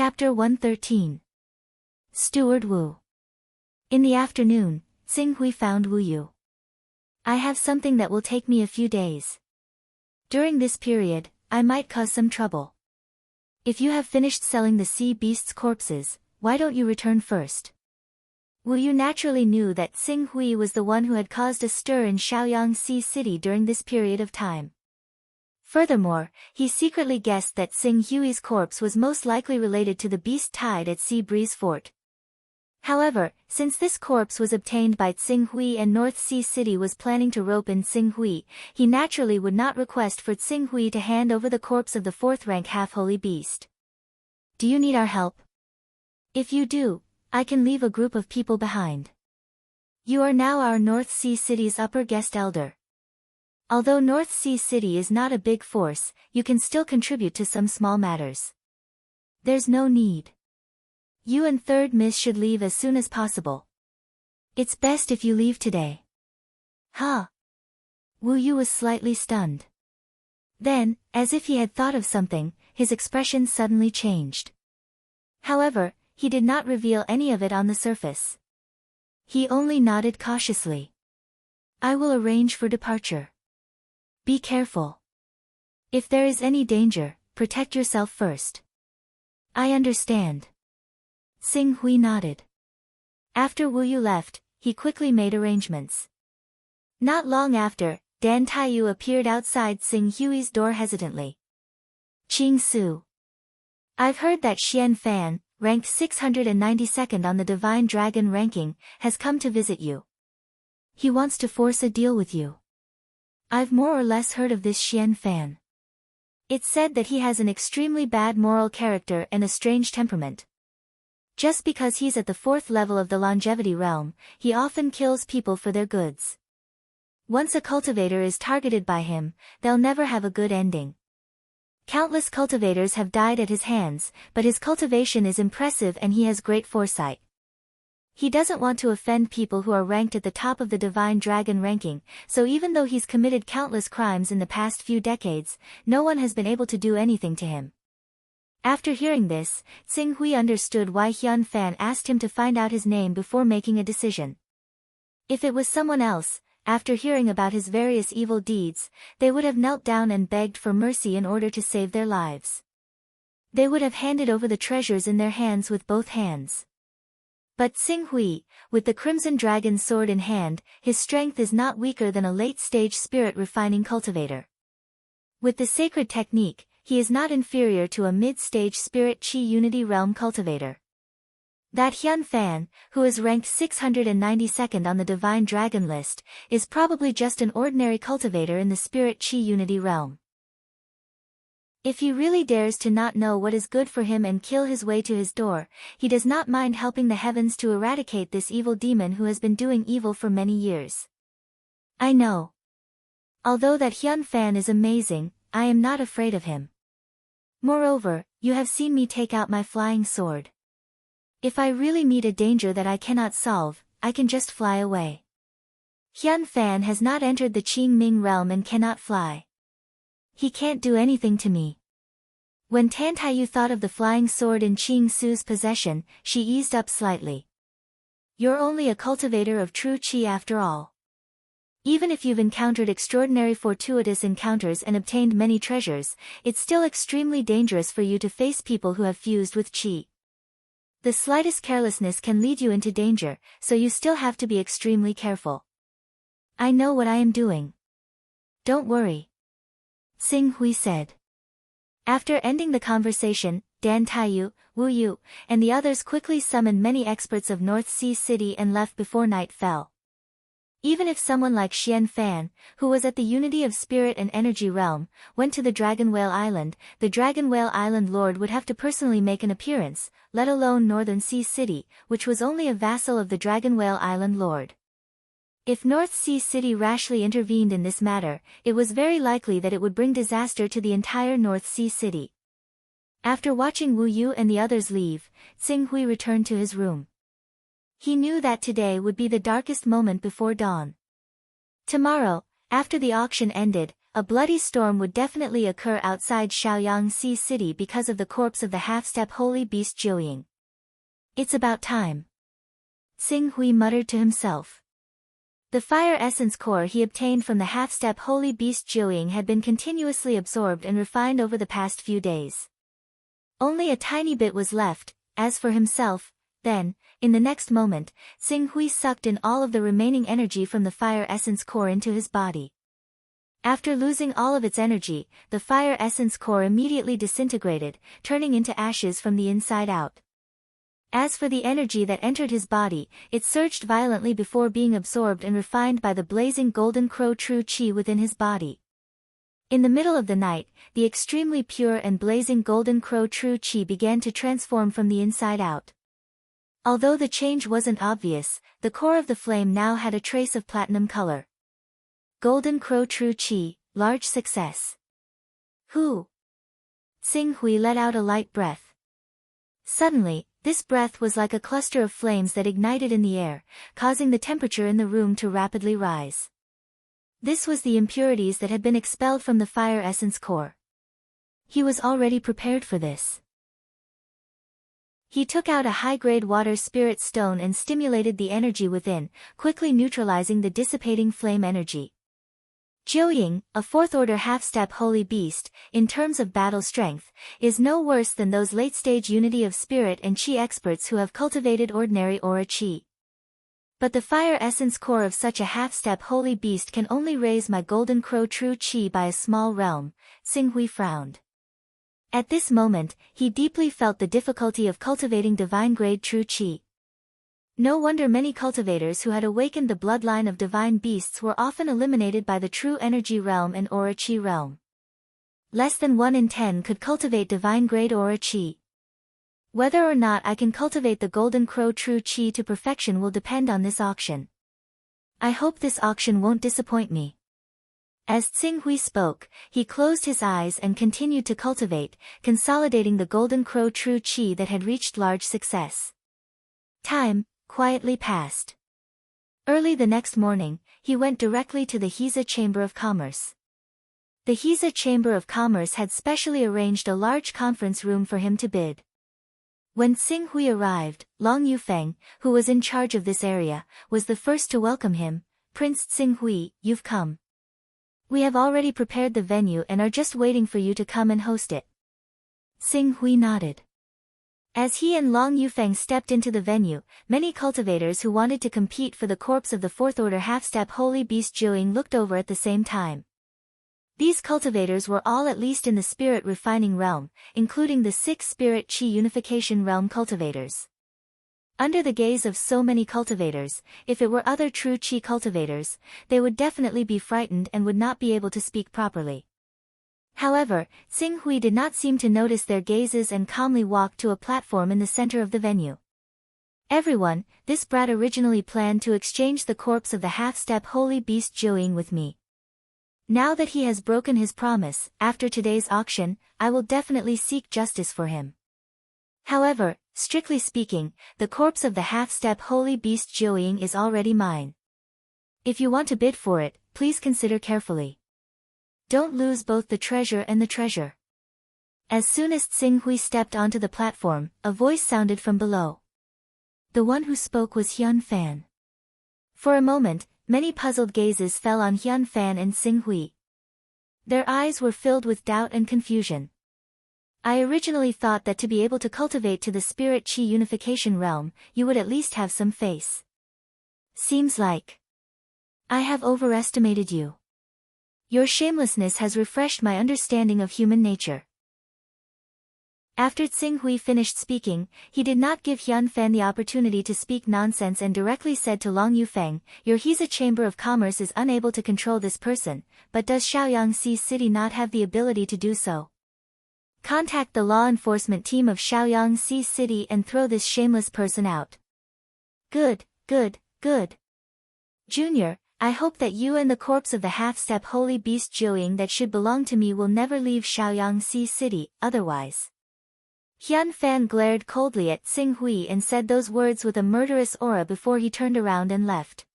Chapter 113. Steward Wu. In the afternoon, Xing Hui found Wu Yu. I have something that will take me a few days. During this period, I might cause some trouble. If you have finished selling the sea beast's corpses, why don't you return first? Wu Yu naturally knew that Xing Hui was the one who had caused a stir in Shaoyang Sea City during this period of time. Furthermore, he secretly guessed that Xing Hui's corpse was most likely related to the beast tied at Sea Breeze Fort. However, since this corpse was obtained by Xing Hui and North Sea City was planning to rope in Xing Hui, he naturally would not request for Xing Hui to hand over the corpse of the fourth-rank half-holy beast. Do you need our help? If you do, I can leave a group of people behind. You are now our North Sea City's upper guest elder. Although North Sea City is not a big force, you can still contribute to some small matters. There's no need. You and Third Miss should leave as soon as possible. It's best if you leave today. Huh? Wu Yu was slightly stunned. Then, as if he had thought of something, his expression suddenly changed. However, he did not reveal any of it on the surface. He only nodded cautiously. I will arrange for departure. Be careful. If there is any danger, protect yourself first. I understand. Xing Hui nodded. After Wu Yu left, he quickly made arrangements. Not long after, Dan Taiyu appeared outside Xing Hui's door hesitantly. Qing Su. I've heard that Xian Fan, ranked 692nd on the Divine Dragon ranking, has come to visit you. He wants to force a deal with you. I've more or less heard of this Xian Fan. It's said that he has an extremely bad moral character and a strange temperament. Just because he's at the 4th level of the longevity realm, he often kills people for their goods. Once a cultivator is targeted by him, they'll never have a good ending. Countless cultivators have died at his hands, but his cultivation is impressive and he has great foresight. He doesn't want to offend people who are ranked at the top of the Divine Dragon ranking, so even though he's committed countless crimes in the past few decades, no one has been able to do anything to him. After hearing this, Xing Hui understood why Xian Fan asked him to find out his name before making a decision. If it was someone else, after hearing about his various evil deeds, they would have knelt down and begged for mercy in order to save their lives. They would have handed over the treasures in their hands with both hands. But Xing Hui, with the Crimson Dragon sword in hand, his strength is not weaker than a late-stage spirit-refining cultivator. With the sacred technique, he is not inferior to a mid-stage spirit Qi Unity Realm cultivator. That Xian Fan, who is ranked 692nd on the Divine Dragon list, is probably just an ordinary cultivator in the spirit Qi Unity Realm. If he really dares to not know what is good for him and kill his way to his door, he does not mind helping the heavens to eradicate this evil demon who has been doing evil for many years. I know. Although that Xian Fan is amazing, I am not afraid of him. Moreover, you have seen me take out my flying sword. If I really meet a danger that I cannot solve, I can just fly away. Xian Fan has not entered the Qing Ming realm and cannot fly. He can't do anything to me. When Tan Taiyu thought of the flying sword in Qing Su's possession, she eased up slightly. You're only a cultivator of true Qi after all. Even if you've encountered extraordinary fortuitous encounters and obtained many treasures, it's still extremely dangerous for you to face people who have fused with Qi. The slightest carelessness can lead you into danger, so you still have to be extremely careful. I know what I am doing. Don't worry. Xing Hui said. After ending the conversation, Dan Taiyu, Wu Yu, and the others quickly summoned many experts of North Sea City and left before night fell. Even if someone like Xian Fan, who was at the Unity of Spirit and Energy realm, went to the Dragon Whale Island, the Dragon Whale Island Lord would have to personally make an appearance, let alone Northern Sea City, which was only a vassal of the Dragon Whale Island Lord. If North Sea City rashly intervened in this matter, it was very likely that it would bring disaster to the entire North Sea City. After watching Wu Yu and the others leave, Xing Hui returned to his room. He knew that today would be the darkest moment before dawn. Tomorrow, after the auction ended, a bloody storm would definitely occur outside Shaoyangxi City because of the corpse of the half-step holy beast Jiuying. It's about time. Xing Hui muttered to himself. The fire essence core he obtained from the half-step holy beast Jiuying had been continuously absorbed and refined over the past few days. Only a tiny bit was left. As for himself, then, in the next moment, Xing Hui sucked in all of the remaining energy from the fire essence core into his body. After losing all of its energy, the fire essence core immediately disintegrated, turning into ashes from the inside out. As for the energy that entered his body, it surged violently before being absorbed and refined by the blazing golden crow true qi within his body. In the middle of the night, the extremely pure and blazing golden crow true qi began to transform from the inside out. Although the change wasn't obvious, the core of the flame now had a trace of platinum color. Golden crow true qi, large success. Who? Xing Hui let out a light breath. Suddenly, this breath was like a cluster of flames that ignited in the air, causing the temperature in the room to rapidly rise. This was the impurities that had been expelled from the fire essence core. He was already prepared for this. He took out a high-grade water spirit stone and stimulated the energy within, quickly neutralizing the dissipating flame energy. Jiuying, a fourth-order half-step holy beast, in terms of battle strength, is no worse than those late-stage unity of spirit and qi experts who have cultivated ordinary aura qi. But the fire essence core of such a half-step holy beast can only raise my golden crow true qi by a small realm. Xing Hui frowned. At this moment, he deeply felt the difficulty of cultivating divine-grade true qi. No wonder many cultivators who had awakened the bloodline of divine beasts were often eliminated by the true energy realm and aura qi realm. Less than 1 in 10 could cultivate divine-grade aura qi. Whether or not I can cultivate the golden crow true qi to perfection will depend on this auction. I hope this auction won't disappoint me. As Xing Hui spoke, he closed his eyes and continued to cultivate, consolidating the golden crow true qi that had reached large success. Time quietly passed. Early the next morning, he went directly to the Hiza Chamber of Commerce. The Hiza Chamber of Commerce had specially arranged a large conference room for him to bid. When Xing Hui arrived, Long Yufeng, who was in charge of this area, was the first to welcome him. Prince Xing Hui, you've come. We have already prepared the venue and are just waiting for you to come and host it. Xing Hui nodded. As he and Long Yufeng stepped into the venue, many cultivators who wanted to compete for the corpse of the fourth-order half-step holy beast Jiuying looked over at the same time. These cultivators were all at least in the spirit refining realm, including the 6 spirit qi unification realm cultivators. Under the gaze of so many cultivators, if it were other true qi cultivators, they would definitely be frightened and would not be able to speak properly. However, Xing Hui did not seem to notice their gazes and calmly walked to a platform in the center of the venue. Everyone, this brat originally planned to exchange the corpse of the half-step holy beast Jiuying with me. Now that he has broken his promise, after today's auction, I will definitely seek justice for him. However, strictly speaking, the corpse of the half-step holy beast Jiuying is already mine. If you want to bid for it, please consider carefully. Don't lose both the treasure and the treasure. As soon as Xing Hui stepped onto the platform, a voice sounded from below. The one who spoke was Hyun Fan. For a moment, many puzzled gazes fell on Hyun Fan and Xing Hui. Their eyes were filled with doubt and confusion. I originally thought that to be able to cultivate to the spirit qi unification realm, you would at least have some face. Seems like I have overestimated you. Your shamelessness has refreshed my understanding of human nature. After Xing Hui finished speaking, he did not give Hyun Fan the opportunity to speak nonsense and directly said to Long Yufeng, your Hiza Chamber of Commerce is unable to control this person, but does Shaoyangxi City not have the ability to do so? Contact the law enforcement team of Shaoyangxi City and throw this shameless person out. Good, good, good. Junior, I hope that you and the corpse of the half-step holy beast Jiuying that should belong to me will never leave Shaoyangxi City, otherwise. Hyun Fan glared coldly at Xing Hui and said those words with a murderous aura before he turned around and left.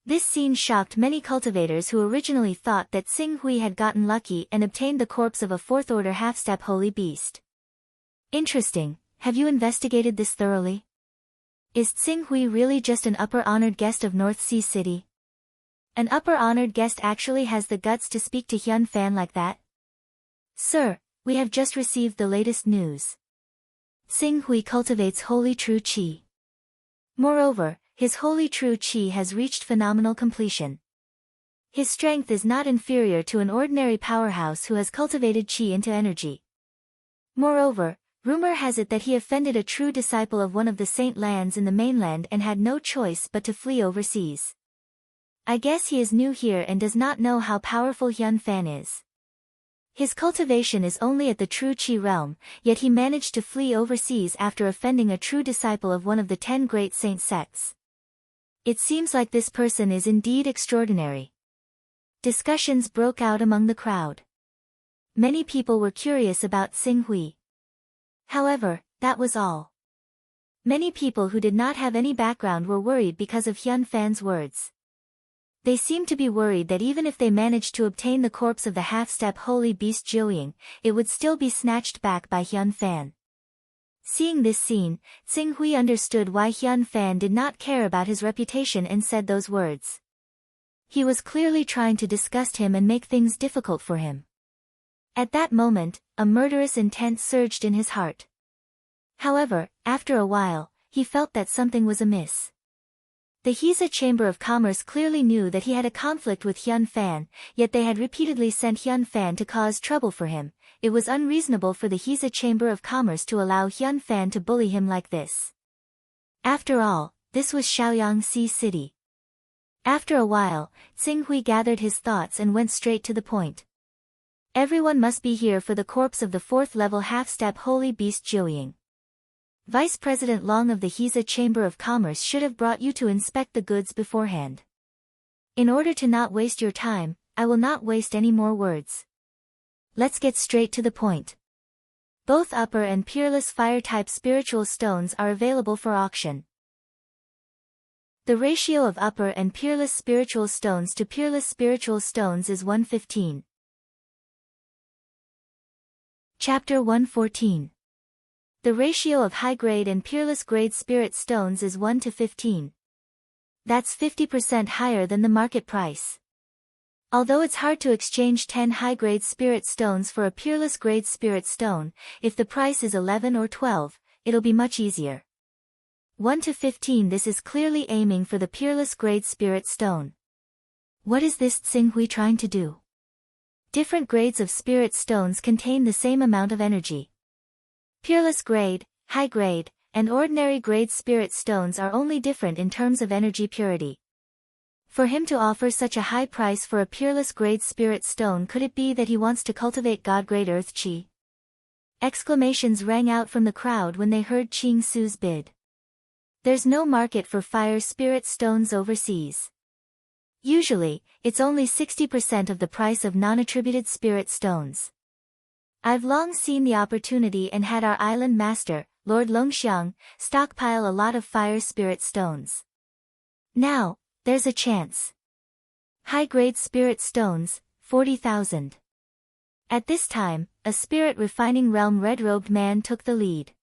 This scene shocked many cultivators who originally thought that Xing Hui had gotten lucky and obtained the corpse of a fourth-order half-step holy beast. Interesting, have you investigated this thoroughly? Is Xing Hui really just an upper-honored guest of North Sea City? An upper-honored guest actually has the guts to speak to Hyun Fan like that? Sir, we have just received the latest news. Xing Hui cultivates holy true qi. Moreover, his holy true qi has reached phenomenal completion. His strength is not inferior to an ordinary powerhouse who has cultivated qi into energy. Moreover, rumor has it that he offended a true disciple of one of the saint lands in the mainland and had no choice but to flee overseas. I guess he is new here and does not know how powerful Hyun Fan is. His cultivation is only at the true qi realm, yet he managed to flee overseas after offending a true disciple of one of the 10 great saint sects. It seems like this person is indeed extraordinary. Discussions broke out among the crowd. Many people were curious about Xing Hui. However, that was all. Many people who did not have any background were worried because of Hyun Fan's words. They seemed to be worried that even if they managed to obtain the corpse of the half-step holy beast Jiuying, it would still be snatched back by Hyun Fan. Seeing this scene, Xing Hui understood why Hyun Fan did not care about his reputation and said those words. He was clearly trying to disgust him and make things difficult for him. At that moment, a murderous intent surged in his heart. However, after a while, he felt that something was amiss. The Hisa Chamber of Commerce clearly knew that he had a conflict with Hyun Fan, yet they had repeatedly sent Hyun Fan to cause trouble for him. It was unreasonable for the Hisa Chamber of Commerce to allow Hyun Fan to bully him like this. After all, this was Shaoyang City. After a while, Xing Hui gathered his thoughts and went straight to the point. Everyone must be here for the corpse of the 4th-level half-step holy beast Jiuying. Vice President Long of the Hisa Chamber of Commerce should have brought you to inspect the goods beforehand. In order to not waste your time, I will not waste any more words. Let's get straight to the point. Both upper and peerless fire-type spiritual stones are available for auction. The ratio of upper and peerless spiritual stones to peerless spiritual stones is 1:15. Chapter 114. The ratio of high-grade and peerless-grade spirit stones is 1:15. That's 50% higher than the market price. Although it's hard to exchange 10 high-grade spirit stones for a peerless-grade spirit stone, if the price is 11 or 12, it'll be much easier. 1:15. This is clearly aiming for the peerless-grade spirit stone. What is this Xing Hui trying to do? Different grades of spirit stones contain the same amount of energy. Peerless grade, high grade, and ordinary grade spirit stones are only different in terms of energy purity. For him to offer such a high price for a peerless grade spirit stone, could it be that he wants to cultivate God-grade earth qi? Exclamations rang out from the crowd when they heard Ching Su's bid. There's no market for fire spirit stones overseas. Usually, it's only 60% of the price of non-attributed spirit stones. I've long seen the opportunity and had our island master, Lord Longxiang, stockpile a lot of fire spirit stones. Now, there's a chance. High-grade spirit stones, 40,000. At this time, a spirit refining realm red-robed man took the lead.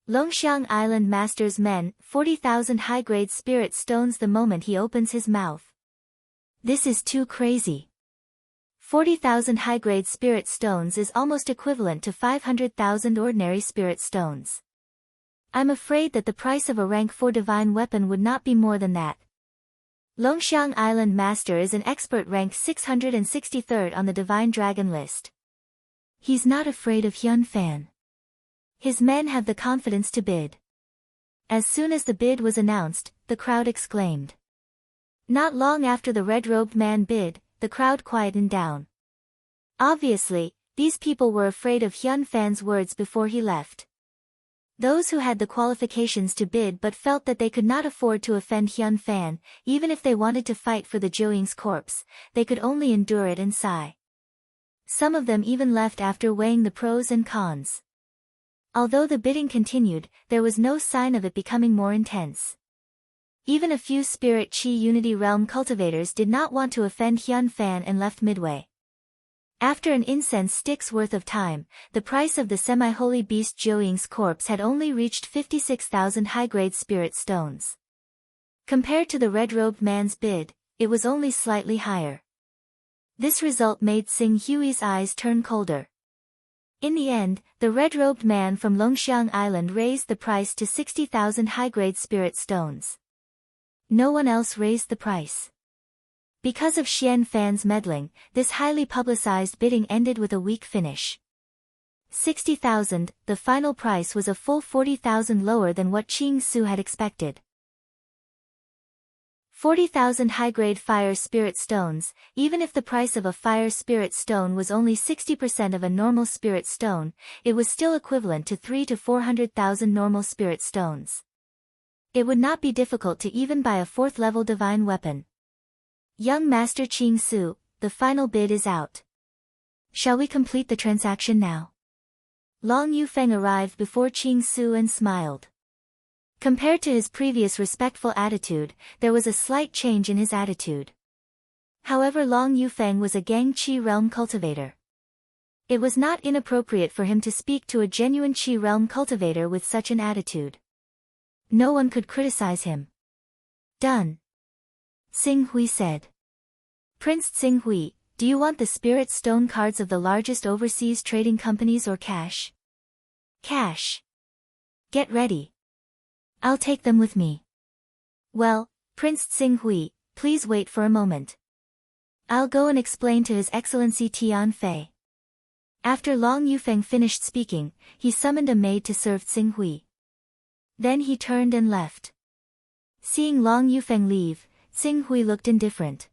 Longxiang Island Master's men, 40,000 high-grade spirit stones the moment he opens his mouth. This is too crazy. 40,000 high-grade spirit stones is almost equivalent to 500,000 ordinary spirit stones. I'm afraid that the price of a rank 4 divine weapon would not be more than that. Longxiang Island Master is an expert rank 663rd on the Divine Dragon list. He's not afraid of Hyun Fan. His men have the confidence to bid. As soon as the bid was announced, the crowd exclaimed. Not long after the red-robed man bid, the crowd quietened down. Obviously, these people were afraid of Hyun Fan's words before he left. Those who had the qualifications to bid but felt that they could not afford to offend Hyun Fan, even if they wanted to fight for the Jiuying's corpse, they could only endure it and sigh. Some of them even left after weighing the pros and cons. Although the bidding continued, there was no sign of it becoming more intense. Even a few Spirit Chi Unity Realm cultivators did not want to offend Hyun Fan and left midway. After an incense stick's worth of time, the price of the semi-holy beast Jiuying's corpse had only reached 56,000 high-grade spirit stones. Compared to the red-robed man's bid, it was only slightly higher. This result made Xing Hui's eyes turn colder. In the end, the red-robed man from Longxiang Island raised the price to 60,000 high-grade spirit stones. No one else raised the price. Because of Xian Fan's meddling, this highly publicized bidding ended with a weak finish. 60,000, the final price was a full 40,000 lower than what Qing Su had expected. 40,000 high-grade fire spirit stones. Even if the price of a fire spirit stone was only 60% of a normal spirit stone, it was still equivalent to 300,000 to 400,000 normal spirit stones. It would not be difficult to even buy a 4th-level divine weapon. Young Master Qing Su, the final bid is out. Shall we complete the transaction now? Long Yufeng arrived before Qing Su and smiled. Compared to his previous respectful attitude, there was a slight change in his attitude. However, Long Yufeng was a Gang Qi realm cultivator. It was not inappropriate for him to speak to a genuine Qi realm cultivator with such an attitude. No one could criticize him. Done. Xing Hui said. Prince Xing Hui, do you want the spirit stone cards of the largest overseas trading companies or cash? Cash. Get ready. I'll take them with me. Well, Prince Xing Hui, please wait for a moment. I'll go and explain to His Excellency Tian Fei. After Long Yufeng finished speaking, he summoned a maid to serve Xing Hui. Then he turned and left. Seeing Long Yufeng leave, Xing Hui looked indifferent.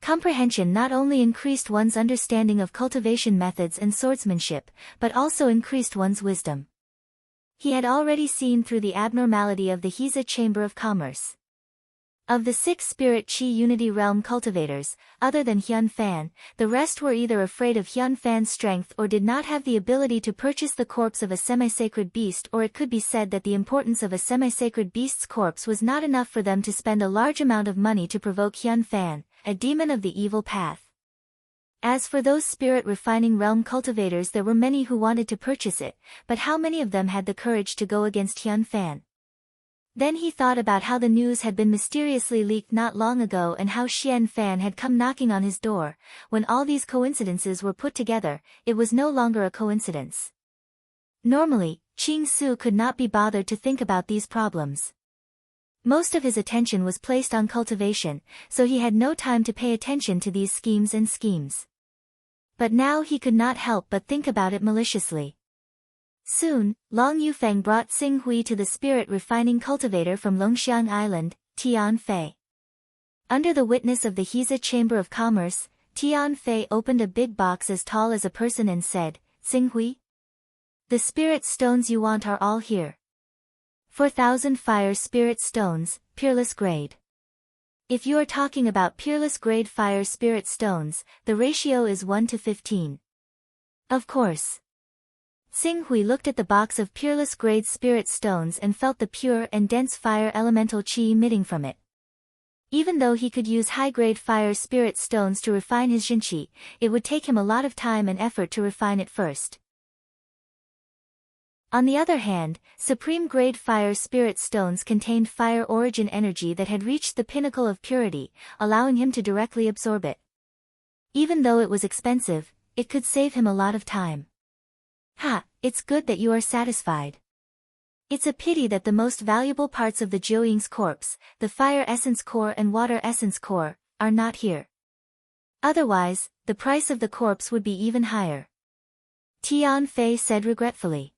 Comprehension not only increased one's understanding of cultivation methods and swordsmanship, but also increased one's wisdom. He had already seen through the abnormality of the Hiza Chamber of Commerce. Of the 6 Spirit Chi Unity Realm cultivators, other than Hyun Fan, the rest were either afraid of Hyun Fan's strength or did not have the ability to purchase the corpse of a semi-sacred beast, or it could be said that the importance of a semi-sacred beast's corpse was not enough for them to spend a large amount of money to provoke Hyun Fan, a demon of the evil path. As for those spirit refining realm cultivators, there were many who wanted to purchase it, but how many of them had the courage to go against Hyun Fan? Then he thought about how the news had been mysteriously leaked not long ago and how Xian Fan had come knocking on his door. When all these coincidences were put together, it was no longer a coincidence. Normally, Qing Su could not be bothered to think about these problems. Most of his attention was placed on cultivation, so he had no time to pay attention to these schemes. But now he could not help but think about it maliciously. Soon, Long Yufeng brought Xing Hui to the spirit refining cultivator from Longxiang Island, Tian Fei. Under the witness of the Hiza Chamber of Commerce, Tian Fei opened a big box as tall as a person and said, Xing Hui? The spirit stones you want are all here. 4,000 fire spirit stones, peerless grade. If you are talking about peerless grade fire spirit stones, the ratio is 1 to 15. Of course. Xing Hui looked at the box of peerless grade spirit stones and felt the pure and dense fire elemental chi emitting from it. Even though he could use high-grade fire spirit stones to refine his Jinqi, it would take him a lot of time and effort to refine it first. On the other hand, supreme-grade fire spirit stones contained fire origin energy that had reached the pinnacle of purity, allowing him to directly absorb it. Even though it was expensive, it could save him a lot of time. Ha, it's good that you are satisfied. It's a pity that the most valuable parts of the Jiuying's corpse, the fire essence core and water essence core, are not here. Otherwise, the price of the corpse would be even higher. Tian Fei said regretfully.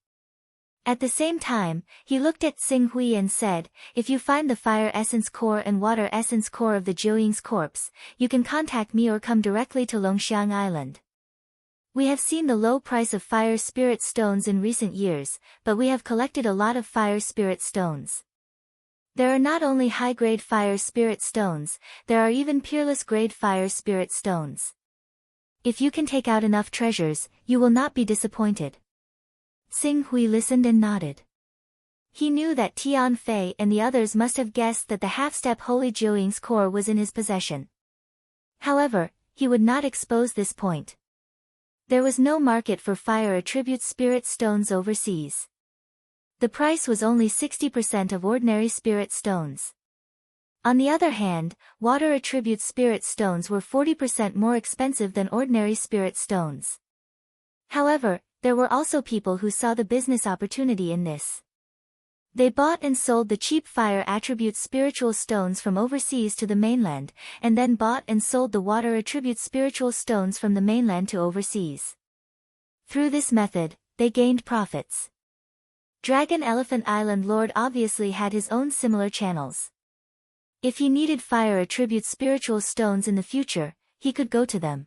At the same time, he looked at Xing Hui and said, if you find the fire essence core and water essence core of the Jiuying's corpse, you can contact me or come directly to Longxiang Island. We have seen the low price of fire spirit stones in recent years, but we have collected a lot of fire spirit stones. There are not only high-grade fire spirit stones, there are even peerless-grade fire spirit stones. If you can take out enough treasures, you will not be disappointed. Xing Hui listened and nodded. He knew that Tian Fei and the others must have guessed that the half-step Holy Jiuying's core was in his possession. However, he would not expose this point. There was no market for fire attribute spirit stones overseas. The price was only 60% of ordinary spirit stones. On the other hand, water attribute spirit stones were 40% more expensive than ordinary spirit stones. However, there were also people who saw the business opportunity in this. They bought and sold the cheap fire attribute spiritual stones from overseas to the mainland, and then bought and sold the water attribute spiritual stones from the mainland to overseas. Through this method, they gained profits. Dragon Elephant Island Lord obviously had his own similar channels. If he needed fire attribute spiritual stones in the future, he could go to them.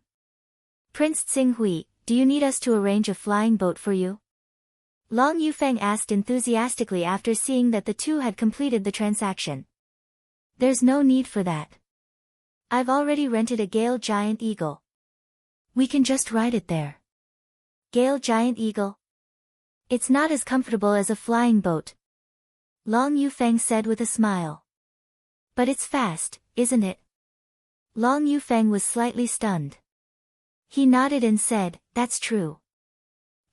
Prince Tsinghui, do you need us to arrange a flying boat for you? Long Yufeng asked enthusiastically after seeing that the two had completed the transaction. There's no need for that. I've already rented a Gale Giant Eagle. We can just ride it there. Gale Giant Eagle? It's not as comfortable as a flying boat. Long Yufeng said with a smile. But it's fast, isn't it? Long Yufeng was slightly stunned. He nodded and said, that's true.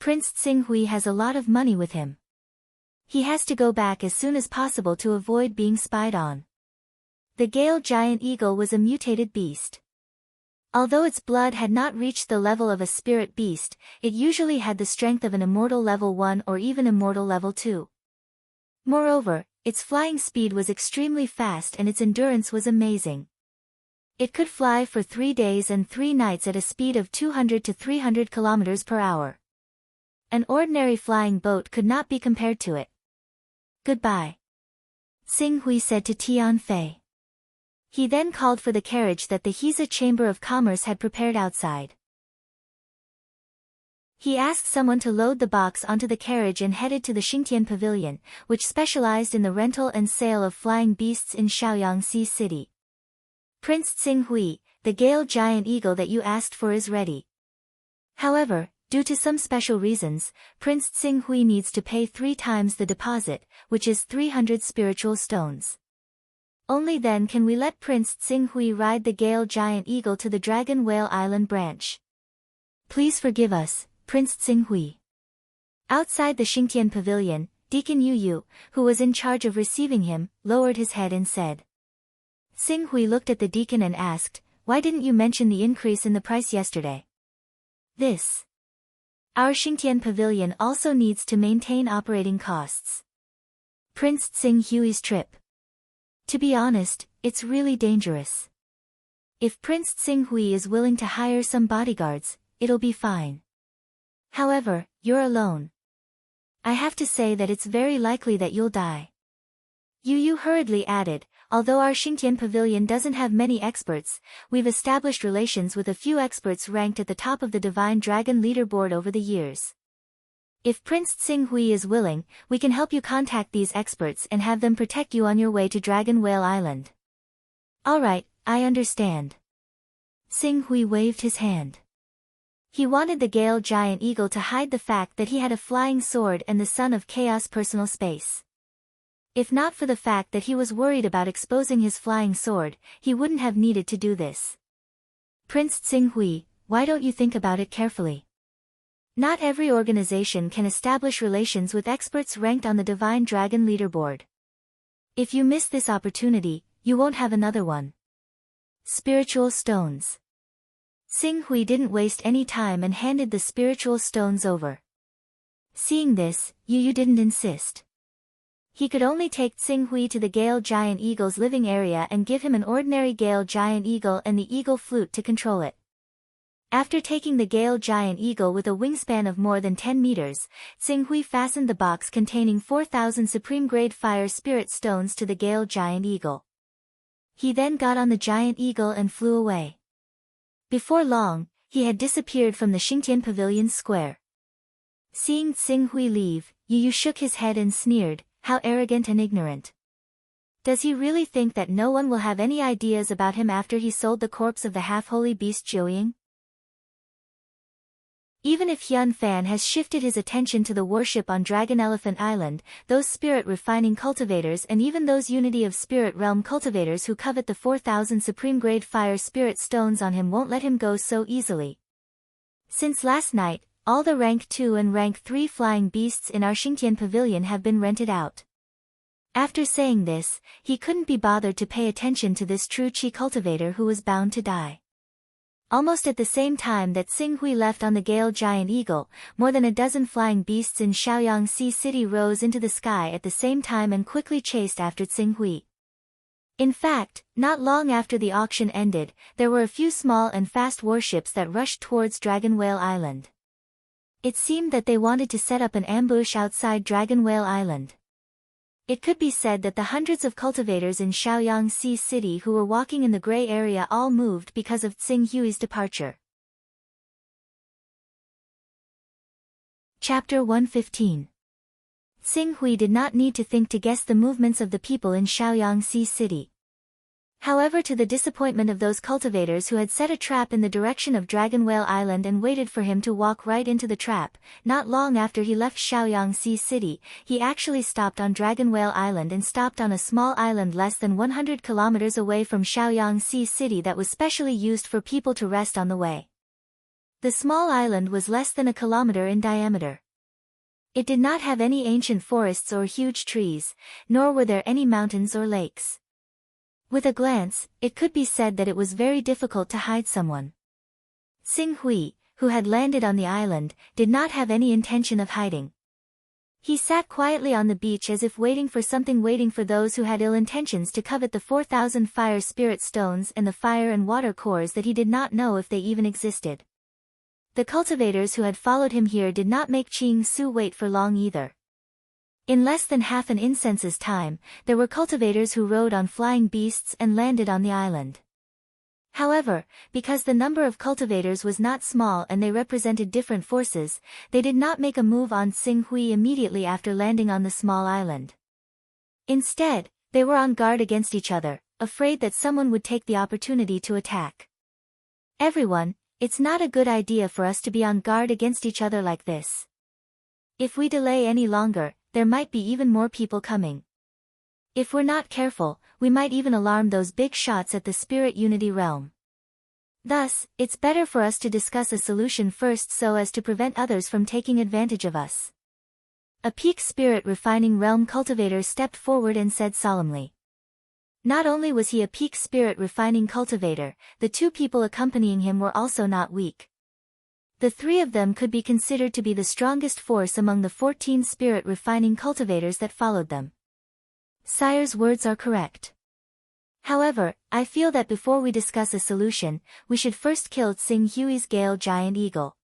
Prince Tsinghui has a lot of money with him. He has to go back as soon as possible to avoid being spied on. The Gale Giant Eagle was a mutated beast. Although its blood had not reached the level of a spirit beast, it usually had the strength of an immortal level 1 or even immortal level 2. Moreover, its flying speed was extremely fast and its endurance was amazing. It could fly for 3 days and 3 nights at a speed of 200 to 300 kilometers per hour. An ordinary flying boat could not be compared to it. Goodbye, Tsinghui said to Tian Fei. He then called for the carriage that the Heza Chamber of Commerce had prepared outside. He asked someone to load the box onto the carriage and headed to the Xingtian Pavilion, which specialized in the rental and sale of flying beasts in Shaoyangxi City. Prince Tsinghui, the Gale Giant Eagle that you asked for is ready. However, due to some special reasons, Prince Tsinghui needs to pay 3 times the deposit, which is 300 spiritual stones. Only then can we let Prince Tsinghui ride the Gale Giant Eagle to the Dragon Whale Island branch. Please forgive us, Prince Tsinghui. Outside the Xingtian Pavilion, Deacon Yu Yu, who was in charge of receiving him, lowered his head and said. Tsinghui looked at the deacon and asked, why didn't you mention the increase in the price yesterday? Our Xingtian Pavilion also needs to maintain operating costs. Prince Tsinghui's trip. To be honest, it's really dangerous. If Prince Tsinghui is willing to hire some bodyguards, it'll be fine. However, you're alone. I have to say that it's very likely that you'll die. Yu Yu hurriedly added, although our Xingtian Pavilion doesn't have many experts, we've established relations with a few experts ranked at the top of the Divine Dragon leaderboard over the years. If Prince Tsinghui is willing, we can help you contact these experts and have them protect you on your way to Dragon Whale Island. Alright, I understand. Tsinghui waved his hand. He wanted the Gale Giant Eagle to hide the fact that he had a flying sword and the Son of Chaos personal space. If not for the fact that he was worried about exposing his flying sword, he wouldn't have needed to do this. Prince Tsinghui, why don't you think about it carefully? Not every organization can establish relations with experts ranked on the Divine Dragon leaderboard. If you miss this opportunity, you won't have another one. Spiritual stones. Tsinghui didn't waste any time and handed the spiritual stones over. Seeing this, Yu Yu didn't insist. He could only take Tsinghui to the Gale Giant Eagle's living area and give him an ordinary Gale Giant Eagle and the Eagle Flute to control it. After taking the Gale Giant Eagle with a wingspan of more than 10 meters, Tsinghui fastened the box containing 4,000 supreme-grade fire spirit stones to the Gale Giant Eagle. He then got on the Giant Eagle and flew away. Before long, he had disappeared from the Xingtian Pavilion square. Seeing Tsinghui leave, Yu Yu shook his head and sneered, how arrogant and ignorant. Does he really think that no one will have any ideas about him after he sold the corpse of the half-holy beast Jiuying? Even if Hyun Fan has shifted his attention to the worship on Dragon Elephant Island, those spirit refining cultivators and even those Unity of Spirit Realm cultivators who covet the 4,000 supreme grade fire spirit stones on him won't let him go so easily. Since last night, all the rank 2 and rank 3 flying beasts in our Xingtian pavilion have been rented out. After saying this, he couldn't be bothered to pay attention to this true Qi cultivator who was bound to die. Almost at the same time that Xing Hui left on the Gale Giant Eagle, more than a dozen flying beasts in Shaoyang Sea City rose into the sky at the same time and quickly chased after Xing Hui. In fact, not long after the auction ended, there were a few small and fast warships that rushed towards Dragon Whale Island. It seemed that they wanted to set up an ambush outside Dragon Whale Island. It could be said that the hundreds of cultivators in Shaoyang Sea City who were walking in the gray area all moved because of Xing Hui's departure. Chapter 115. Xing Hui did not need to think to guess the movements of the people in Shaoyang Sea City. However, to the disappointment of those cultivators who had set a trap in the direction of Dragon Whale Island and waited for him to walk right into the trap, not long after he left Shaoyang Sea City, he actually stopped on Dragon Whale Island and stopped on a small island less than 100 kilometers away from Shaoyang Sea City that was specially used for people to rest on the way. The small island was less than a kilometer in diameter. It did not have any ancient forests or huge trees, nor were there any mountains or lakes. With a glance, it could be said that it was very difficult to hide someone. Xing Hui, who had landed on the island, did not have any intention of hiding. He sat quietly on the beach as if waiting for something, waiting for those who had ill intentions to covet the 4,000 fire spirit stones and the fire and water cores that he did not know if they even existed. The cultivators who had followed him here did not make Qing Su wait for long either. In less than half an incense's time, there were cultivators who rode on flying beasts and landed on the island. However, because the number of cultivators was not small and they represented different forces, they did not make a move on Xing Hui immediately after landing on the small island. Instead, they were on guard against each other, afraid that someone would take the opportunity to attack. Everyone, it's not a good idea for us to be on guard against each other like this. If we delay any longer, there might be even more people coming. If we're not careful, we might even alarm those big shots at the Spirit Unity realm. Thus, it's better for us to discuss a solution first so as to prevent others from taking advantage of us. A peak Spirit Refining Realm cultivator stepped forward and said solemnly. Not only was he a peak Spirit Refining cultivator, the two people accompanying him were also not weak. The three of them could be considered to be the strongest force among the 14 spirit refining cultivators that followed them. Sire's words are correct. However, I feel that before we discuss a solution, we should first kill Xing Hui's Gale Giant Eagle.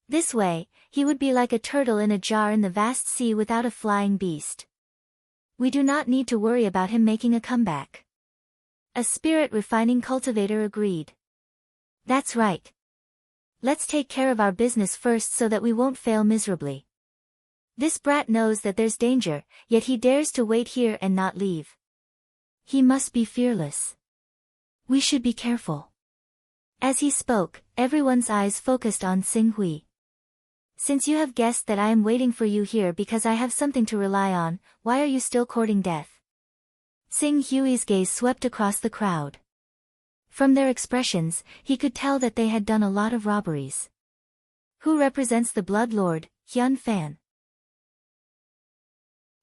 This way, he would be like a turtle in a jar in the vast sea without a flying beast. We do not need to worry about him making a comeback. A spirit refining cultivator agreed. That's right. Let's take care of our business first so that we won't fail miserably. This brat knows that there's danger, yet he dares to wait here and not leave. He must be fearless. We should be careful. As he spoke, everyone's eyes focused on Xing Hui. Since you have guessed that I am waiting for you here because I have something to rely on, why are you still courting death? Xing Hui's gaze swept across the crowd. From their expressions, he could tell that they had done a lot of robberies. Who represents the Blood Lord, Hyun Fan?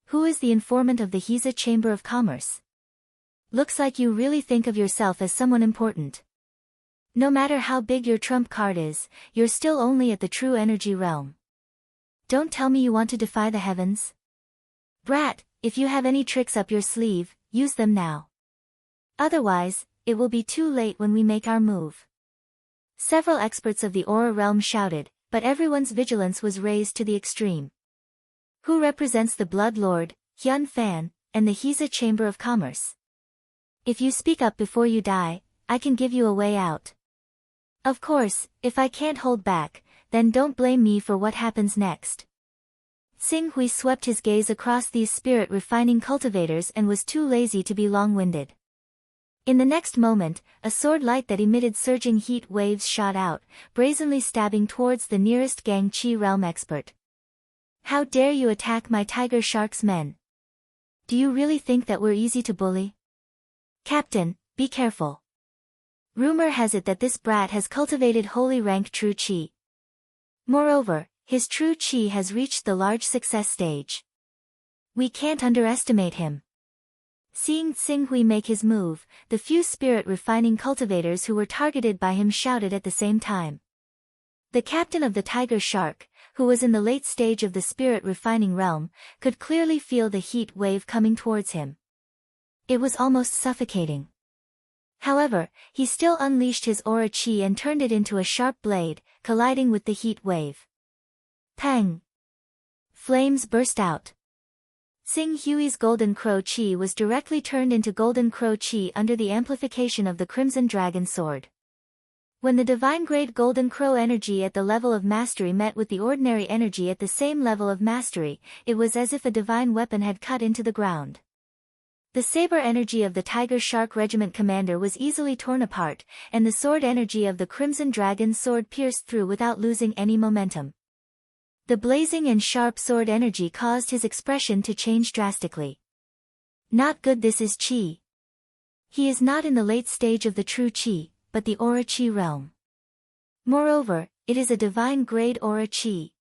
Who is the informant of the Hiza Chamber of Commerce? Looks like you really think of yourself as someone important. No matter how big your trump card is, you're still only at the true energy realm. Don't tell me you want to defy the heavens. Brat, if you have any tricks up your sleeve, use them now. Otherwise, it will be too late when we make our move. Several experts of the Aura realm shouted, but everyone's vigilance was raised to the extreme. Who represents the Blood Lord, Hyun Fan, and the Hiza Chamber of Commerce? If you speak up before you die, I can give you a way out. Of course, if I can't hold back, then don't blame me for what happens next. Xing Hui swept his gaze across these spirit-refining cultivators and was too lazy to be long-winded. In the next moment, a sword light that emitted surging heat waves shot out, brazenly stabbing towards the nearest Gang Chi realm expert. How dare you attack my tiger shark's men? Do you really think that we're easy to bully? Captain, be careful. Rumor has it that this brat has cultivated holy rank true chi. Moreover, his true chi has reached the large success stage. We can't underestimate him. Seeing Tsing Hui make his move, the few spirit-refining cultivators who were targeted by him shouted at the same time. The captain of the tiger shark, who was in the late stage of the spirit-refining realm, could clearly feel the heat wave coming towards him. It was almost suffocating. However, he still unleashed his aura chi and turned it into a sharp blade, colliding with the heat wave. Pang! Flames burst out. Tsing Hui's golden crow chi was directly turned into golden crow chi under the amplification of the crimson dragon sword. When the divine-grade golden crow energy at the level of mastery met with the ordinary energy at the same level of mastery, it was as if a divine weapon had cut into the ground. The saber energy of the Tiger Shark Regiment commander was easily torn apart, and the sword energy of the crimson dragon sword pierced through without losing any momentum. The blazing and sharp sword energy caused his expression to change drastically. Not good. This is chi. He is not in the late stage of the true chi, but the aura chi realm. Moreover, it is a divine grade aura chi.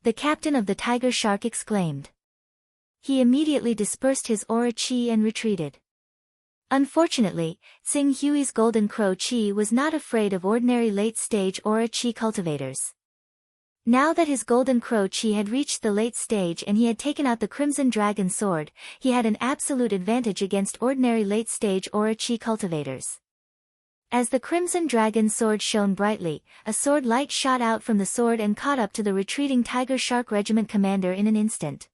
The captain of the tiger shark exclaimed. He immediately dispersed his aura chi and retreated. Unfortunately, Tsing Hui's golden crow chi was not afraid of ordinary late-stage aura chi cultivators. Now that his golden crow chi had reached the late stage and he had taken out the crimson dragon sword, he had an absolute advantage against ordinary late-stage aura chi cultivators. As the crimson dragon sword shone brightly, a sword light shot out from the sword and caught up to the retreating Tiger Shark Regiment commander in an instant.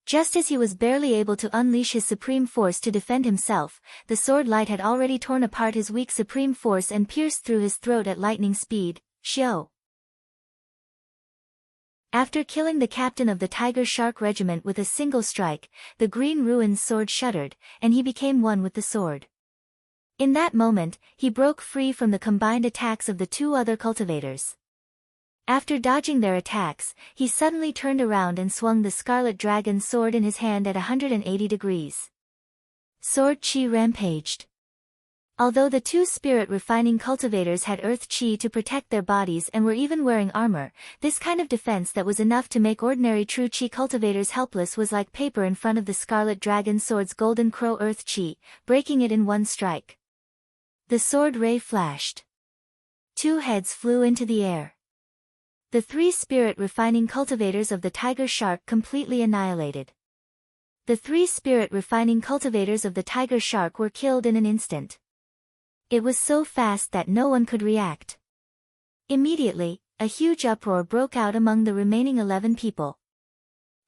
Just as he was barely able to unleash his supreme force to defend himself, the sword light had already torn apart his weak supreme force and pierced through his throat at lightning speed. Xiao. After killing the captain of the Tiger Shark Regiment with a single strike, the Green Ruin's sword shuddered, and he became one with the sword. In that moment, he broke free from the combined attacks of the two other cultivators. After dodging their attacks, he suddenly turned around and swung the Scarlet Dragon sword in his hand at 180 degrees. Sword Chi rampaged. Although the two spirit-refining cultivators had earth chi to protect their bodies and were even wearing armor, this kind of defense that was enough to make ordinary true chi cultivators helpless was like paper in front of the Scarlet Dragon sword's golden crow earth chi, breaking it in one strike. The sword ray flashed. Two heads flew into the air. The three spirit-refining cultivators of the tiger shark completely annihilated. The three spirit-refining cultivators of the tiger shark were killed in an instant. It was so fast that no one could react. Immediately, a huge uproar broke out among the remaining 11 people.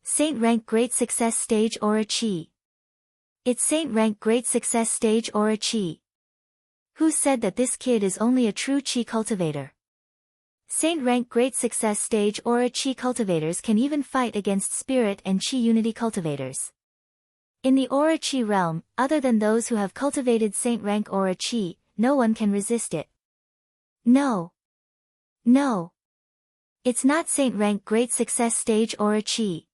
Saint Rank Great Success Stage Aura Chi. It's Saint Rank Great Success Stage Aura Chi. Who said that this kid is only a true chi cultivator? Saint Rank Great Success Stage Aura Chi cultivators can even fight against Spirit and Chi Unity cultivators. In the Aura Chi realm, other than those who have cultivated Saint Rank Aura Chi, no one can resist it. No. No. It's not Saint Rank Great Success Stage Aura Chi.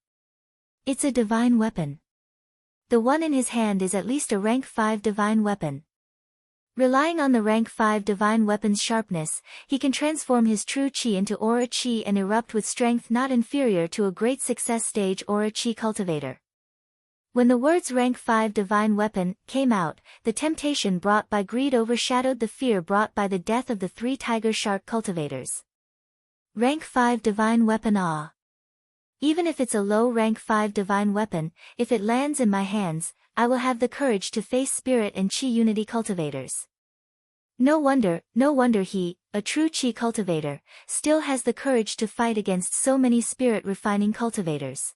It's a divine weapon. The one in his hand is at least a rank 5 divine weapon. Relying on the rank 5 divine weapon's sharpness, he can transform his true chi into aura chi and erupt with strength not inferior to a great success stage aura chi cultivator. When the words rank 5 divine weapon came out, the temptation brought by greed overshadowed the fear brought by the death of the three tiger shark cultivators. Rank 5 divine weapon. Ah. Even if it's a low rank 5 divine weapon, if it lands in my hands, I will have the courage to face Spirit and Chi Unity cultivators. No wonder he, a true Chi cultivator, still has the courage to fight against so many Spirit refining cultivators.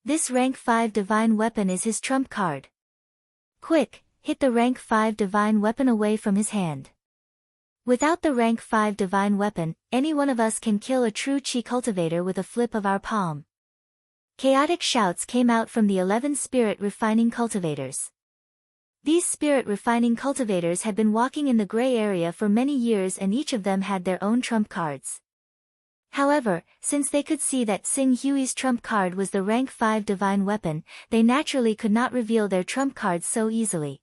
This rank 5 divine weapon is his trump card. Quick, hit the rank 5 divine weapon away from his hand. Without the rank 5 divine weapon, any one of us can kill a true Chi cultivator with a flip of our palm. Chaotic shouts came out from the 11 spirit refining cultivators. These spirit-refining cultivators had been walking in the gray area for many years, and each of them had their own trump cards. However, since they could see that Xing Hui's trump card was the rank 5 divine weapon, they naturally could not reveal their trump cards so easily.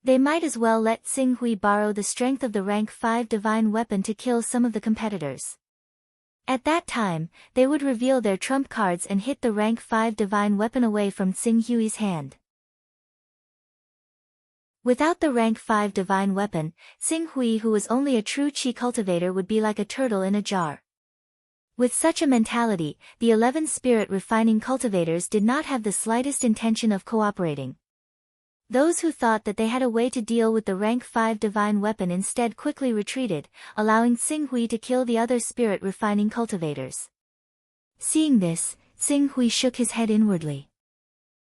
They might as well let Xing Hui borrow the strength of the rank 5 divine weapon to kill some of the competitors. At that time, they would reveal their trump cards and hit the rank 5 divine weapon away from Xing Hui's hand. Without the rank 5 divine weapon, Xing Hui, who was only a true qi cultivator, would be like a turtle in a jar. With such a mentality, the 11 spirit-refining cultivators did not have the slightest intention of cooperating. Those who thought that they had a way to deal with the rank 5 divine weapon instead quickly retreated, allowing Xing Hui to kill the other spirit-refining cultivators. Seeing this, Xing Hui shook his head inwardly.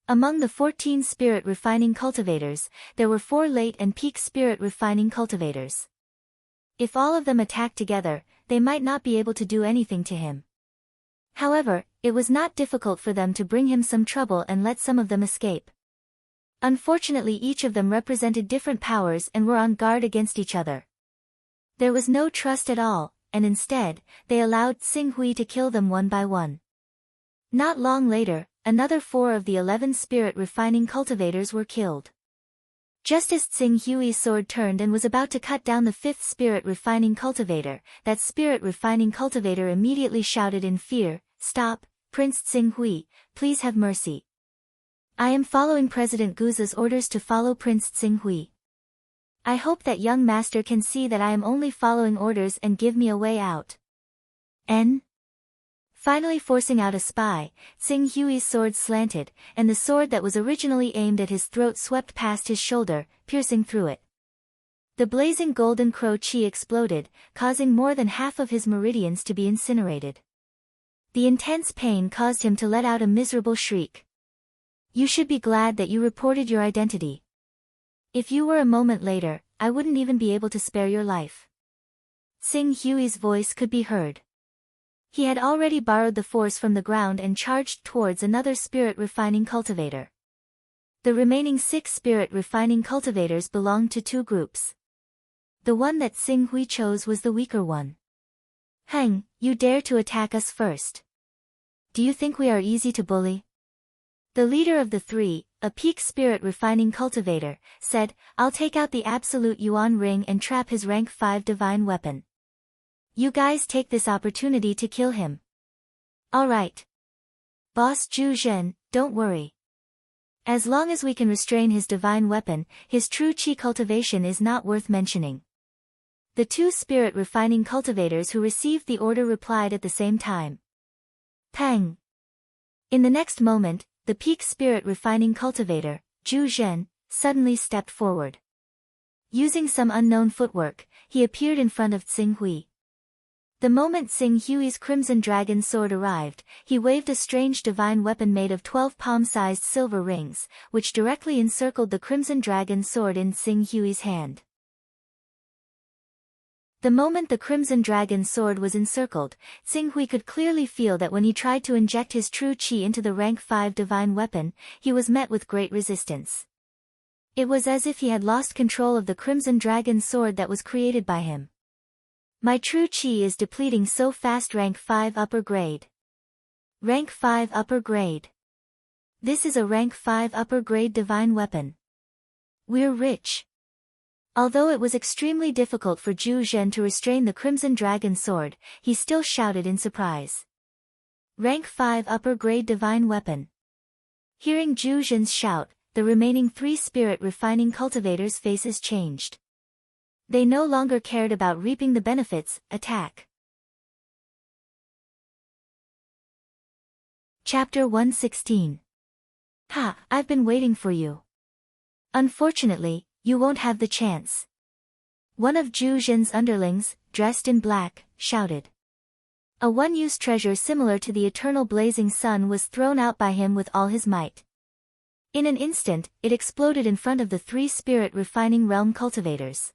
Among the 14 spirit-refining cultivators, there were 4 late and peak spirit-refining cultivators. If all of them attacked together, they might not be able to do anything to him. However, it was not difficult for them to bring him some trouble and let some of them escape. Unfortunately, each of them represented different powers and were on guard against each other. There was no trust at all, and instead, they allowed Xing Hui to kill them one by one. Not long later, another 4 of the 11 spirit-refining cultivators were killed. Just as Xing Hui's sword turned and was about to cut down the 5th spirit-refining cultivator, that spirit-refining cultivator immediately shouted in fear, "Stop, Prince Xing Hui, please have mercy. I am following President Guza's orders to follow Prince Xing Hui. I hope that young master can see that I am only following orders and give me a way out." Finally forcing out a spy, Xing Hui's sword slanted, and the sword that was originally aimed at his throat swept past his shoulder, piercing through it. The blazing golden crow qi exploded, causing more than half of his meridians to be incinerated. The intense pain caused him to let out a miserable shriek. "You should be glad that you reported your identity. If you were a moment later, I wouldn't even be able to spare your life." Xing Hui's voice could be heard. He had already borrowed the force from the ground and charged towards another spirit-refining cultivator. The remaining 6 spirit-refining cultivators belonged to 2 groups. The one that Xing Hui chose was the weaker one. "Heng, you dare to attack us first. Do you think we are easy to bully?" The leader of the 3, a peak spirit-refining cultivator, said, "I'll take out the absolute Yuan ring and trap his rank 5 divine weapon. You guys take this opportunity to kill him." "All right. Boss Zhu Zhen, don't worry. As long as we can restrain his divine weapon, his true qi cultivation is not worth mentioning." The 2 spirit-refining cultivators who received the order replied at the same time. Pang! In the next moment, the peak spirit-refining cultivator, Zhu Zhen, suddenly stepped forward. Using some unknown footwork, he appeared in front of Xing Hui. The moment Xing Hui's crimson dragon sword arrived, he waved a strange divine weapon made of 12 palm-sized silver rings, which directly encircled the crimson dragon sword in Xing Hui's hand. The moment the crimson dragon sword was encircled, Xing Hui could clearly feel that when he tried to inject his true qi into the rank 5 divine weapon, he was met with great resistance. It was as if he had lost control of the crimson dragon sword that was created by him. "My true qi is depleting so fast." Rank 5 upper grade. Rank 5 upper grade. This is a rank 5 upper grade divine weapon. We're rich. Although it was extremely difficult for Zhu Zhen to restrain the crimson dragon sword, he still shouted in surprise. Rank 5 upper grade divine weapon. Hearing Zhu Zhen's shout, the remaining 3 spirit-refining cultivators' faces changed. They no longer cared about reaping the benefits. Attack. Chapter 116. Ha, I've been waiting for you. Unfortunately, you won't have the chance. One of Zhu Zhen's underlings, dressed in black, shouted. A one-use treasure similar to the eternal blazing sun was thrown out by him with all his might. In an instant, it exploded in front of the 3 spirit-refining realm cultivators.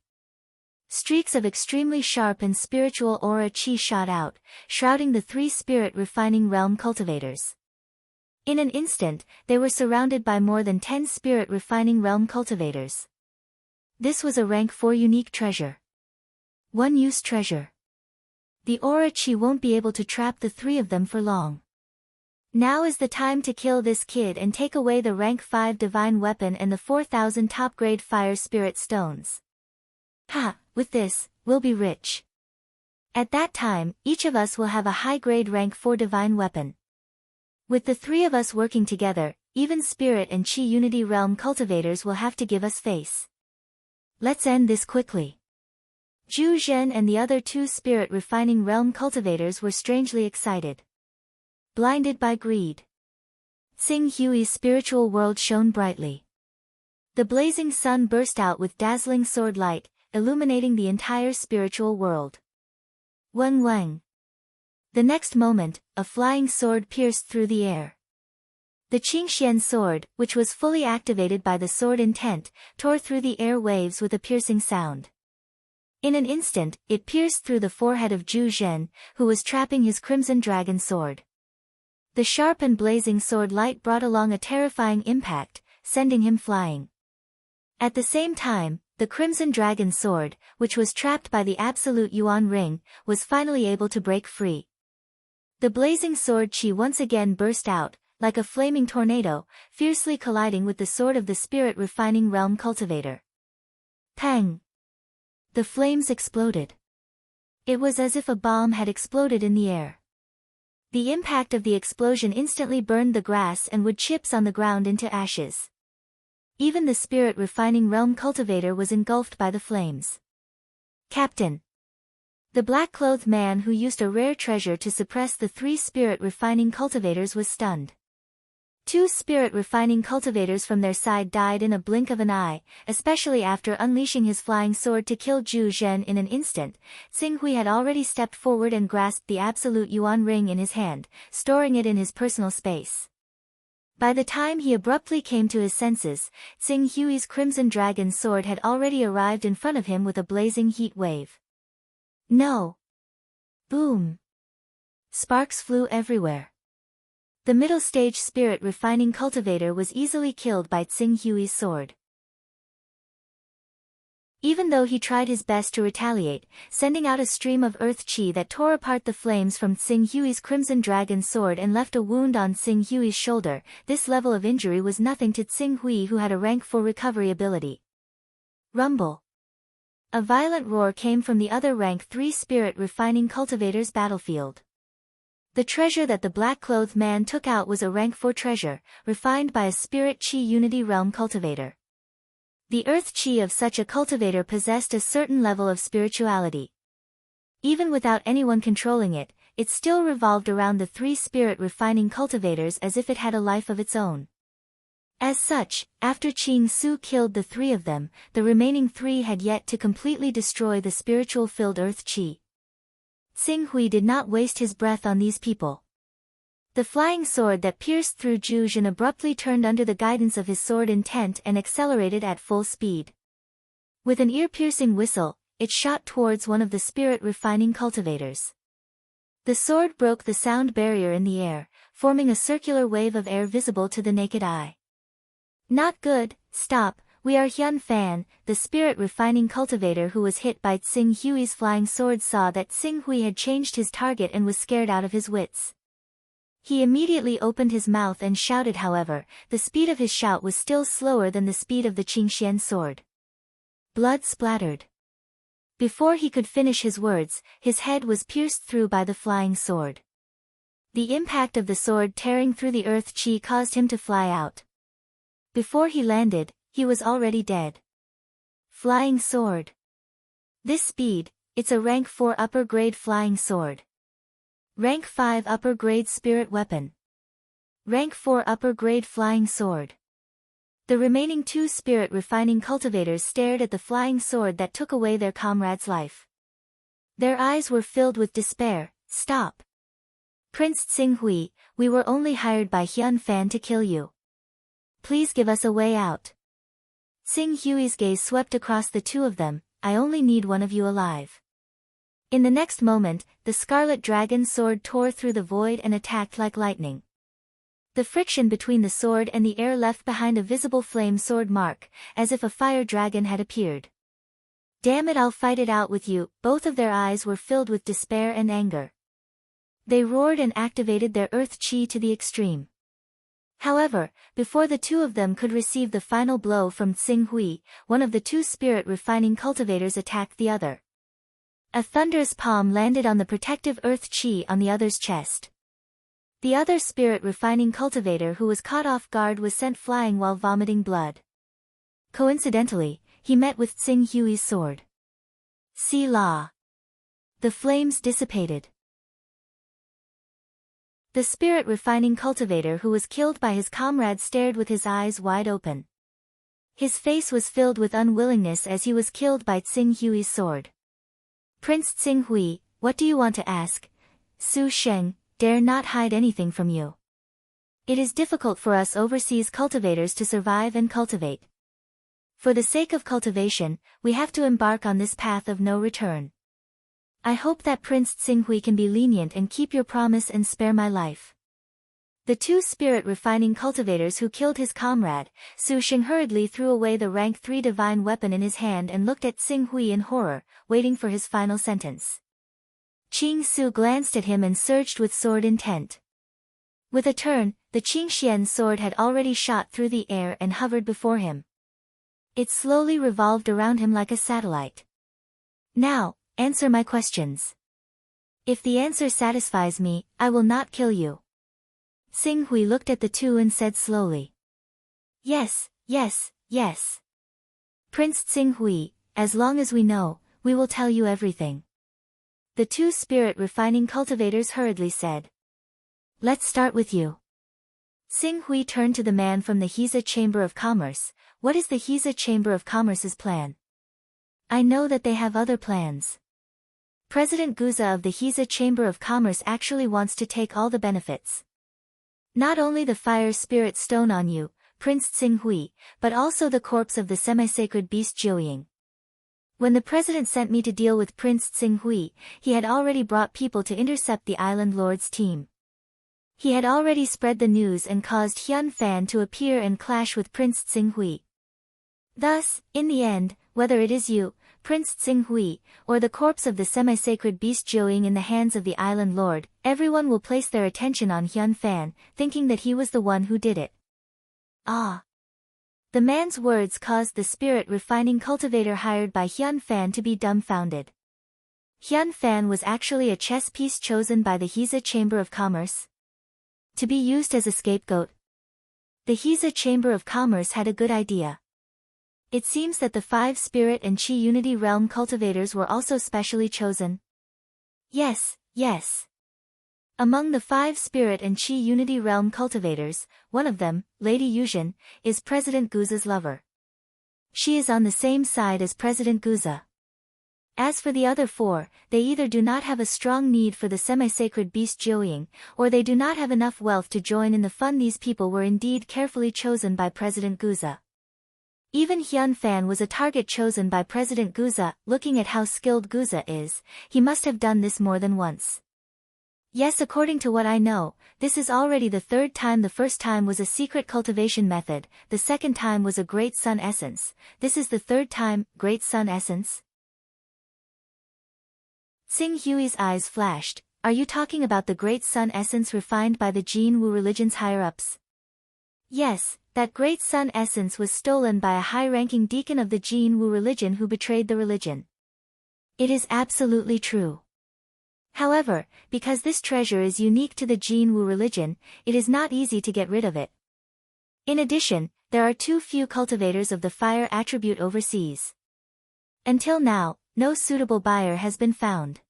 Streaks of extremely sharp and spiritual aura qi shot out, shrouding the 3 spirit-refining realm cultivators. In an instant, they were surrounded by more than 10 spirit refining realm cultivators. This was a rank 4 unique treasure. One-use treasure. The aura chi won't be able to trap the 3 of them for long. Now is the time to kill this kid and take away the rank 5 divine weapon and the 4,000 top-grade fire spirit stones. Ha, with this, we'll be rich. At that time, each of us will have a high-grade rank 4 divine weapon. With the 3 of us working together, even spirit and chi unity realm cultivators will have to give us face. Let's end this quickly. Zhu Zhen and the other 2 spirit refining realm cultivators were strangely excited. Blinded by greed. Xing Hui's spiritual world shone brightly. The blazing sun burst out with dazzling sword light, illuminating the entire spiritual world. Weng Weng. The next moment, a flying sword pierced through the air. The Qingxian sword, which was fully activated by the sword intent, tore through the air waves with a piercing sound. In an instant, it pierced through the forehead of Zhu Zhen, who was trapping his crimson dragon sword. The sharp and blazing sword light brought along a terrifying impact, sending him flying. At the same time, the crimson dragon sword, which was trapped by the absolute Yuan ring, was finally able to break free. The blazing sword chi once again burst out, like a flaming tornado, fiercely colliding with the sword of the spirit refining realm cultivator. Pang! The flames exploded. It was as if a bomb had exploded in the air. The impact of the explosion instantly burned the grass and wood chips on the ground into ashes. Even the spirit refining realm cultivator was engulfed by the flames. Captain! The black-clothed man who used a rare treasure to suppress the 3 spirit refining cultivators was stunned. 2 spirit refining cultivators from their side died in a blink of an eye, especially after unleashing his flying sword to kill Zhu Zhen in an instant. Xing Hui had already stepped forward and grasped the absolute Yuan ring in his hand, storing it in his personal space. By the time he abruptly came to his senses, Xing Hui's crimson dragon sword had already arrived in front of him with a blazing heat wave. No! Boom! Sparks flew everywhere. The middle stage spirit refining cultivator was easily killed by Xing Hui's sword. Even though he tried his best to retaliate, sending out a stream of earth chi that tore apart the flames from Xing Hui's crimson dragon sword and left a wound on Xing Hui's shoulder, this level of injury was nothing to Xing Hui, who had a rank 4 recovery ability. Rumble. A violent roar came from the other rank 3 spirit refining cultivator's battlefield. The treasure that the black-clothed man took out was a rank 4 treasure, refined by a spirit chi unity realm cultivator. The earth chi of such a cultivator possessed a certain level of spirituality. Even without anyone controlling it, it still revolved around the 3 spirit refining cultivators as if it had a life of its own. As such, after Qing Su killed the 3 of them, the remaining 3 had yet to completely destroy the spiritual-filled earth chi. Xing Hui did not waste his breath on these people. The flying sword that pierced through Zhu Zhen abruptly turned under the guidance of his sword intent and accelerated at full speed. With an ear-piercing whistle, it shot towards one of the spirit refining cultivators. The sword broke the sound barrier in the air, forming a circular wave of air visible to the naked eye. Not good, stop, we are Hyun Fan. The spirit refining cultivator who was hit by Xing Hui's flying sword saw that Xing Hui had changed his target and was scared out of his wits. He immediately opened his mouth and shouted. However, the speed of his shout was still slower than the speed of the Qingxian sword. Blood splattered. Before he could finish his words, his head was pierced through by the flying sword. The impact of the sword tearing through the earth chi caused him to fly out. Before he landed, he was already dead. Flying sword. This speed, it's a rank 4 upper grade flying sword. Rank 5 upper grade spirit weapon. Rank 4 upper grade flying sword. The remaining 2 spirit refining cultivators stared at the flying sword that took away their comrade's life. Their eyes were filled with despair. Stop! Prince Xing Hui, we were only hired by Hyun Fan to kill you. Please give us a way out. Xing Hui's gaze swept across the 2 of them. I only need one of you alive. In the next moment, the scarlet dragon sword tore through the void and attacked like lightning. The friction between the sword and the air left behind a visible flame sword mark, as if a fire dragon had appeared. "Damn it, I'll fight it out with you." Both of their eyes were filled with despair and anger. They roared and activated their earth chi to the extreme. However, before the two of them could receive the final blow from Tsing Hui, one of the two spirit refining cultivators attacked the other. A thunderous palm landed on the protective earth chi on the other's chest. The other spirit refining cultivator who was caught off guard was sent flying while vomiting blood. Coincidentally, he met with Tsing Hui's sword. See La. The flames dissipated. The spirit refining cultivator who was killed by his comrade stared with his eyes wide open. His face was filled with unwillingness as he was killed by Tsing Hui's sword. "Prince Tsing Hui, what do you want to ask?" Su Sheng, dare not hide anything from you. It is difficult for us overseas cultivators to survive and cultivate. For the sake of cultivation, we have to embark on this path of no return. I hope that Prince Tsing Hui can be lenient and keep your promise and spare my life. The two spirit refining cultivators who killed his comrade, Su Sheng hurriedly threw away the rank 3 divine weapon in his hand and looked at Tsing Hui in horror, waiting for his final sentence. Qing Su glanced at him and surged with sword intent. With a turn, the Qing Xian's sword had already shot through the air and hovered before him. It slowly revolved around him like a satellite. "Now, answer my questions. If the answer satisfies me, I will not kill you." Tsing Hui looked at the two and said slowly. "Yes, yes, yes. Prince Tsing Hui, as long as we know, we will tell you everything." The two spirit refining cultivators hurriedly said. "Let's start with you." Tsing Hui turned to the man from the Hiza Chamber of Commerce. "What is the Hiza Chamber of Commerce's plan?" "I know that they have other plans. President Guza of the Hiza Chamber of Commerce actually wants to take all the benefits. Not only the fire spirit stone on you, Prince Tsing Hui, but also the corpse of the semi-sacred beast Jiuying. When the president sent me to deal with Prince Tsing Hui, he had already brought people to intercept the Island Lord's team. He had already spread the news and caused Hyun Fan to appear and clash with Prince Tsing Hui. Thus, in the end, whether it is you, Prince Tsing Hui, or the corpse of the semi-sacred beast Jiuying in the hands of the Island Lord, everyone will place their attention on Hyun Fan, thinking that he was the one who did it." "Ah." The man's words caused the spirit refining cultivator hired by Hyun Fan to be dumbfounded. Hyun Fan was actually a chess piece chosen by the Hiza Chamber of Commerce to be used as a scapegoat. The Hiza Chamber of Commerce had a good idea. It seems that the 5 Spirit and Chi Unity Realm cultivators were also specially chosen. Yes, yes. Among the 5 Spirit and Chi Unity Realm cultivators, one of them, Lady Yuzhen, is President Guza's lover. She is on the same side as President Guza. As for the other 4, they either do not have a strong need for the semi-sacred beast Jiuying, or they do not have enough wealth to join in the fun. These people were indeed carefully chosen by President Guza. Even Hyun Fan was a target chosen by President Guza. Looking at how skilled Guza is, he must have done this more than once. Yes, according to what I know, this is already the 3rd time. The first time was a secret cultivation method, the second time was a Great Sun Essence, this is the 3rd time, Great Sun Essence? Tsing Hui's eyes flashed. Are you talking about the Great Sun Essence refined by the Jin Wu religion's higher-ups? Yes, that Great Sun Essence was stolen by a high-ranking deacon of the Jin Wu religion who betrayed the religion. It is absolutely true. However, because this treasure is unique to the Jin Wu religion, it is not easy to get rid of it. In addition, there are too few cultivators of the fire attribute overseas. Until now, no suitable buyer has been found.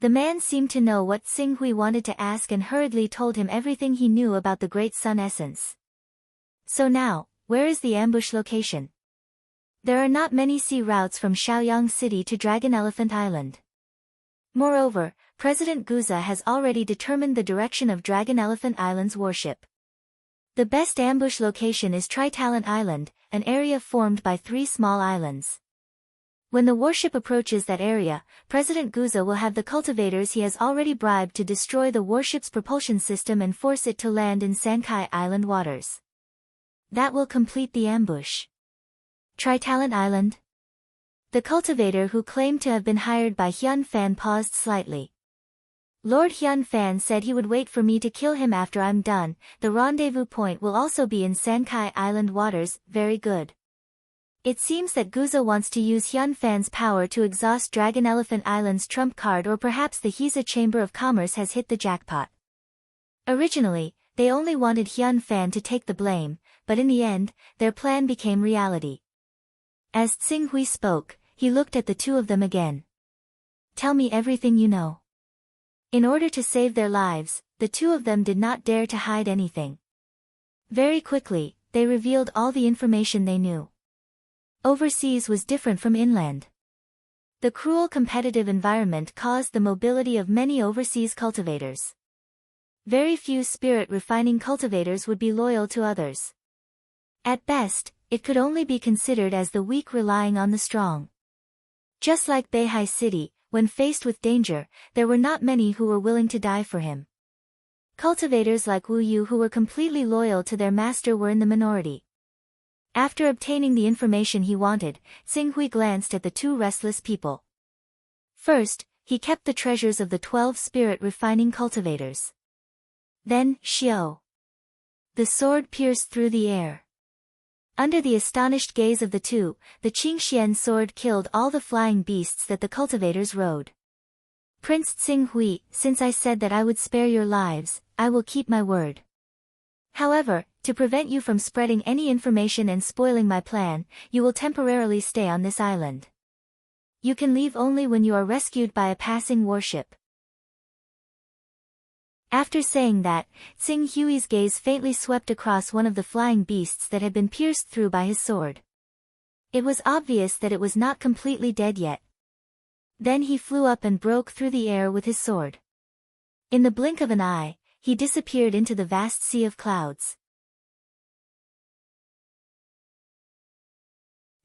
The man seemed to know what Tsing Hui wanted to ask and hurriedly told him everything he knew about the Great Sun Essence. So now, where is the ambush location? There are not many sea routes from Shaoyang City to Dragon Elephant Island. Moreover, President Guza has already determined the direction of Dragon Elephant Island's warship. The best ambush location is Tri-Talent Island, an area formed by 3 small islands. When the warship approaches that area, President Guza will have the cultivators he has already bribed to destroy the warship's propulsion system and force it to land in Sankai Island waters. That will complete the ambush. Try Talent Island? The cultivator who claimed to have been hired by Hyun Fan paused slightly. Lord Hyun Fan said he would wait for me to kill him after I'm done. The rendezvous point will also be in Sankai Island waters. Very good. It seems that Guza wants to use Hyun Fan's power to exhaust Dragon Elephant Island's trump card, or perhaps the Hisa Chamber of Commerce has hit the jackpot. Originally, they only wanted Hyun Fan to take the blame, but in the end, their plan became reality. As Tsing Hui spoke, he looked at the two of them again. Tell me everything you know. In order to save their lives, the two of them did not dare to hide anything. Very quickly, they revealed all the information they knew. Overseas was different from inland. The cruel competitive environment caused the mobility of many overseas cultivators. Very few spirit refining cultivators would be loyal to others. At best, it could only be considered as the weak relying on the strong. Just like Beihai City, when faced with danger, there were not many who were willing to die for him. Cultivators like Wu Yu who were completely loyal to their master were in the minority. After obtaining the information he wanted, Tsing Hui glanced at the two restless people. First, he kept the treasures of the 12 spirit refining cultivators. Then, Xiao. The sword pierced through the air. Under the astonished gaze of the two, the Qingxian sword killed all the flying beasts that the cultivators rode. Prince Tsing Hui, since I said that I would spare your lives, I will keep my word. However, to prevent you from spreading any information and spoiling my plan, you will temporarily stay on this island. You can leave only when you are rescued by a passing warship. After saying that, Tsing Hui's gaze faintly swept across one of the flying beasts that had been pierced through by his sword. It was obvious that it was not completely dead yet. Then he flew up and broke through the air with his sword. In the blink of an eye, he disappeared into the vast sea of clouds.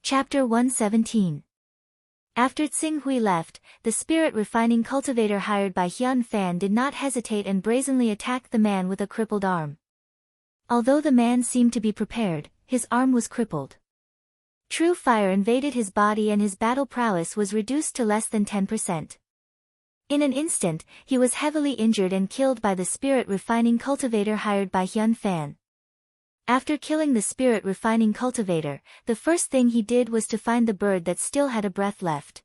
Chapter 117. After Tsing Hui left, the spirit refining cultivator hired by Hyun Fan did not hesitate and brazenly attacked the man with a crippled arm. Although the man seemed to be prepared, his arm was crippled. True fire invaded his body and his battle prowess was reduced to less than 10%. In an instant, he was heavily injured and killed by the spirit refining cultivator hired by Hyun Fan. After killing the spirit refining cultivator, the first thing he did was to find the bird that still had a breath left.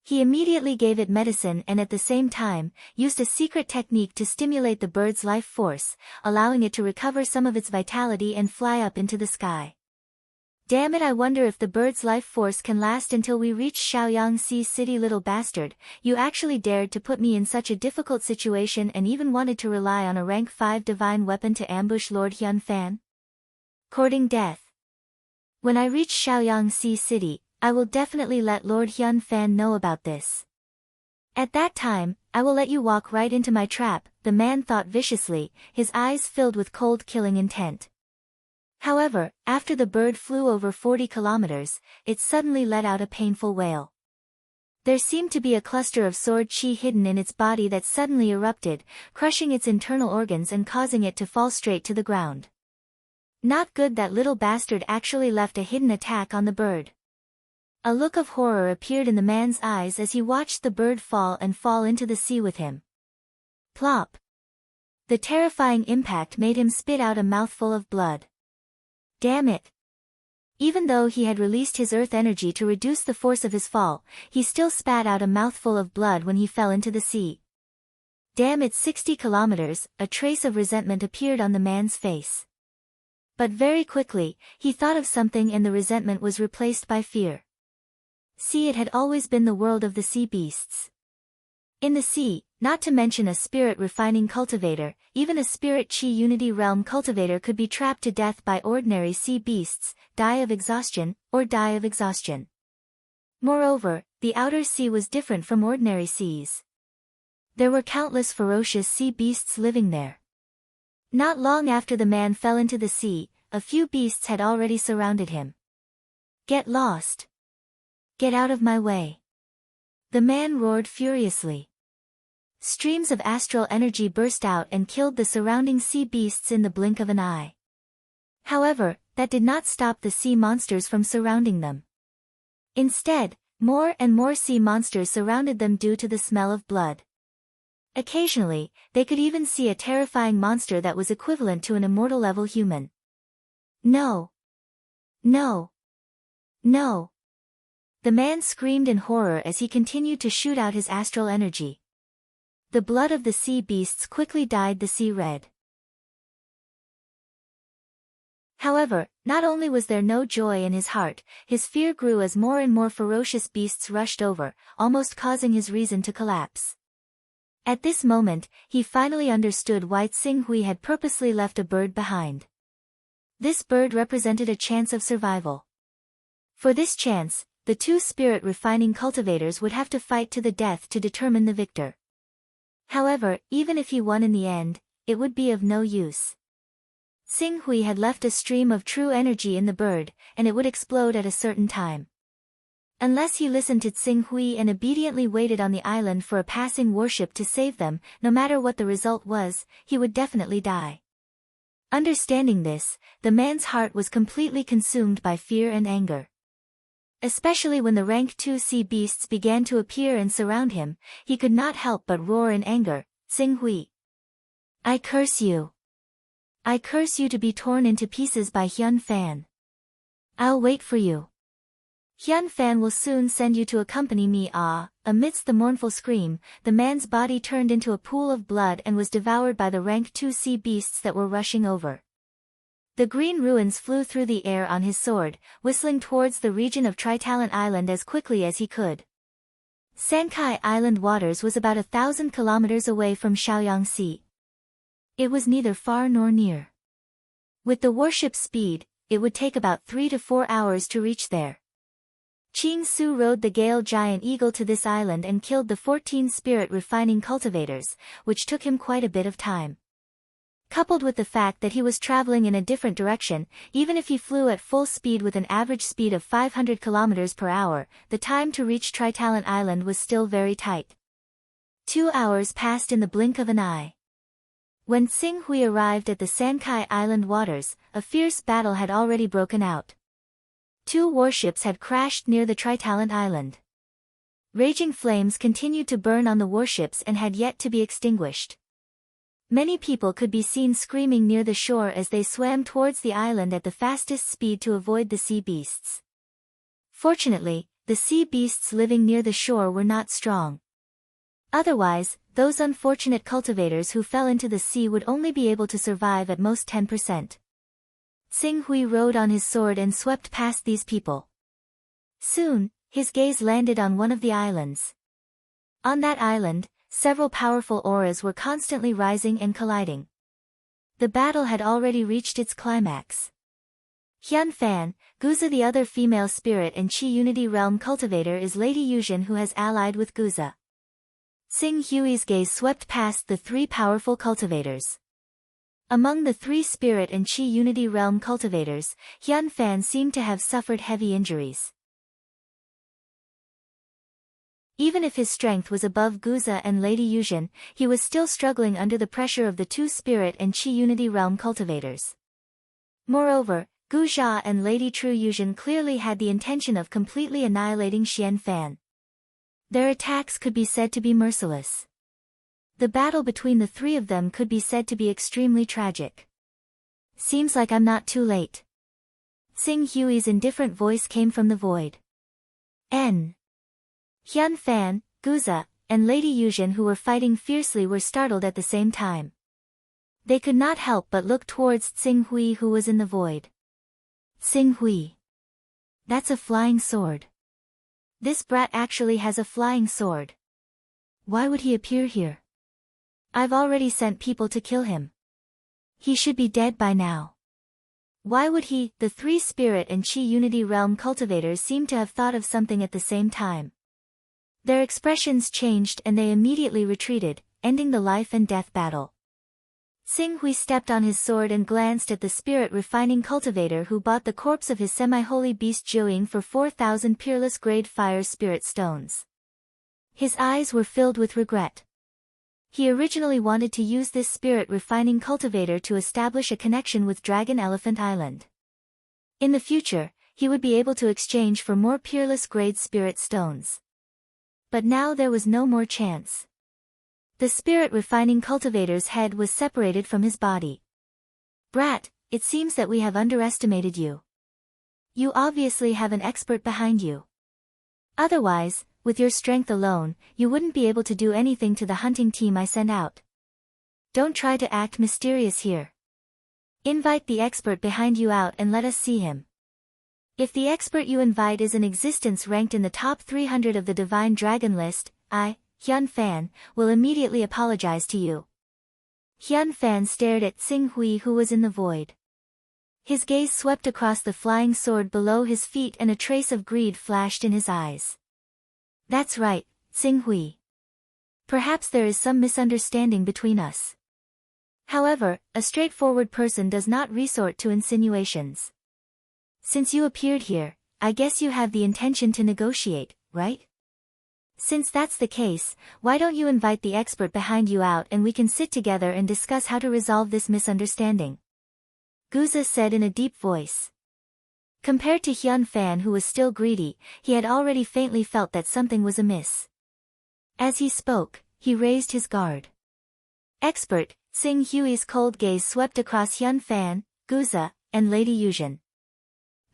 He immediately gave it medicine and at the same time, used a secret technique to stimulate the bird's life force, allowing it to recover some of its vitality and fly up into the sky. Damn it, I wonder if the bird's life force can last until we reach Shaoyangsi City. Little bastard, you actually dared to put me in such a difficult situation and even wanted to rely on a rank 5 divine weapon to ambush Lord Hyun Fan? Courting death. When I reach Shaoyangsi City, I will definitely let Lord Hyun Fan know about this. At that time, I will let you walk right into my trap, the man thought viciously, his eyes filled with cold killing intent. However, after the bird flew over 40 kilometers, it suddenly let out a painful wail. There seemed to be a cluster of sword chi hidden in its body that suddenly erupted, crushing its internal organs and causing it to fall straight to the ground. Not good, that little bastard actually left a hidden attack on the bird. A look of horror appeared in the man's eyes as he watched the bird fall into the sea with him. Plop! The terrifying impact made him spit out a mouthful of blood. Damn it! Even though he had released his earth energy to reduce the force of his fall, he still spat out a mouthful of blood when he fell into the sea. Damn it, 60 kilometers, a trace of resentment appeared on the man's face. But very quickly, he thought of something and the resentment was replaced by fear. See, it had always been the world of the sea beasts. In the sea, not to mention a spirit refining cultivator, even a spirit chi unity realm cultivator could be trapped to death by ordinary sea beasts, die of exhaustion, or die of exhaustion. Moreover, the outer sea was different from ordinary seas. There were countless ferocious sea beasts living there. Not long after the man fell into the sea, a few beasts had already surrounded him. Get lost! Get out of my way. The man roared furiously. Streams of astral energy burst out and killed the surrounding sea beasts in the blink of an eye. However, that did not stop the sea monsters from surrounding them. Instead, more and more sea monsters surrounded them due to the smell of blood. Occasionally, they could even see a terrifying monster that was equivalent to an immortal-level human. No! No! No! The man screamed in horror as he continued to shoot out his astral energy. The blood of the sea beasts quickly dyed the sea red. However, not only was there no joy in his heart, his fear grew as more and more ferocious beasts rushed over, almost causing his reason to collapse. At this moment, he finally understood why Tsing Hui had purposely left a bird behind. This bird represented a chance of survival. For this chance, the two spirit-refining cultivators would have to fight to the death to determine the victor. However, even if he won in the end, it would be of no use. Tsing Hui had left a stream of true energy in the bird, and it would explode at a certain time. Unless he listened to Tsing Hui and obediently waited on the island for a passing warship to save them, no matter what the result was, he would definitely die. Understanding this, the man's heart was completely consumed by fear and anger. Especially when the rank 2 sea beasts began to appear and surround him, he could not help but roar in anger, Tsing Hui. I curse you. I curse you to be torn into pieces by Hyun Fan. I'll wait for you. Hyun Fan will soon send you to accompany me. Amidst the mournful scream, the man's body turned into a pool of blood and was devoured by the rank 2 sea beasts that were rushing over. The green ruins flew through the air on his sword, whistling towards the region of Tritalent Island as quickly as he could. Sankai Island waters was about 1,000 kilometers away from Shaoyang Sea. It was neither far nor near. With the warship's speed, it would take about 3 to 4 hours to reach there. Ching Su rode the Gale Giant Eagle to this island and killed the 14 spirit-refining cultivators, which took him quite a bit of time. Coupled with the fact that he was traveling in a different direction, even if he flew at full speed with an average speed of 500 km per hour, the time to reach Tritalent Island was still very tight. 2 hours passed in the blink of an eye. When Tsing Hui arrived at the Sankai Island waters, a fierce battle had already broken out. 2 warships had crashed near the Tritalent Island. Raging flames continued to burn on the warships and had yet to be extinguished. Many people could be seen screaming near the shore as they swam towards the island at the fastest speed to avoid the sea beasts. Fortunately, the sea beasts living near the shore were not strong. Otherwise, those unfortunate cultivators who fell into the sea would only be able to survive at most 10%. Tsing Hui rode on his sword and swept past these people. Soon, his gaze landed on one of the islands. On that island, several powerful auras were constantly rising and colliding. The battle had already reached its climax. Hyun Fan, Guza, the other female spirit and Chi Unity Realm cultivator, is Lady Yuzhen, who has allied with Guza. Tsing Hui's gaze swept past the 3 powerful cultivators. Among the 3 spirit and Chi Unity Realm cultivators, Hyun Fan seemed to have suffered heavy injuries. Even if his strength was above Guza and Lady Yuzhen, he was still struggling under the pressure of the 2 spirit and Chi Unity Realm cultivators. Moreover, Gu Jia and Lady True Yuzhen clearly had the intention of completely annihilating Xian Fan. Their attacks could be said to be merciless. The battle between the 3 of them could be said to be extremely tragic. Seems like I'm not too late. Tsing Hui's indifferent voice came from the void. Hyun Fan, Guza, and Lady Yuzhen, who were fighting fiercely, were startled at the same time. They could not help but look towards Tsing Hui, who was in the void. Tsing Hui. That's a flying sword. This brat actually has a flying sword. Why would he appear here? I've already sent people to kill him. He should be dead by now. Why would he? The 3 spirit and Chi Unity Realm cultivators seemed to have thought of something at the same time. Their expressions changed and they immediately retreated, ending the life and death battle. Sing Hui stepped on his sword and glanced at the spirit-refining cultivator who bought the corpse of his semi-holy beast Jiuying for 4,000 peerless grade fire spirit stones. His eyes were filled with regret. He originally wanted to use this spirit-refining cultivator to establish a connection with Dragon Elephant Island. In the future, he would be able to exchange for more peerless grade spirit stones. But now there was no more chance. The spirit-refining cultivator's head was separated from his body. Brat, it seems that we have underestimated you. You obviously have an expert behind you. Otherwise, with your strength alone, you wouldn't be able to do anything to the hunting team I sent out. Don't try to act mysterious here. Invite the expert behind you out and let us see him. If the expert you invite is in existence ranked in the top 300 of the Divine Dragon list, I, Hyun Fan, will immediately apologize to you. Hyun Fan stared at Sing Hui who was in the void. His gaze swept across the flying sword below his feet and a trace of greed flashed in his eyes. That's right, Sing Hui. Perhaps there is some misunderstanding between us. However, a straightforward person does not resort to insinuations. Since you appeared here, I guess you have the intention to negotiate, right? Since that's the case, why don't you invite the expert behind you out and we can sit together and discuss how to resolve this misunderstanding? Guza said in a deep voice. Compared to Hyun Fan who was still greedy, he had already faintly felt that something was amiss. As he spoke, he raised his guard. Expert, Sing Hui's cold gaze swept across Hyun Fan, Guza, and Lady Yuzhen.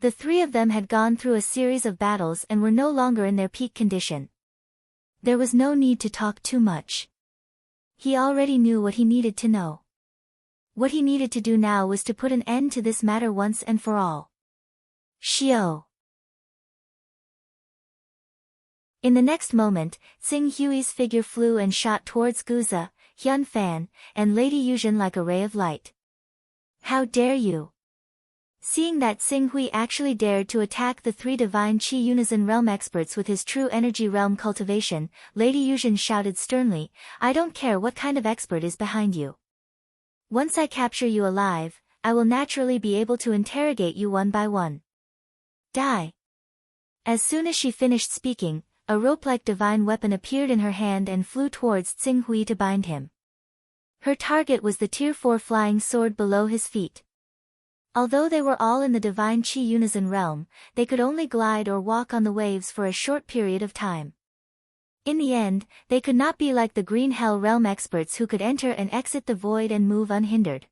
The three of them had gone through a series of battles and were no longer in their peak condition. There was no need to talk too much. He already knew what he needed to know. What he needed to do now was to put an end to this matter once and for all. Shio. In the next moment, Sing Hui's figure flew and shot towards Guza, Hyun Fan, and Lady Yuzhen like a ray of light. How dare you! Seeing that Sing Hui actually dared to attack the three Divine Chi Unison Realm experts with his true energy realm cultivation, Lady Yuzhen shouted sternly, I don't care what kind of expert is behind you. Once I capture you alive, I will naturally be able to interrogate you one by one. Die. As soon as she finished speaking, a rope-like divine weapon appeared in her hand and flew towards Sing Hui to bind him. Her target was the Tier 4 flying sword below his feet. Although they were all in the Divine Chi Unison realm, they could only glide or walk on the waves for a short period of time. In the end, they could not be like the Green Hell realm experts who could enter and exit the void and move unhindered.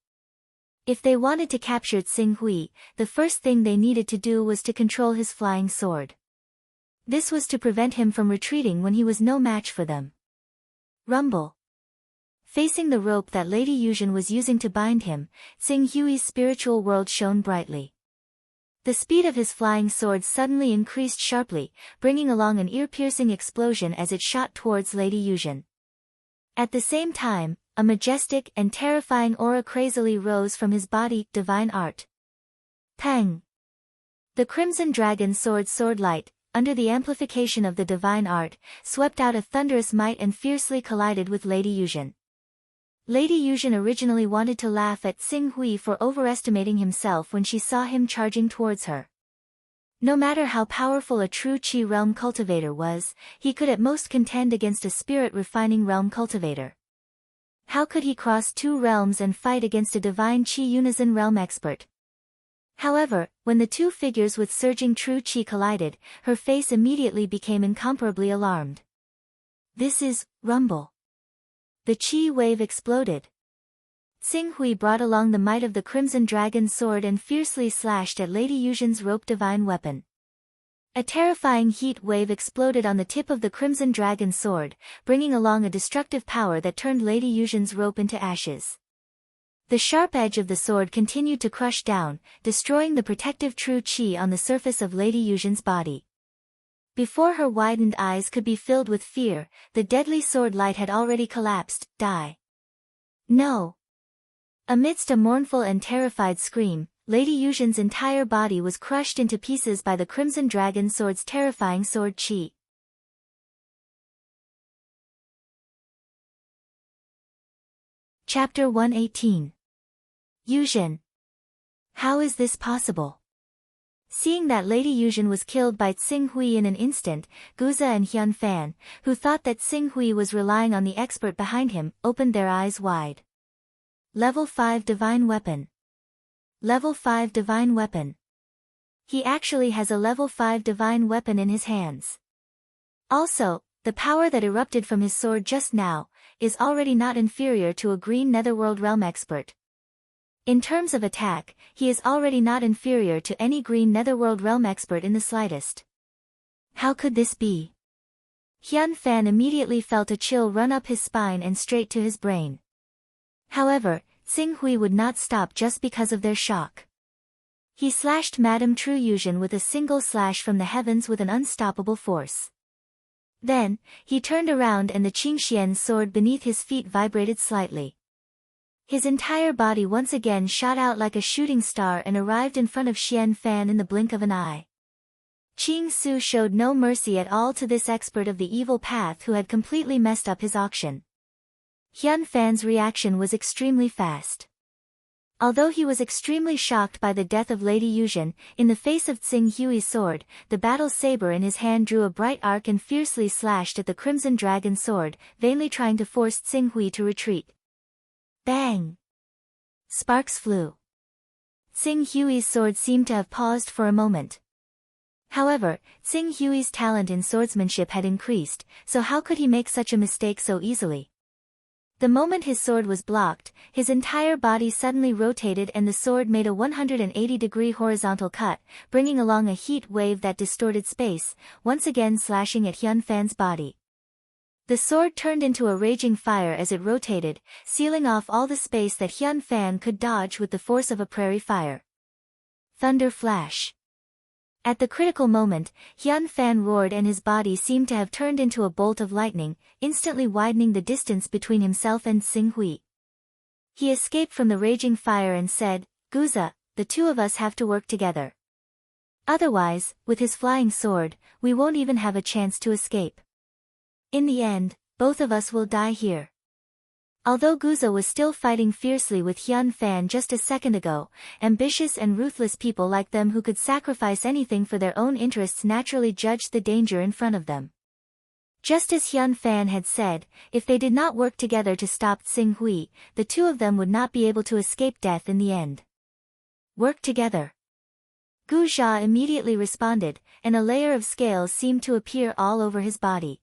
If they wanted to capture Sing Hui, the first thing they needed to do was to control his flying sword. This was to prevent him from retreating when he was no match for them. Rumble. Facing the rope that Lady Yuzhen was using to bind him, Sing Hui's spiritual world shone brightly. The speed of his flying sword suddenly increased sharply, bringing along an ear-piercing explosion as it shot towards Lady Yuzhen. At the same time, a majestic and terrifying aura crazily rose from his body, divine art. Pang! The Crimson Dragon sword light, under the amplification of the divine art, swept out a thunderous might and fiercely collided with Lady Yuzhen. Lady Yuzhen originally wanted to laugh at Sing Hui for overestimating himself when she saw him charging towards her. No matter how powerful a true Chi realm cultivator was, he could at most contend against a spirit-refining realm cultivator. How could he cross two realms and fight against a Divine Chi Unison realm expert? However, when the two figures with surging true Chi collided, her face immediately became incomparably alarmed. This is Rumble. The Chi wave exploded. Sing Hui brought along the might of the Crimson Dragon sword and fiercely slashed at Lady Yuzhen's rope divine weapon. A terrifying heat wave exploded on the tip of the Crimson Dragon sword, bringing along a destructive power that turned Lady Yuzhen's rope into ashes. The sharp edge of the sword continued to crush down, destroying the protective true Chi on the surface of Lady Yuzhen's body. Before her widened eyes could be filled with fear, the deadly sword light had already collapsed. Die. No. Amidst a mournful and terrified scream, Lady Yuzhen's entire body was crushed into pieces by the Crimson Dragon sword's terrifying sword Chi. Chapter 118. Yuzhen. How is this possible? Seeing that Lady Yuzhen was killed by Tsing Hui in an instant, Guza and Hyun Fan, who thought that Tsing Hui was relying on the expert behind him, opened their eyes wide. Level 5 Divine Weapon. Level 5 Divine Weapon. He actually has a level 5 divine weapon in his hands. Also, the power that erupted from his sword just now is already not inferior to a green netherworld realm expert. In terms of attack, he is already not inferior to any green netherworld realm expert in the slightest. How could this be? Hyun Fan immediately felt a chill run up his spine and straight to his brain. However, Tsing Hui would not stop just because of their shock. He slashed Madame True Yuzhen with a single slash from the heavens with an unstoppable force. Then, he turned around and the Qingxian's sword beneath his feet vibrated slightly. His entire body once again shot out like a shooting star and arrived in front of Xian Fan in the blink of an eye. Qing Su showed no mercy at all to this expert of the evil path who had completely messed up his auction. Hyun Fan's reaction was extremely fast. Although he was extremely shocked by the death of Lady Yuzhen, in the face of Tsing Hui's sword, the battle saber in his hand drew a bright arc and fiercely slashed at the Crimson Dragon sword, vainly trying to force Tsing Hui to retreat. Bang! Sparks flew. Tsing Hui's sword seemed to have paused for a moment. However, Tsing Hui's talent in swordsmanship had increased, so how could he make such a mistake so easily? The moment his sword was blocked, his entire body suddenly rotated and the sword made a 180-degree horizontal cut, bringing along a heat wave that distorted space, once again slashing at Hyun Fan's body. The sword turned into a raging fire as it rotated, sealing off all the space that Hyun Fan could dodge with the force of a prairie fire. Thunder flash. At the critical moment, Hyun Fan roared and his body seemed to have turned into a bolt of lightning, instantly widening the distance between himself and Tsing Hui. He escaped from the raging fire and said, "Guza, the two of us have to work together. Otherwise, with his flying sword, we won't even have a chance to escape. In the end, both of us will die here." Although Guza was still fighting fiercely with Hyun Fan just a second ago, ambitious and ruthless people like them who could sacrifice anything for their own interests naturally judged the danger in front of them. Just as Hyun Fan had said, if they did not work together to stop Tsing Hui, the two of them would not be able to escape death in the end. Work together. Gu Jia immediately responded, and a layer of scales seemed to appear all over his body.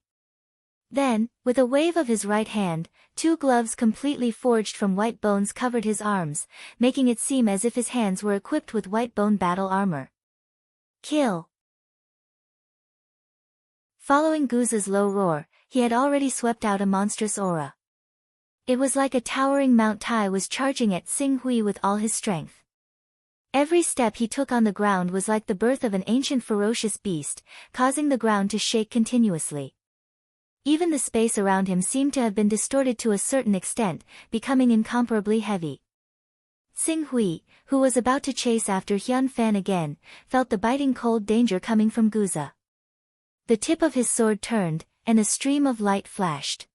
Then, with a wave of his right hand, two gloves completely forged from white bones covered his arms, making it seem as if his hands were equipped with white bone battle armor. Kill! Following Guza's low roar, he had already swept out a monstrous aura. It was like a towering Mount Tai was charging at Tsing Hui with all his strength. Every step he took on the ground was like the birth of an ancient ferocious beast, causing the ground to shake continuously. Even the space around him seemed to have been distorted to a certain extent, becoming incomparably heavy. Tsing Hui, who was about to chase after Hyun Fan again, felt the biting cold danger coming from Guza. The tip of his sword turned, and a stream of light flashed.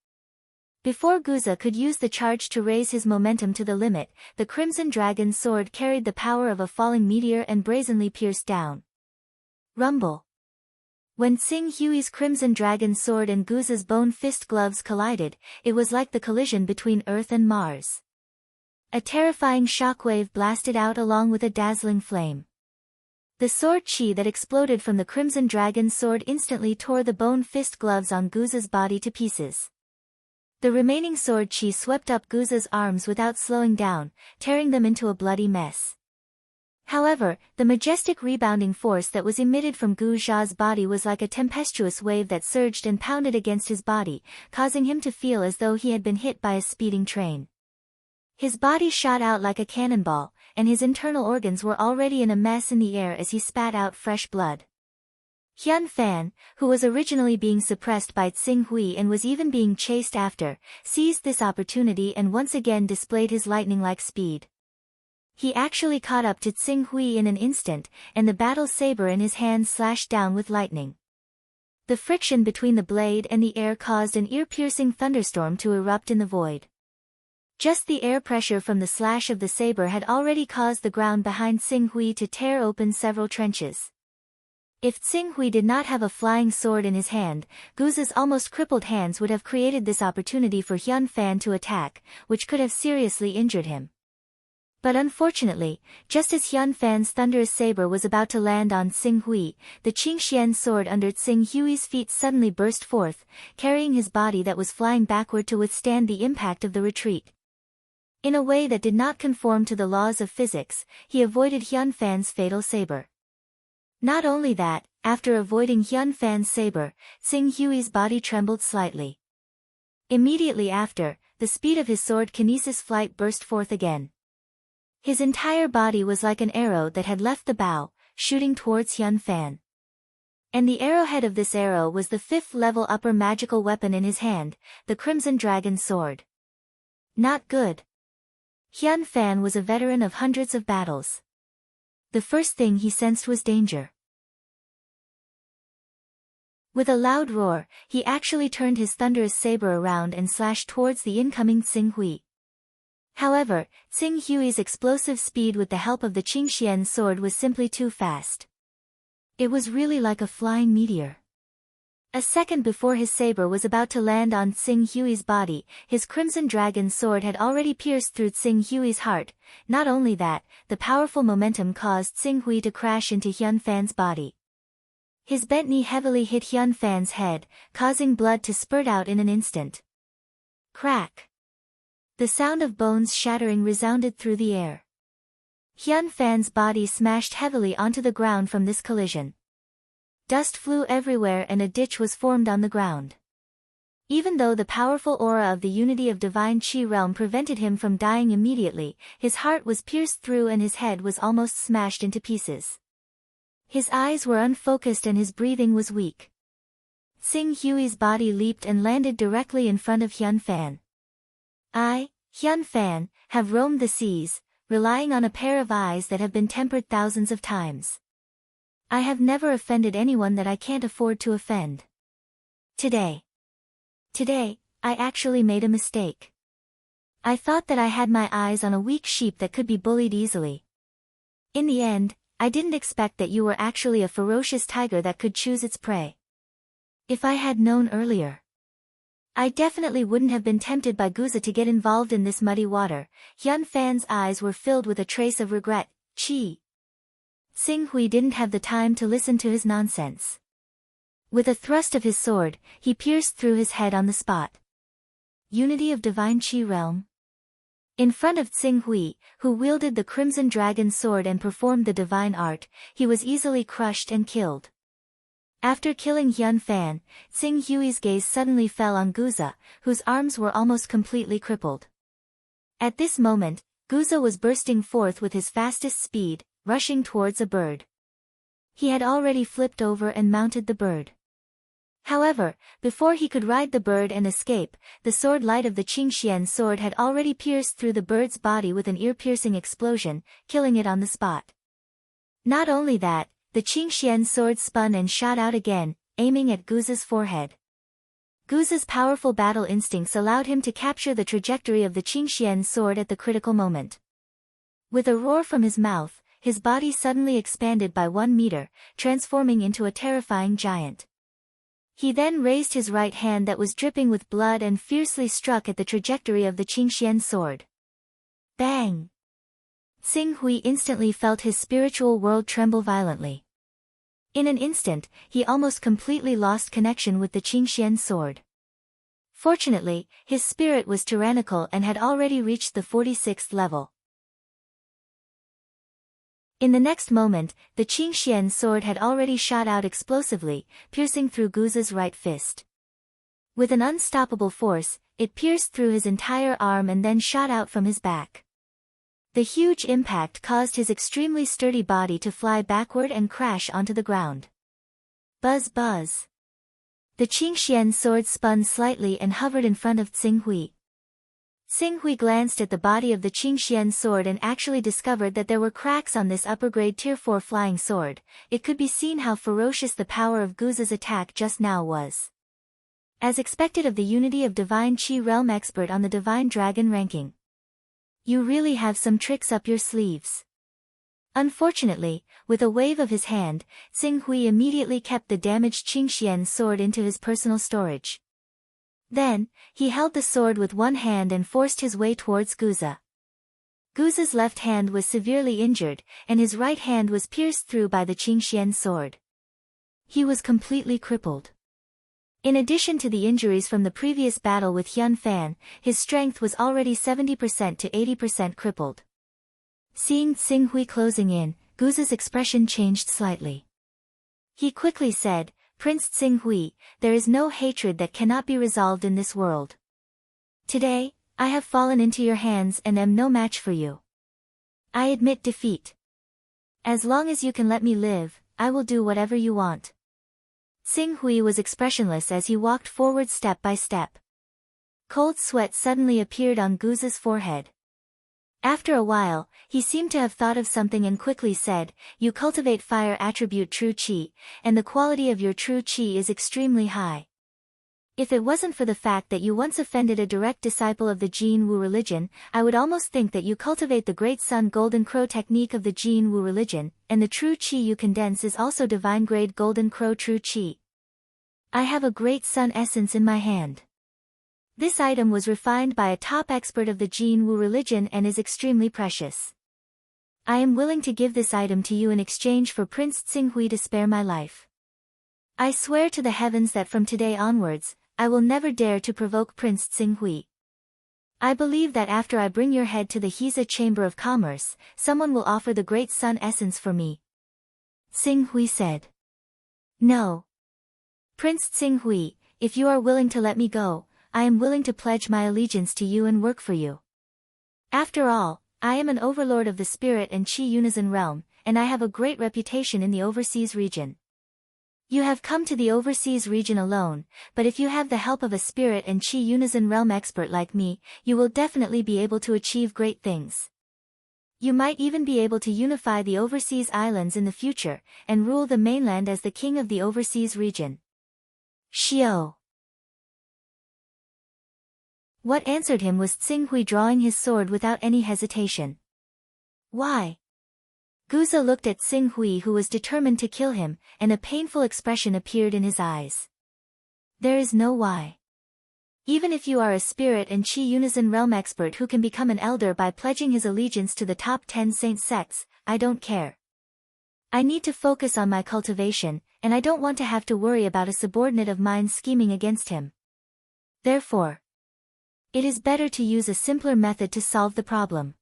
Before Guza could use the charge to raise his momentum to the limit, the Crimson Dragon's sword carried the power of a falling meteor and brazenly pierced down. Rumble. When Tsing Hui's Crimson Dragon sword and Guza's bone fist gloves collided, it was like the collision between Earth and Mars. A terrifying shockwave blasted out along with a dazzling flame. The sword chi that exploded from the Crimson Dragon's sword instantly tore the bone fist gloves on Guza's body to pieces. The remaining sword chi swept up Guza's arms without slowing down, tearing them into a bloody mess. However, the majestic rebounding force that was emitted from Gu Jia's body was like a tempestuous wave that surged and pounded against his body, causing him to feel as though he had been hit by a speeding train. His body shot out like a cannonball, and his internal organs were already in a mess in the air as he spat out fresh blood. Hyun Fan, who was originally being suppressed by Tsing Hui and was even being chased after, seized this opportunity and once again displayed his lightning-like speed. He actually caught up to Tsing Hui in an instant, and the battle saber in his hand slashed down with lightning. The friction between the blade and the air caused an ear-piercing thunderstorm to erupt in the void. Just the air pressure from the slash of the saber had already caused the ground behind Xing Hui to tear open several trenches. If Xing Hui did not have a flying sword in his hand, Guza's almost crippled hands would have created this opportunity for Hyun Fan to attack, which could have seriously injured him. But unfortunately, just as Hyun Fan's thunderous saber was about to land on Xing Hui, the Qingxian sword under Xing Hui's feet suddenly burst forth, carrying his body that was flying backward to withstand the impact of the retreat. In a way that did not conform to the laws of physics, he avoided Hyun Fan's fatal saber. Not only that, after avoiding Hyun Fan's saber, Xing Hui's body trembled slightly. Immediately after, the speed of his sword kinesis flight burst forth again. His entire body was like an arrow that had left the bow, shooting towards Hyun Fan. And the arrowhead of this arrow was the 5th level upper magical weapon in his hand, the Crimson Dragon Sword. Not good. Hyun Fan was a veteran of hundreds of battles. The first thing he sensed was danger. With a loud roar, he actually turned his thunderous saber around and slashed towards the incoming Xing Hui. However, Xing Hui's explosive speed with the help of the Qingxian sword was simply too fast. It was really like a flying meteor. A second before his saber was about to land on Xing Hui's body, his Crimson Dragon Sword had already pierced through Xing Hui's heart. Not only that, the powerful momentum caused Xing Hui to crash into Hyun Fan's body. His bent knee heavily hit Hyun Fan's head, causing blood to spurt out in an instant. Crack! The sound of bones shattering resounded through the air. Hyun Fan's body smashed heavily onto the ground from this collision. Dust flew everywhere and a ditch was formed on the ground. Even though the powerful aura of the unity of divine Qi realm prevented him from dying immediately, his heart was pierced through and his head was almost smashed into pieces. His eyes were unfocused and his breathing was weak. Xing Hui's body leaped and landed directly in front of Hyun Fan. I, Hyun Fan, have roamed the seas, relying on a pair of eyes that have been tempered thousands of times. I have never offended anyone that I can't afford to offend. Today, I actually made a mistake. I thought that I had my eyes on a weak sheep that could be bullied easily. In the end, I didn't expect that you were actually a ferocious tiger that could choose its prey. If I had known earlier, I definitely wouldn't have been tempted by Guza to get involved in this muddy water. Hyun Fan's eyes were filled with a trace of regret. Qi. Xing Hui didn't have the time to listen to his nonsense. With a thrust of his sword, he pierced through his head on the spot. Unity of divine Qi realm. In front of Xing Hui, who wielded the Crimson Dragon Sword and performed the divine art, he was easily crushed and killed. After killing Hyun Fan, Xing Hui's gaze suddenly fell on Guza, whose arms were almost completely crippled. At this moment, Guza was bursting forth with his fastest speed, rushing towards a bird. He had already flipped over and mounted the bird. However, before he could ride the bird and escape, the sword light of the Qingxian sword had already pierced through the bird's body with an ear-piercing explosion, killing it on the spot. Not only that, the Qingxian sword spun and shot out again, aiming at Guza's forehead. Guza's powerful battle instincts allowed him to capture the trajectory of the Qingxian sword at the critical moment. With a roar from his mouth, his body suddenly expanded by 1 meter, transforming into a terrifying giant. He then raised his right hand that was dripping with blood and fiercely struck at the trajectory of the Qingxian sword. Bang! Xing Hui instantly felt his spiritual world tremble violently. In an instant, he almost completely lost connection with the Qingxian sword. Fortunately, his spirit was tyrannical and had already reached the 46th level. In the next moment, the Qingxian sword had already shot out explosively, piercing through Guza's right fist. With an unstoppable force, it pierced through his entire arm and then shot out from his back. The huge impact caused his extremely sturdy body to fly backward and crash onto the ground. Buzz buzz. The Qingxian sword spun slightly and hovered in front of Xing Hui. Xing Hui glanced at the body of the Qingxian sword and actually discovered that there were cracks on this upper-grade Tier 4 flying sword. It could be seen how ferocious the power of Guza's attack just now was. As expected of the unity of divine Qi realm expert on the divine dragon ranking. You really have some tricks up your sleeves. Unfortunately, with a wave of his hand, Xing Hui immediately kept the damaged Qingxian sword into his personal storage. Then, he held the sword with one hand and forced his way towards Guza. Guza's left hand was severely injured, and his right hand was pierced through by the Qingxian sword. He was completely crippled. In addition to the injuries from the previous battle with Hyun Fan, his strength was already 70% to 80% crippled. Seeing Xing Hui closing in, Guza's expression changed slightly. He quickly said, "Prince Xing Hui, there is no hatred that cannot be resolved in this world. Today, I have fallen into your hands and am no match for you. I admit defeat. As long as you can let me live, I will do whatever you want." Xing Hui was expressionless as he walked forward step by step. Cold sweat suddenly appeared on Guza's forehead. After a while, he seemed to have thought of something and quickly said, "You cultivate fire attribute true qi, and the quality of your true qi is extremely high. If it wasn't for the fact that you once offended a direct disciple of the Jin Wu religion, I would almost think that you cultivate the Great Sun Golden Crow technique of the Jin Wu religion, and the true qi you condense is also divine grade Golden Crow true qi. I have a Great Sun essence in my hand. This item was refined by a top expert of the Jin Wu religion and is extremely precious. I am willing to give this item to you in exchange for Prince Xing Hui to spare my life. I swear to the heavens that from today onwards, I will never dare to provoke Prince Xing Hui. I believe that after I bring your head to the Hiza Chamber of Commerce, someone will offer the Great Sun essence for me." Xing Hui said. "No. Prince Xing Hui, if you are willing to let me go, I am willing to pledge my allegiance to you and work for you. After all, I am an overlord of the spirit and Qi Unison realm, and I have a great reputation in the overseas region. You have come to the overseas region alone, but if you have the help of a spirit and Qi Unison realm expert like me, you will definitely be able to achieve great things. You might even be able to unify the overseas islands in the future, and rule the mainland as the king of the overseas region." Xiao. What answered him was Xing Hui drawing his sword without any hesitation. "Why?" Guza looked at Xing Hui who was determined to kill him, and a painful expression appeared in his eyes. "There is no why. Even if you are a spirit and Qi Unison realm expert who can become an elder by pledging his allegiance to the top 10 saint sects, I don't care. I need to focus on my cultivation, and I don't want to have to worry about a subordinate of mine scheming against him. Therefore, it is better to use a simpler method to solve the problem."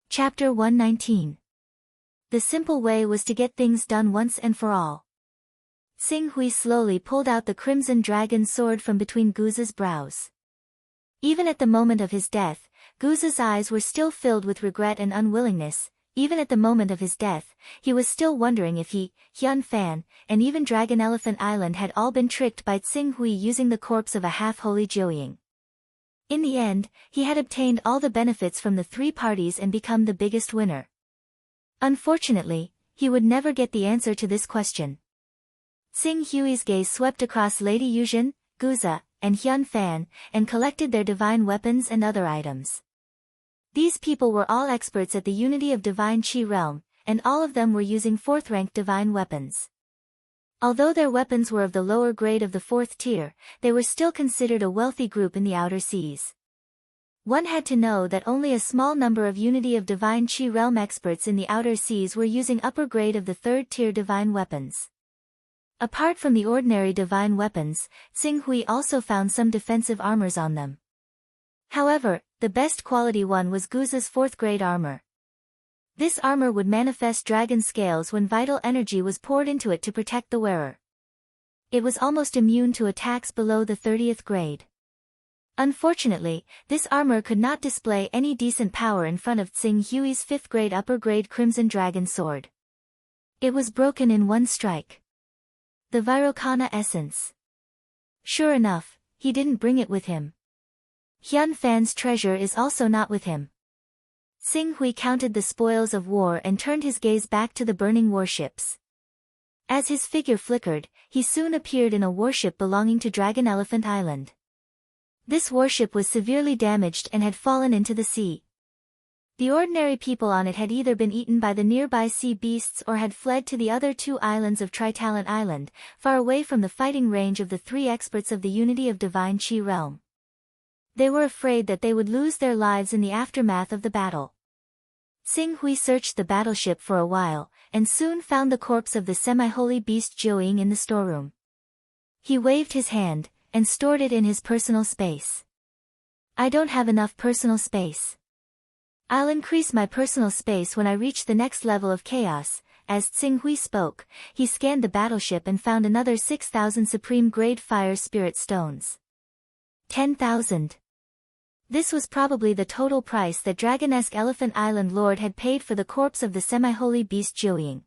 Chapter 119. The simple way was to get things done once and for all. Xing Hui slowly pulled out the crimson dragon sword from between Guza's brows. Even at the moment of his death, Guza's eyes were still filled with regret and unwillingness. Even at the moment of his death, he was still wondering if he, Hyun Fan, and even Dragon Elephant Island had all been tricked by Xing Hui using the corpse of a half-holy Jiuying. In the end, he had obtained all the benefits from the three parties and become the biggest winner. Unfortunately, he would never get the answer to this question. Xing Hui's gaze swept across Lady Yuzhen, Guza, and Hyun Fan, and collected their divine weapons and other items. These people were all experts at the unity of divine Qi realm, and all of them were using 4th-ranked divine weapons. Although their weapons were of the lower grade of the 4th tier, they were still considered a wealthy group in the outer seas. One had to know that only a small number of unity of divine Qi realm experts in the outer seas were using upper grade of the 3rd tier divine weapons. Apart from the ordinary divine weapons, Xing Hui also found some defensive armors on them. However, the best quality one was Guza's 4th grade armor. This armor would manifest dragon scales when vital energy was poured into it to protect the wearer. It was almost immune to attacks below the 30th grade. Unfortunately, this armor could not display any decent power in front of Xing Hui's 5th grade upper grade Crimson Dragon sword. It was broken in one strike. The Virokana essence. Sure enough, he didn't bring it with him. Hyun Fan's treasure is also not with him. Xing Hui counted the spoils of war and turned his gaze back to the burning warships. As his figure flickered, he soon appeared in a warship belonging to Dragon Elephant Island. This warship was severely damaged and had fallen into the sea. The ordinary people on it had either been eaten by the nearby sea beasts or had fled to the other two islands of Tritalent Island, far away from the fighting range of the three experts of the Unity of Divine Chi realm. They were afraid that they would lose their lives in the aftermath of the battle. Xing Hui searched the battleship for a while, and soon found the corpse of the semi-holy beast Jiuying in the storeroom. He waved his hand, and stored it in his personal space. I don't have enough personal space. I'll increase my personal space when I reach the next level of chaos. As Xing Hui spoke, he scanned the battleship and found another 6,000 supreme-grade fire spirit stones. 10,000. This was probably the total price that Dragonesque Elephant Island Lord had paid for the corpse of the semi-holy beast Jiuying.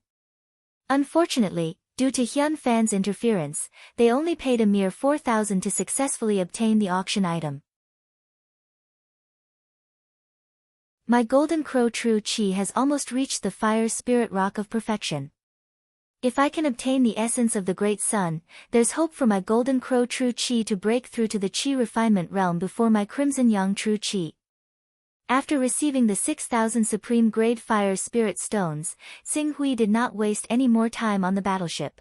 Unfortunately, due to Hyun Fan's interference, they only paid a mere 4,000 to successfully obtain the auction item. My Golden Crow True Chi has almost reached the Fire Spirit Rock of Perfection. If I can obtain the essence of the Great Sun, there's hope for my Golden Crow True Chi to break through to the Chi refinement realm before my Crimson Yang True Chi. After receiving the 6,000 Supreme Grade Fire Spirit Stones, Xing Hui did not waste any more time on the battleship.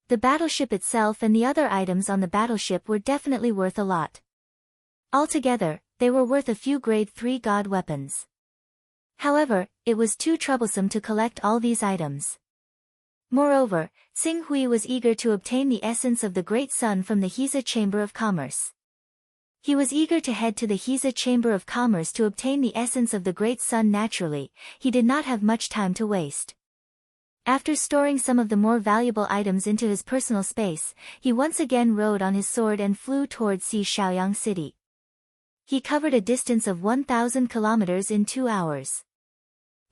The battleship itself and the other items on the battleship were definitely worth a lot. Altogether, they were worth a few Grade 3 God weapons. However, it was too troublesome to collect all these items. Moreover, Xing Hui was eager to obtain the essence of the Great Sun from the Hiza Chamber of Commerce. He was eager to head to the Hiza Chamber of Commerce to obtain the essence of the Great Sun naturally. He did not have much time to waste. After storing some of the more valuable items into his personal space, he once again rode on his sword and flew towards Si Shaoyang City. He covered a distance of 1,000 kilometers in 2 hours.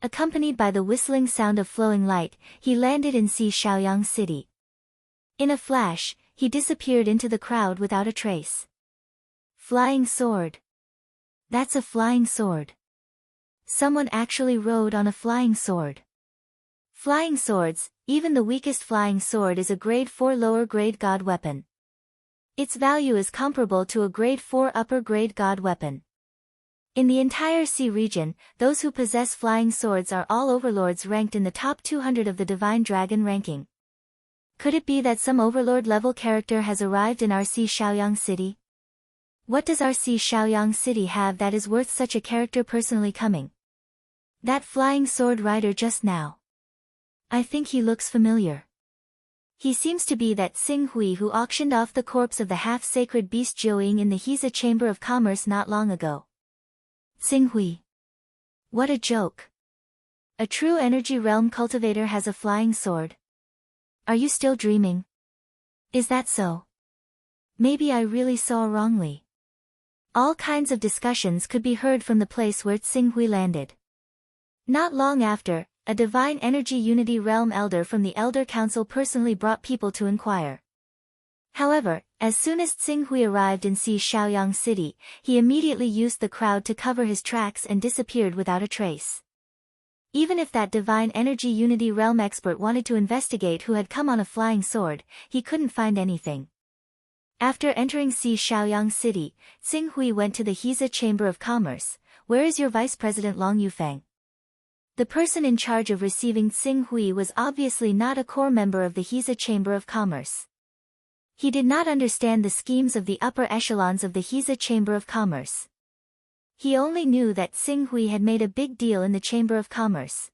Accompanied by the whistling sound of flowing light, he landed in Si Shaoyang City. In a flash, he disappeared into the crowd without a trace. Flying sword. That's a flying sword. Someone actually rode on a flying sword. Flying swords, even the weakest flying sword, is a Grade 4 lower grade god weapon. Its value is comparable to a Grade 4 upper grade god weapon. In the entire sea region, those who possess flying swords are all overlords ranked in the top 200 of the Divine Dragon ranking. Could it be that some overlord-level character has arrived in our Si Shaoyang City? What does our Si Shaoyang City have that is worth such a character personally coming? That flying sword rider just now. I think he looks familiar. He seems to be that Xing Hui who auctioned off the corpse of the half-sacred beast Jiuying in the Hiza Chamber of Commerce not long ago. Xing Hui. What a joke. A true energy realm cultivator has a flying sword. Are you still dreaming? Is that so? Maybe I really saw wrongly. All kinds of discussions could be heard from the place where Xing Hui landed. Not long after, a Divine Energy Unity Realm Elder from the Elder Council personally brought people to inquire. However, as soon as Xing Hui arrived in Si Shaoyang City, he immediately used the crowd to cover his tracks and disappeared without a trace. Even if that Divine Energy Unity Realm expert wanted to investigate who had come on a flying sword, he couldn't find anything. After entering Si Shaoyang City, Xing Hui went to the Hiza Chamber of Commerce. Where is your Vice President Long Yufeng? The person in charge of receiving Xing Hui was obviously not a core member of the Hiza Chamber of Commerce. He did not understand the schemes of the upper echelons of the Hiza Chamber of Commerce. He only knew that Xing Hui had made a big deal in the Chamber of Commerce.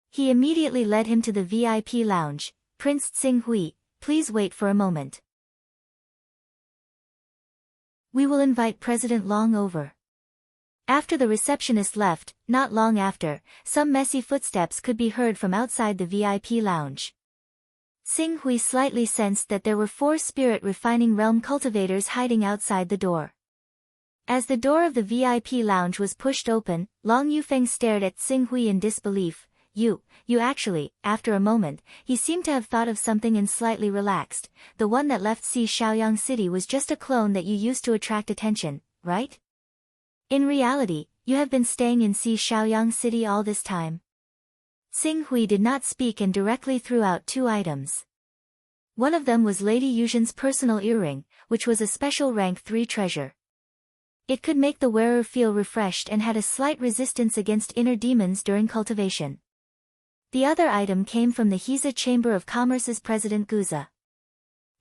He immediately led him to the VIP lounge. Prince Xing Hui, please wait for a moment. We will invite President Long over. After the receptionist left, not long after, some messy footsteps could be heard from outside the VIP lounge. Xing Hui slightly sensed that there were 4 spirit refining realm cultivators hiding outside the door. As the door of the VIP lounge was pushed open, Long Yufeng stared at Xing Hui in disbelief. You actually, after a moment, he seemed to have thought of something and slightly relaxed. The one that left Si Shaoyang City was just a clone that you used to attract attention, right? In reality, you have been staying in Si Shaoyang City all this time. Xing Hui did not speak and directly threw out 2 items. One of them was Lady Yuzhen's personal earring, which was a special rank 3 treasure. It could make the wearer feel refreshed and had a slight resistance against inner demons during cultivation. The other item came from the Giza Chamber of Commerce's President Guza.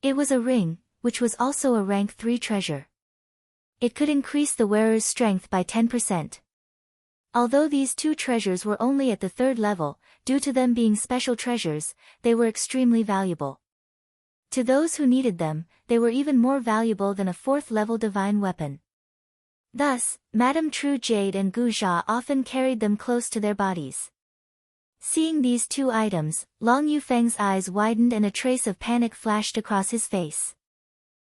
It was a ring, which was also a rank 3 treasure. It could increase the wearer's strength by 10%. Although these two treasures were only at the 3rd level, due to them being special treasures, they were extremely valuable. To those who needed them, they were even more valuable than a 4th-level divine weapon. Thus, Madame True Jade and Gu Jia often carried them close to their bodies. Seeing these two items, Long Yufeng's eyes widened and a trace of panic flashed across his face.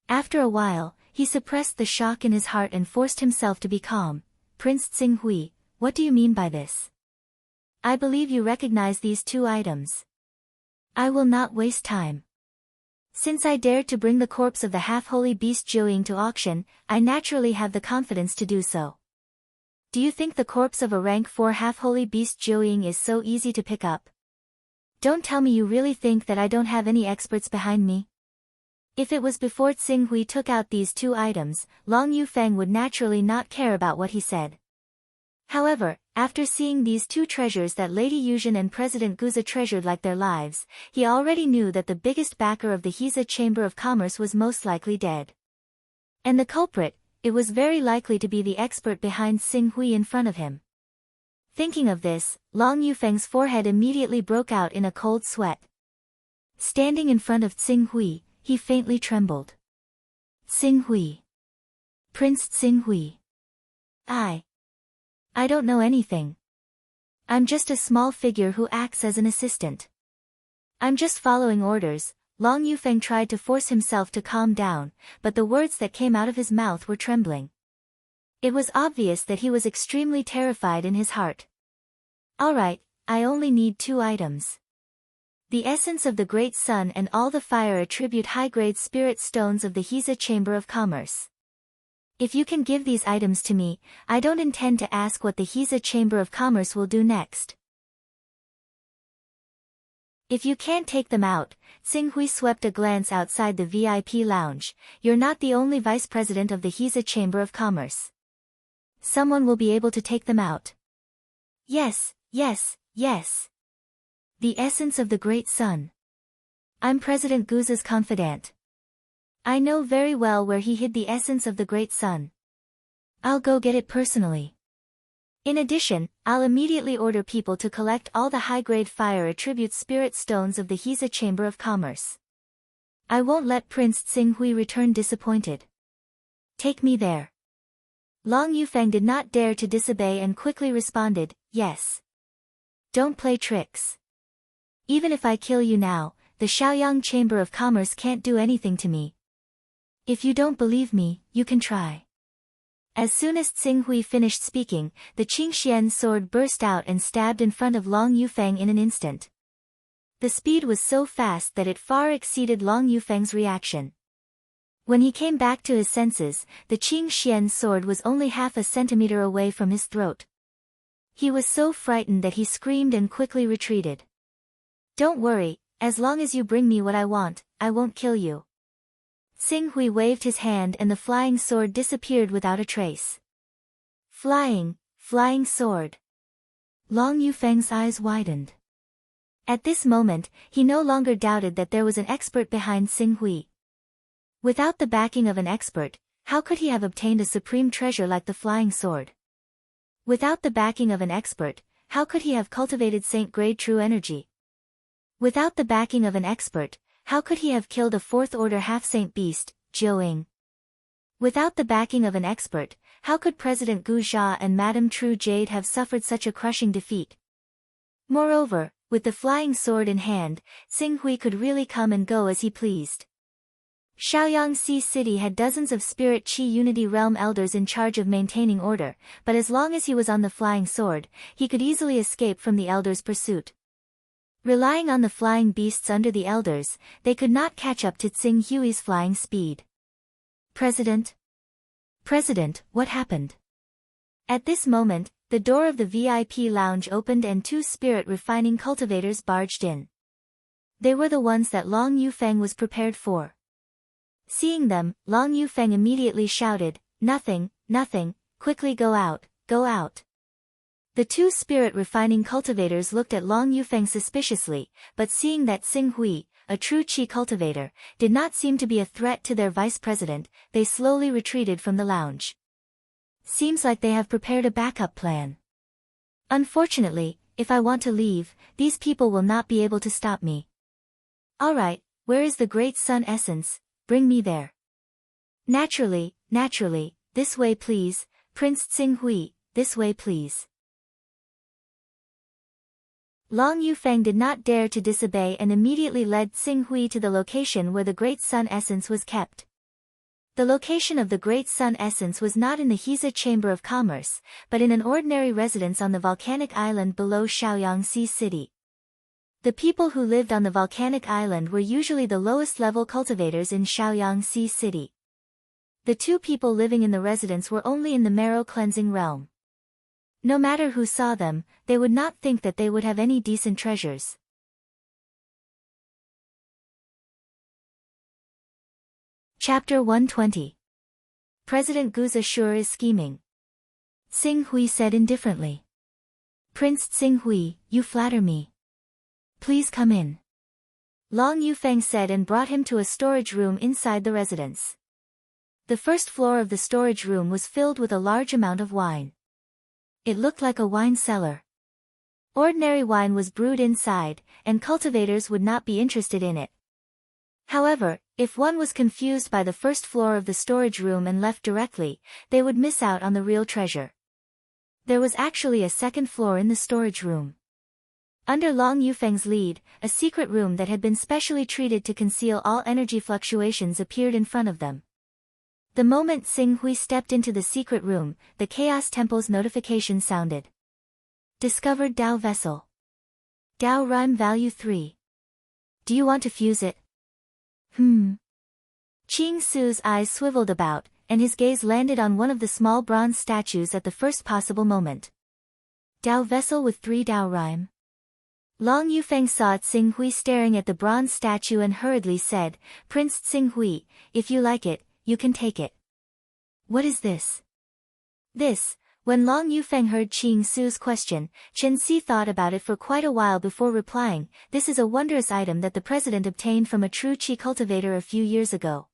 After a while, he suppressed the shock in his heart and forced himself to be calm. Prince Tsinghui, what do you mean by this? I believe you recognize these two items. I will not waste time. Since I dared to bring the corpse of the half-holy beast Jiuying to auction, I naturally have the confidence to do so. Do you think the corpse of a rank 4 half-holy beast Jiuying is so easy to pick up? Don't tell me you really think that I don't have any experts behind me? If it was before Tsinghui took out these two items, Long Yufeng would naturally not care about what he said. However, after seeing these two treasures that Lady Yuzhen and President Guza treasured like their lives, he already knew that the biggest backer of the Giza Chamber of Commerce was most likely dead. And the culprit, it was very likely to be the expert behind Tsinghui in front of him. Thinking of this, Long Yufeng's forehead immediately broke out in a cold sweat. Standing in front of Tsinghui, he faintly trembled. Tsinghui. Prince Tsinghui. I don't know anything. I'm just a small figure who acts as an assistant. I'm just following orders. Long Yufeng tried to force himself to calm down, but the words that came out of his mouth were trembling. It was obvious that he was extremely terrified in his heart. Alright, I only need 2 items. The essence of the Great Sun and all the fire attribute high-grade spirit stones of the Giza Chamber of Commerce. If you can give these items to me, I don't intend to ask what the Giza Chamber of Commerce will do next. If you can't take them out, Tsinghui swept a glance outside the VIP lounge, you're not the only vice president of the Giza Chamber of Commerce. Someone will be able to take them out. Yes. The essence of the Great Sun. I'm President Guza's confidant. I know very well where he hid the essence of the Great Sun. I'll go get it personally. In addition, I'll immediately order people to collect all the high-grade fire attribute spirit stones of the Giza Chamber of Commerce. I won't let Prince Tsinghui return disappointed. Take me there. Long Yufeng did not dare to disobey and quickly responded, yes. Don't play tricks. Even if I kill you now, the Shaoyang Chamber of Commerce can't do anything to me. If you don't believe me, you can try. As soon as Tsinghui finished speaking, the Qingxian sword burst out and stabbed in front of Long Yufeng in an instant. The speed was so fast that it far exceeded Long Yufeng's reaction. When he came back to his senses, the Qingxian sword was only half a centimeter away from his throat. He was so frightened that he screamed and quickly retreated. Don't worry, as long as you bring me what I want, I won't kill you. Tsinghui waved his hand and the flying sword disappeared without a trace. Flying sword. Long Yufeng's eyes widened. At this moment, he no longer doubted that there was an expert behind Tsinghui. Without the backing of an expert, how could he have obtained a supreme treasure like the flying sword? Without the backing of an expert, how could he have cultivated Saint-grade true energy? Without the backing of an expert, how could he have killed a 4th-order half-saint beast, Jiuying? Without the backing of an expert, how could President Gu Jia and Madame True Jade have suffered such a crushing defeat? Moreover, with the flying sword in hand, Tsinghui could really come and go as he pleased. Shaoyang City had dozens of Spirit Qi Unity Realm elders in charge of maintaining order, but as long as he was on the flying sword, he could easily escape from the elders' pursuit. Relying on the flying beasts under the elders, they could not catch up to Tsinghui's flying speed. President, what happened? At this moment, the door of the VIP lounge opened and 2 spirit refining cultivators barged in. They were the ones that Long Yufeng was prepared for. Seeing them, Long Yufeng immediately shouted, Nothing nothing, quickly go out, go out. The two spirit refining cultivators looked at Long Yufeng suspiciously, but seeing that Xing Hui, a true qi cultivator, did not seem to be a threat to their vice president, they slowly retreated from the lounge. Seems like they have prepared a backup plan. Unfortunately, if I want to leave, these people will not be able to stop me. Alright, where is the great sun essence? Bring me there. Naturally, this way please, Prince Xing Hui, this way please. Long Yufeng did not dare to disobey and immediately led Xing Hui to the location where the Great Sun Essence was kept. The location of the Great Sun Essence was not in the Hiza Chamber of Commerce, but in an ordinary residence on the volcanic island below Shaoyangxi City. The people who lived on the volcanic island were usually the lowest level cultivators in Shaoyangxi City. The two people living in the residence were only in the marrow cleansing realm. No matter who saw them, they would not think that they would have any decent treasures. Chapter 120. President Guza sure is scheming. Xing Hui said indifferently. Prince Xing Hui, you flatter me. Please come in. Long Yufeng said and brought him to a storage room inside the residence. The first floor of the storage room was filled with a large amount of wine. It looked like a wine cellar. Ordinary wine was brewed inside, and cultivators would not be interested in it. However, if one was confused by the first floor of the storage room and left directly, they would miss out on the real treasure. There was actually a second floor in the storage room. Under Long Yufeng's lead, a secret room that had been specially treated to conceal all energy fluctuations appeared in front of them. The moment Xing Hui stepped into the secret room, the Chaos Temple's notification sounded. Discovered Dao Vessel. Dao Rhyme Value 3. Do you want to fuse it? Qing Su's eyes swiveled about, and his gaze landed on one of the small bronze statues at the first possible moment. Dao Vessel with 3 Dao Rhyme. Long Yufeng saw Xing Hui staring at the bronze statue and hurriedly said, Prince Xing Hui, if you like it, you can take it. What is this? When Long Yufeng heard Qing Su's question, Chen Si thought about it for quite a while before replying, this is a wondrous item that the president obtained from a true qi cultivator a few years ago.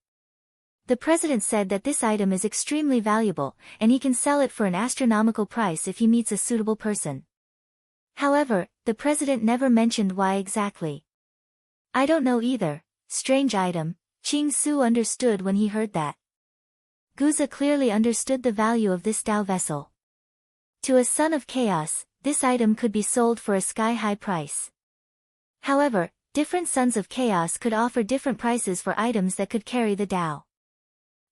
The president said that this item is extremely valuable, and he can sell it for an astronomical price if he meets a suitable person. However, the president never mentioned why exactly. I don't know either, strange item, Qing Su understood when he heard that. Guza clearly understood the value of this Dao vessel. To a son of chaos, this item could be sold for a sky-high price. However, different sons of chaos could offer different prices for items that could carry the Dao.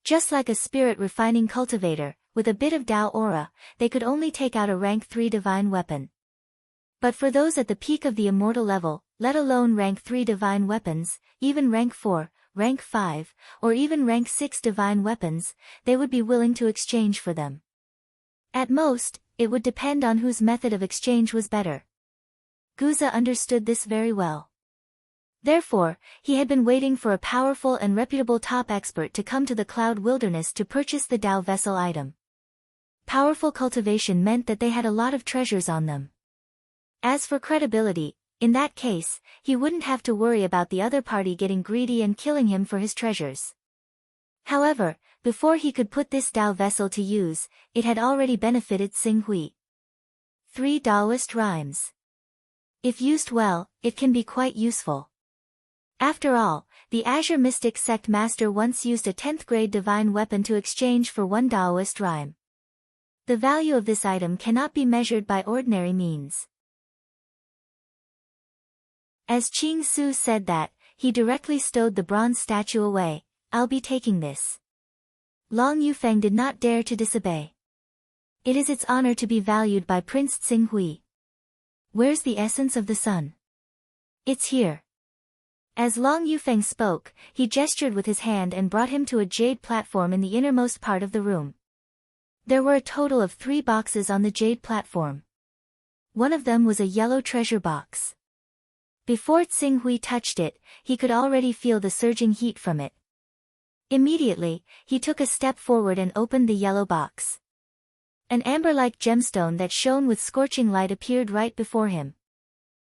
Just like a spirit refining cultivator, with a bit of Dao aura, they could only take out a rank 3 divine weapon. But for those at the peak of the immortal level, let alone rank 3 divine weapons, even rank 4, rank 5, or even rank 6 divine weapons, they would be willing to exchange for them. At most, it would depend on whose method of exchange was better. Guza understood this very well. Therefore, he had been waiting for a powerful and reputable top expert to come to the Cloud Wilderness to purchase the Dao vessel item. Powerful cultivation meant that they had a lot of treasures on them. As for credibility, in that case, he wouldn't have to worry about the other party getting greedy and killing him for his treasures. However, before he could put this Dao vessel to use, it had already benefited Xing Hui. 3 Daoist rhymes. If used well, it can be quite useful. After all, the Azure Mystic Sect Master once used a 10th grade divine weapon to exchange for 1 Daoist rhyme. The value of this item cannot be measured by ordinary means. As Qing Su said that, he directly stowed the bronze statue away. I'll be taking this. Long Yufeng did not dare to disobey. It is its honor to be valued by Prince Xing Hui. Where's the essence of the sun? It's here. As Long Yufeng spoke, he gestured with his hand and brought him to a jade platform in the innermost part of the room. There were a total of 3 boxes on the jade platform. One of them was a yellow treasure box. Before Xing Hui touched it, he could already feel the surging heat from it. Immediately, he took a step forward and opened the yellow box. An amber-like gemstone that shone with scorching light appeared right before him.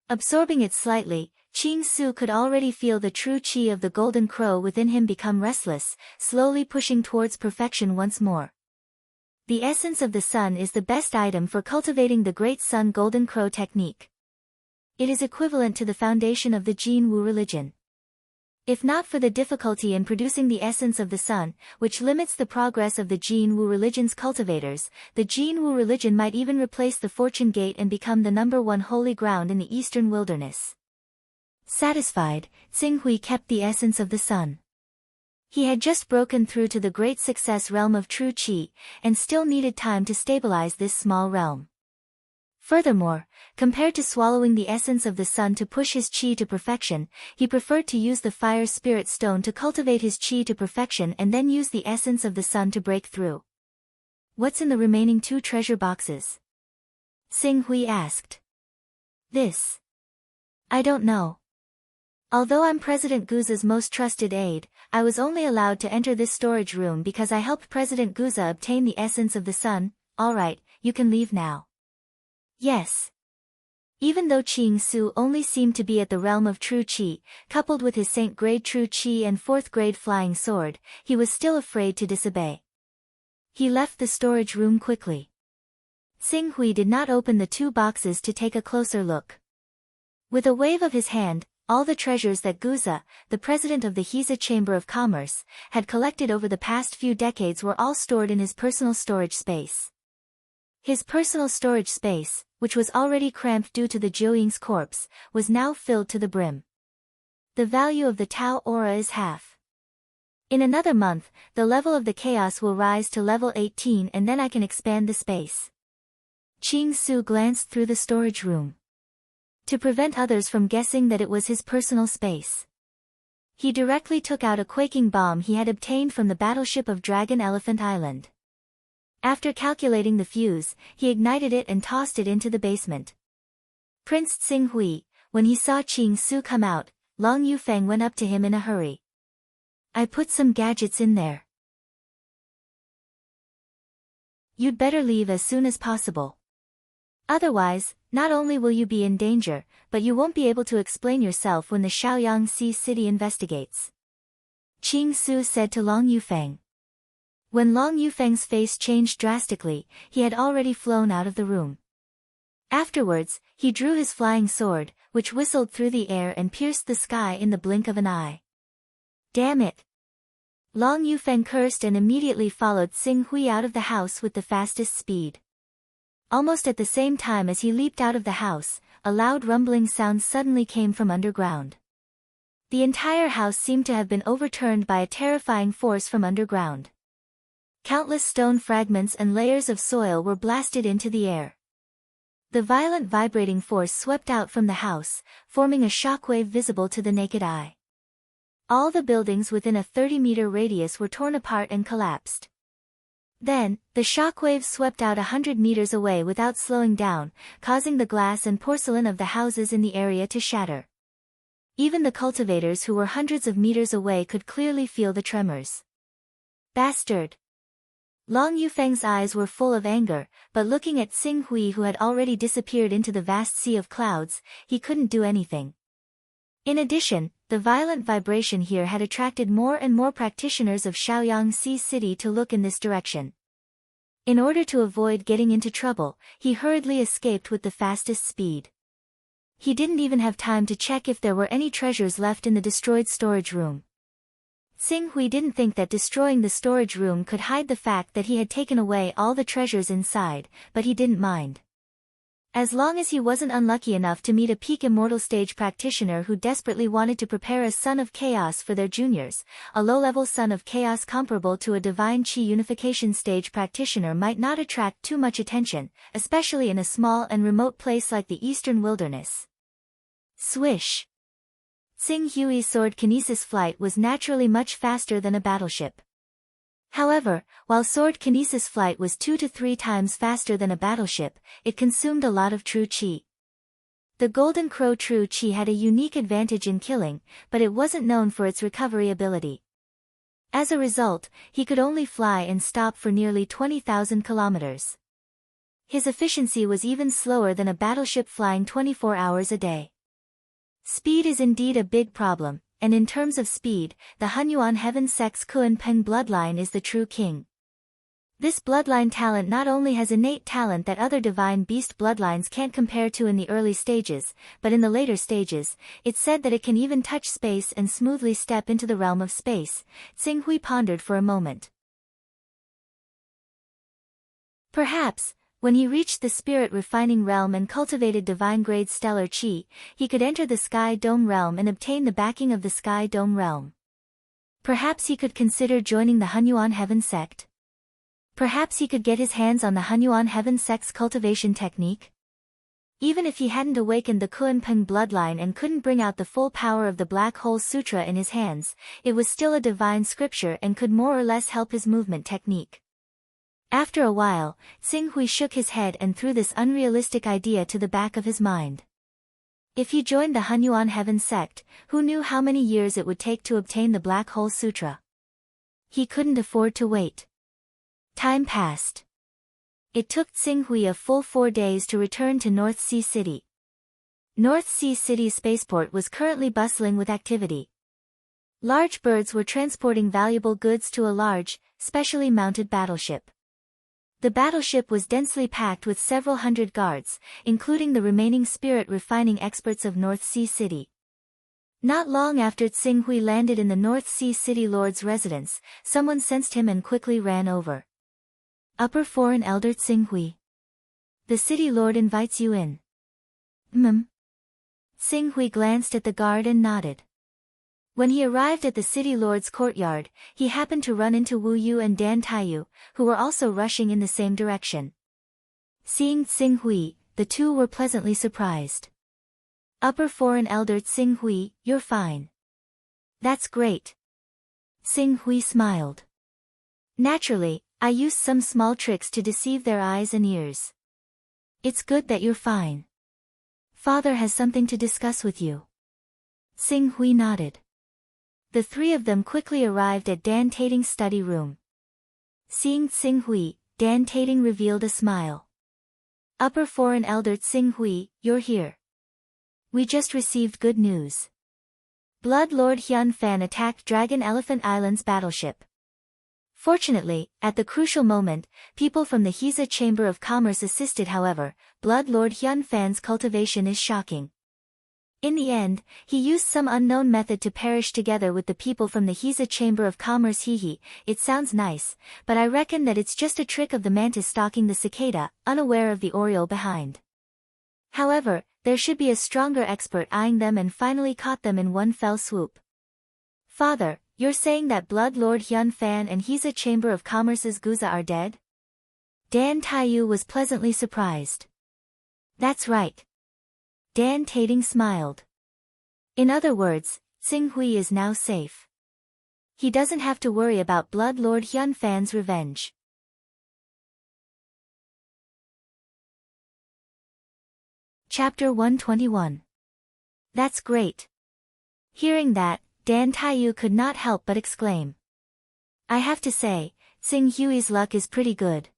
Absorbing it slightly, Qing Su could already feel the true qi of the golden crow within him become restless, slowly pushing towards perfection once more. The essence of the sun is the best item for cultivating the Great Sun Golden Crow technique. It is equivalent to the foundation of the Jin Wu religion. If not for the difficulty in producing the essence of the sun, which limits the progress of the Jin Wu religion's cultivators, the Jin Wu religion might even replace the fortune gate and become the #1 holy ground in the eastern wilderness. Satisfied, Xing Hui kept the essence of the sun. He had just broken through to the great success realm of true qi, and still needed time to stabilize this small realm. Furthermore, compared to swallowing the essence of the sun to push his qi to perfection, he preferred to use the fire spirit stone to cultivate his qi to perfection and then use the essence of the sun to break through. What's in the remaining 2 treasure boxes? Xing Hui asked. This. I don't know. Although I'm President Guza's most trusted aide, I was only allowed to enter this storage room because I helped President Guza obtain the essence of the sun. Alright, you can leave now. Yes. Even though Qing Su only seemed to be at the realm of true qi, coupled with his saint-grade true qi and 4th-grade flying sword, he was still afraid to disobey. He left the storage room quickly. Xing Hui did not open the 2 boxes to take a closer look. With a wave of his hand, all the treasures that Guza, the president of the Hiza Chamber of Commerce, had collected over the past few decades were all stored in his personal storage space. His personal storage space, which was already cramped due to the Jiuying's corpse, was now filled to the brim. The value of the Tao aura is half. In another month, the level of the chaos will rise to level 18 and then I can expand the space. Qing Su glanced through the storage room. To prevent others from guessing that it was his personal space, he directly took out a quaking bomb he had obtained from the battleship of Dragon Elephant Island. After calculating the fuse, he ignited it and tossed it into the basement. Prince Xing Hui, when he saw Qing Su come out, Long Yufeng went up to him in a hurry. I put some gadgets in there. You'd better leave as soon as possible. Otherwise, not only will you be in danger, but you won't be able to explain yourself when the Shaoyang Sea City investigates. Qing Su said to Long Yufeng. When Long Yufeng's face changed drastically, he had already flown out of the room. Afterwards, he drew his flying sword, which whistled through the air and pierced the sky in the blink of an eye. Damn it! Long Yufeng cursed and immediately followed Xing Hui out of the house with the fastest speed. Almost at the same time as he leaped out of the house, a loud rumbling sound suddenly came from underground. The entire house seemed to have been overturned by a terrifying force from underground. Countless stone fragments and layers of soil were blasted into the air. The violent vibrating force swept out from the house, forming a shockwave visible to the naked eye. All the buildings within a 30-meter radius were torn apart and collapsed. Then, the shockwave swept out 100 meters away without slowing down, causing the glass and porcelain of the houses in the area to shatter. Even the cultivators who were hundreds of meters away could clearly feel the tremors. Bastard! Long Yufeng's eyes were full of anger, but looking at Xing Hui who had already disappeared into the vast sea of clouds, he couldn't do anything. In addition, the violent vibration here had attracted more and more practitioners of Shaoyang Sea City to look in this direction. In order to avoid getting into trouble, he hurriedly escaped with the fastest speed. He didn't even have time to check if there were any treasures left in the destroyed storage room. Xing Hui didn't think that destroying the storage room could hide the fact that he had taken away all the treasures inside, but he didn't mind. As long as he wasn't unlucky enough to meet a peak immortal stage practitioner who desperately wanted to prepare a son of chaos for their juniors, a low-level son of chaos comparable to a divine chi unification stage practitioner might not attract too much attention, especially in a small and remote place like the eastern wilderness. Swish! Xing Hui's sword kinesis flight was naturally much faster than a battleship. However, while sword kinesis flight was 2 to 3 times faster than a battleship, it consumed a lot of true qi. The Golden Crow true qi had a unique advantage in killing, but it wasn't known for its recovery ability. As a result, he could only fly and stop for nearly 20,000 kilometers. His efficiency was even slower than a battleship flying 24 hours a day. Speed is indeed a big problem, and in terms of speed, the Hunyuan Heaven Sect's Kuan-Peng bloodline is the true king. This bloodline talent not only has innate talent that other divine beast bloodlines can't compare to in the early stages, but in the later stages, it's said that it can even touch space and smoothly step into the realm of space. Xinghui pondered for a moment. Perhaps, when he reached the spirit refining realm and cultivated divine-grade stellar qi, he could enter the Sky Dome realm and obtain the backing of the Sky Dome realm. Perhaps he could consider joining the Hunyuan Heaven Sect. Perhaps he could get his hands on the Hunyuan Heaven Sect's cultivation technique. Even if he hadn't awakened the Kuan-Peng bloodline and couldn't bring out the full power of the Black Hole Sutra in his hands, it was still a divine scripture and could more or less help his movement technique. After a while, Xinghui shook his head and threw this unrealistic idea to the back of his mind. If he joined the Hunyuan Heaven Sect, who knew how many years it would take to obtain the Black Hole Sutra? He couldn't afford to wait. Time passed. It took Xinghui a full 4 days to return to North Sea City. North Sea City's spaceport was currently bustling with activity. Large birds were transporting valuable goods to a large, specially mounted battleship. The battleship was densely packed with several hundred guards, including the remaining spirit refining experts of North Sea City. Not long after Xinghui landed in the North Sea City Lord's residence, someone sensed him and quickly ran over. Upper Foreign Elder Xinghui. The City Lord invites you in. Xinghui glanced at the guard and nodded. When he arrived at the City Lord's courtyard, he happened to run into Wu Yu and Dan Taiyu, who were also rushing in the same direction. Seeing Xinghui, the two were pleasantly surprised. Upper Foreign Elder Xinghui, you're fine. That's great. Xinghui smiled. Naturally, I used some small tricks to deceive their eyes and ears. It's good that you're fine. Father has something to discuss with you. Xinghui nodded. The three of them quickly arrived at Dan Tating's study room. Seeing Xinghui, Dan Tating revealed a smile. Upper Foreign Elder Xinghui, you're here. We just received good news. Blood Lord Hyun Fan attacked Dragon Elephant Island's battleship. Fortunately, at the crucial moment, people from the Hiza Chamber of Commerce assisted. However, Blood Lord Hyun Fan's cultivation is shocking. In the end, he used some unknown method to perish together with the people from the Hiza Chamber of Commerce. Hehe, it sounds nice, but I reckon that it's just a trick of the mantis stalking the cicada, unaware of the oriole behind. However, there should be a stronger expert eyeing them and finally caught them in one fell swoop. Father, you're saying that Blood Lord Hyun Fan and Hiza Chamber of Commerce's Guza are dead? Dan Taiyu was pleasantly surprised. That's right. Dan Tating smiled. In other words, Xinghui is now safe. He doesn't have to worry about Blood Lord Hyun Fan's revenge. Chapter 121. That's great. Hearing that, Dan Taiyu could not help but exclaim. I have to say, Xinghui's luck is pretty good.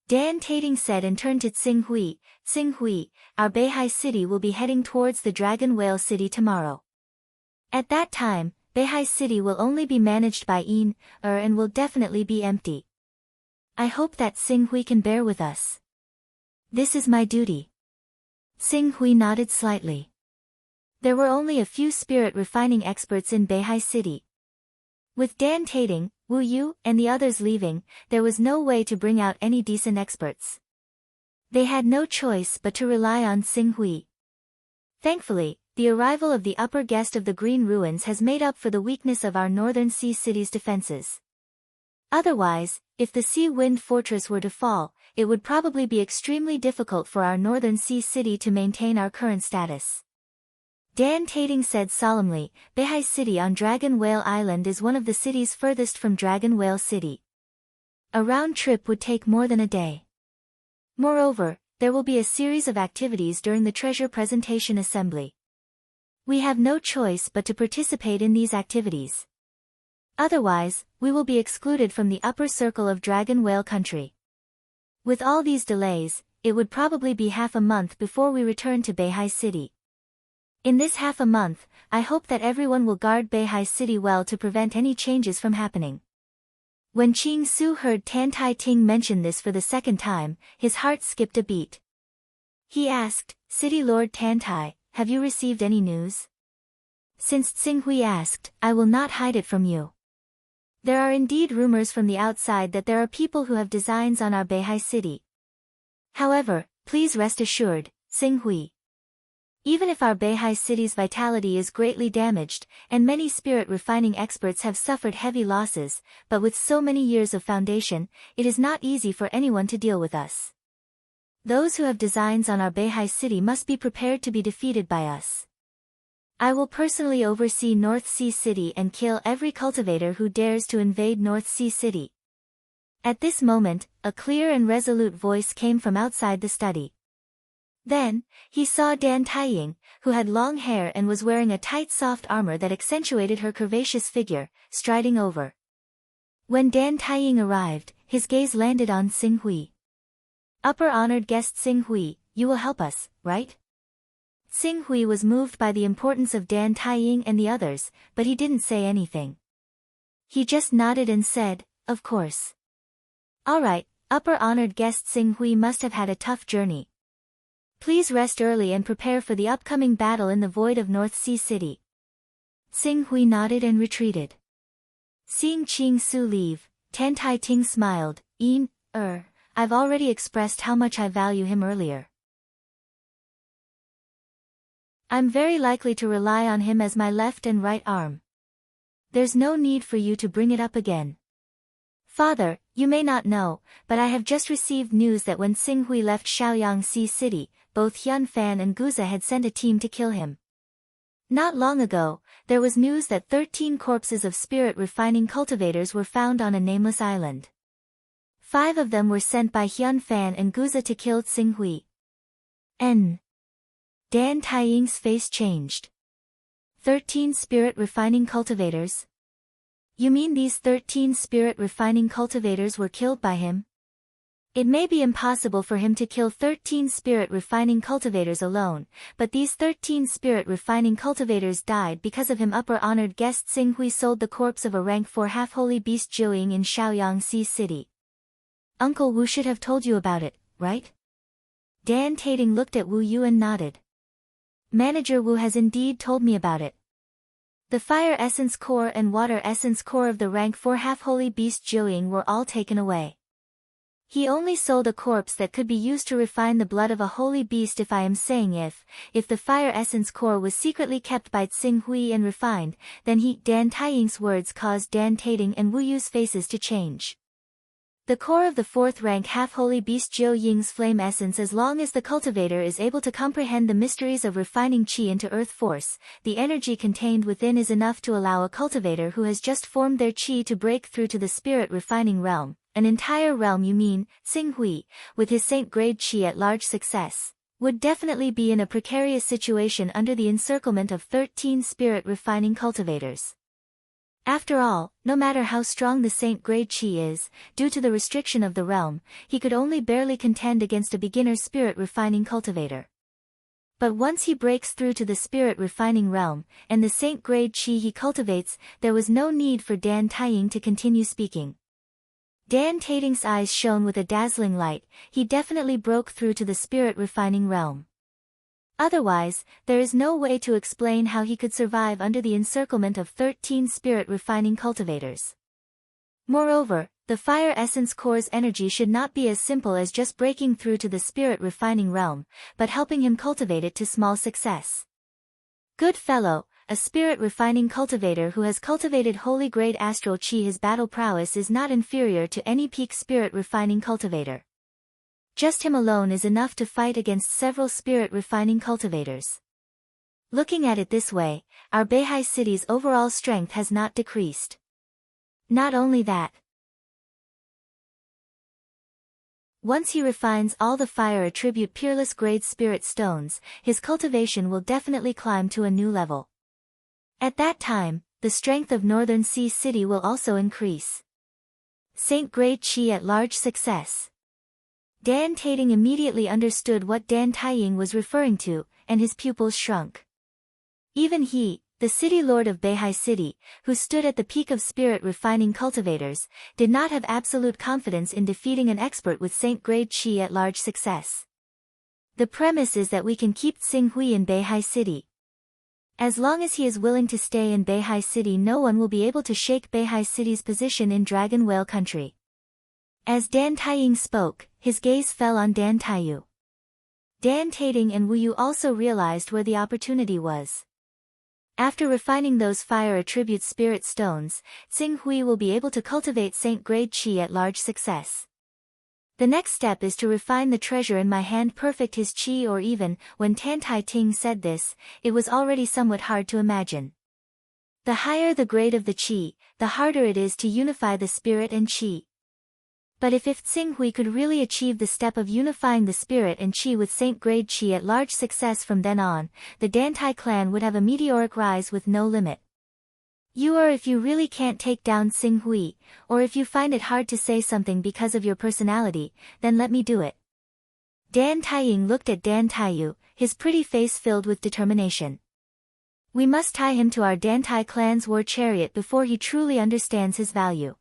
Dan Tating said and turned to Xinghui. Xinghui, our Beihai City will be heading towards the Dragon Whale City tomorrow. At that time, Beihai City will only be managed by and will definitely be empty. I hope that Xinghui can bear with us. This is my duty. Xinghui nodded slightly. There were only a few spirit refining experts in Beihai City. With Dan Tating, Wu Yu, and the others leaving, there was no way to bring out any decent experts. They had no choice but to rely on Xinghui. Thankfully, the arrival of the upper guest of the Green Ruins has made up for the weakness of our Northern Sea City's defenses. Otherwise, if the Sea Wind Fortress were to fall, it would probably be extremely difficult for our Northern Sea City to maintain our current status. Dan Tating said solemnly, Beihai City on Dragon Whale Island is one of the cities furthest from Dragon Whale City. A round trip would take more than a day. Moreover, there will be a series of activities during the Treasure Presentation Assembly. We have no choice but to participate in these activities. Otherwise, we will be excluded from the upper circle of Dragon Whale Country. With all these delays, it would probably be half a month before we return to Beihai City. In this half a month, I hope that everyone will guard Beihai City well to prevent any changes from happening. When Qing Su heard Tan Tai Ting mention this for the second time, his heart skipped a beat. He asked, City Lord Tan Tai, have you received any news? Since Tsing Hui asked, I will not hide it from you. There are indeed rumors from the outside that there are people who have designs on our Beihai City. However, please rest assured, Tsing Hui. Even if our Beihai City's vitality is greatly damaged, and many spirit refining experts have suffered heavy losses, but with so many years of foundation, it is not easy for anyone to deal with us. Those who have designs on our Beihai City must be prepared to be defeated by us. I will personally oversee North Sea City and kill every cultivator who dares to invade North Sea City. At this moment, a clear and resolute voice came from outside the study. Then, he saw Dan Taiying, who had long hair and was wearing a tight soft armor that accentuated her curvaceous figure, striding over. When Dan Taiying arrived, his gaze landed on Tsing Hui. Upper honored guest Tsing Hui, you will help us, right? Tsing Hui was moved by the importance of Dan Taiying and the others, but he didn't say anything. He just nodded and said, of course. Alright, upper honored guest Tsing Hui must have had a tough journey. Please rest early and prepare for the upcoming battle in the void of North Sea City. Tsing Hui nodded and retreated. Seeing Qing Su leave, Tan Tai Ting smiled, I've already expressed how much I value him earlier. I'm very likely to rely on him as my left and right arm. There's no need for you to bring it up again. Father, you may not know, but I have just received news that when Tsing Hui left Shaoyang Sea City, both Hyun Fan and Guza had sent a team to kill him. Not long ago, there was news that 13 corpses of spirit refining cultivators were found on a nameless island. 5 of them were sent by Hyun Fan and Guza to kill Tsing Hui. Dan Taiying's face changed. 13 spirit refining cultivators? You mean these 13 spirit refining cultivators were killed by him? It may be impossible for him to kill 13 spirit refining cultivators alone, but these 13 spirit refining cultivators died because of him. Upper honored guest Tsing Hui sold the corpse of a rank 4 half-holy beast Jiuying in Shaoyang Sea City. Uncle Wu should have told you about it, right? Dan Tating looked at Wu Yu and nodded. Manager Wu has indeed told me about it. The fire essence core and water essence core of the rank 4 half-holy beast Jiuying were all taken away. He only sold a corpse that could be used to refine the blood of a holy beast. If I am saying if the fire essence core was secretly kept by Tsing Hui and refined, then Dan Taiying's words caused Dan Tating and Wu Yu's faces to change. The core of the 4th rank half-holy beast Jiu Ying's flame essence. As long as the cultivator is able to comprehend the mysteries of refining qi into earth force, the energy contained within is enough to allow a cultivator who has just formed their qi to break through to the spirit refining realm. An entire realm, you mean? Tsing Hui, with his saint-grade qi at large success, would definitely be in a precarious situation under the encirclement of 13 spirit refining cultivators. After all, no matter how strong the saint-grade qi is, due to the restriction of the realm, he could only barely contend against a beginner spirit refining cultivator. But once he breaks through to the spirit refining realm, and the saint-grade qi he cultivates, there was no need for Dan Taiying to continue speaking. Dan Tating's eyes shone with a dazzling light. He definitely broke through to the spirit refining realm. Otherwise, there is no way to explain how he could survive under the encirclement of 13 spirit refining cultivators. Moreover, the fire essence core's energy should not be as simple as just breaking through to the spirit refining realm, but helping him cultivate it to small success. Good fellow, a spirit refining cultivator who has cultivated holy grade astral qi. His battle prowess is not inferior to any peak spirit refining cultivator. Just him alone is enough to fight against several spirit refining cultivators. Looking at it this way, our Beihai City's overall strength has not decreased. Not only that, once he refines all the fire attribute peerless grade spirit stones, his cultivation will definitely climb to a new level. At that time, the strength of Northern Sea City will also increase. Saint Grade Chi at large success. Dan Tating immediately understood what Dan Taiying was referring to, and his pupils shrunk. Even he, the city lord of Beihai City, who stood at the peak of spirit-refining cultivators, did not have absolute confidence in defeating an expert with Saint Grade Chi at large success. The premise is that we can keep Tsing Hui in Beihai City. As long as he is willing to stay in Beihai City, no one will be able to shake Beihai City's position in Dragon Whale Country. As Dan Taiying spoke, his gaze fell on Dan Taiyu. Dan Tating and Wu Yu also realized where the opportunity was. After refining those fire attribute spirit stones, Tsing Hui will be able to cultivate Saint Grade Chi at large success. The next step is to refine the treasure in my hand, perfect his chi, or even, when Tan Tai Ting said this, it was already somewhat hard to imagine. The higher the grade of the chi, the harder it is to unify the spirit and chi. But if Tsing Hui could really achieve the step of unifying the spirit and chi with Saint Grade Chi at large success from then on, the Dantai clan would have a meteoric rise with no limit. If you really can't take down Tsing Hui, or if you find it hard to say something because of your personality, then let me do it. Dan Taiying looked at Dan Taiyu, his pretty face filled with determination. We must tie him to our Dantai clan's war chariot before he truly understands his value.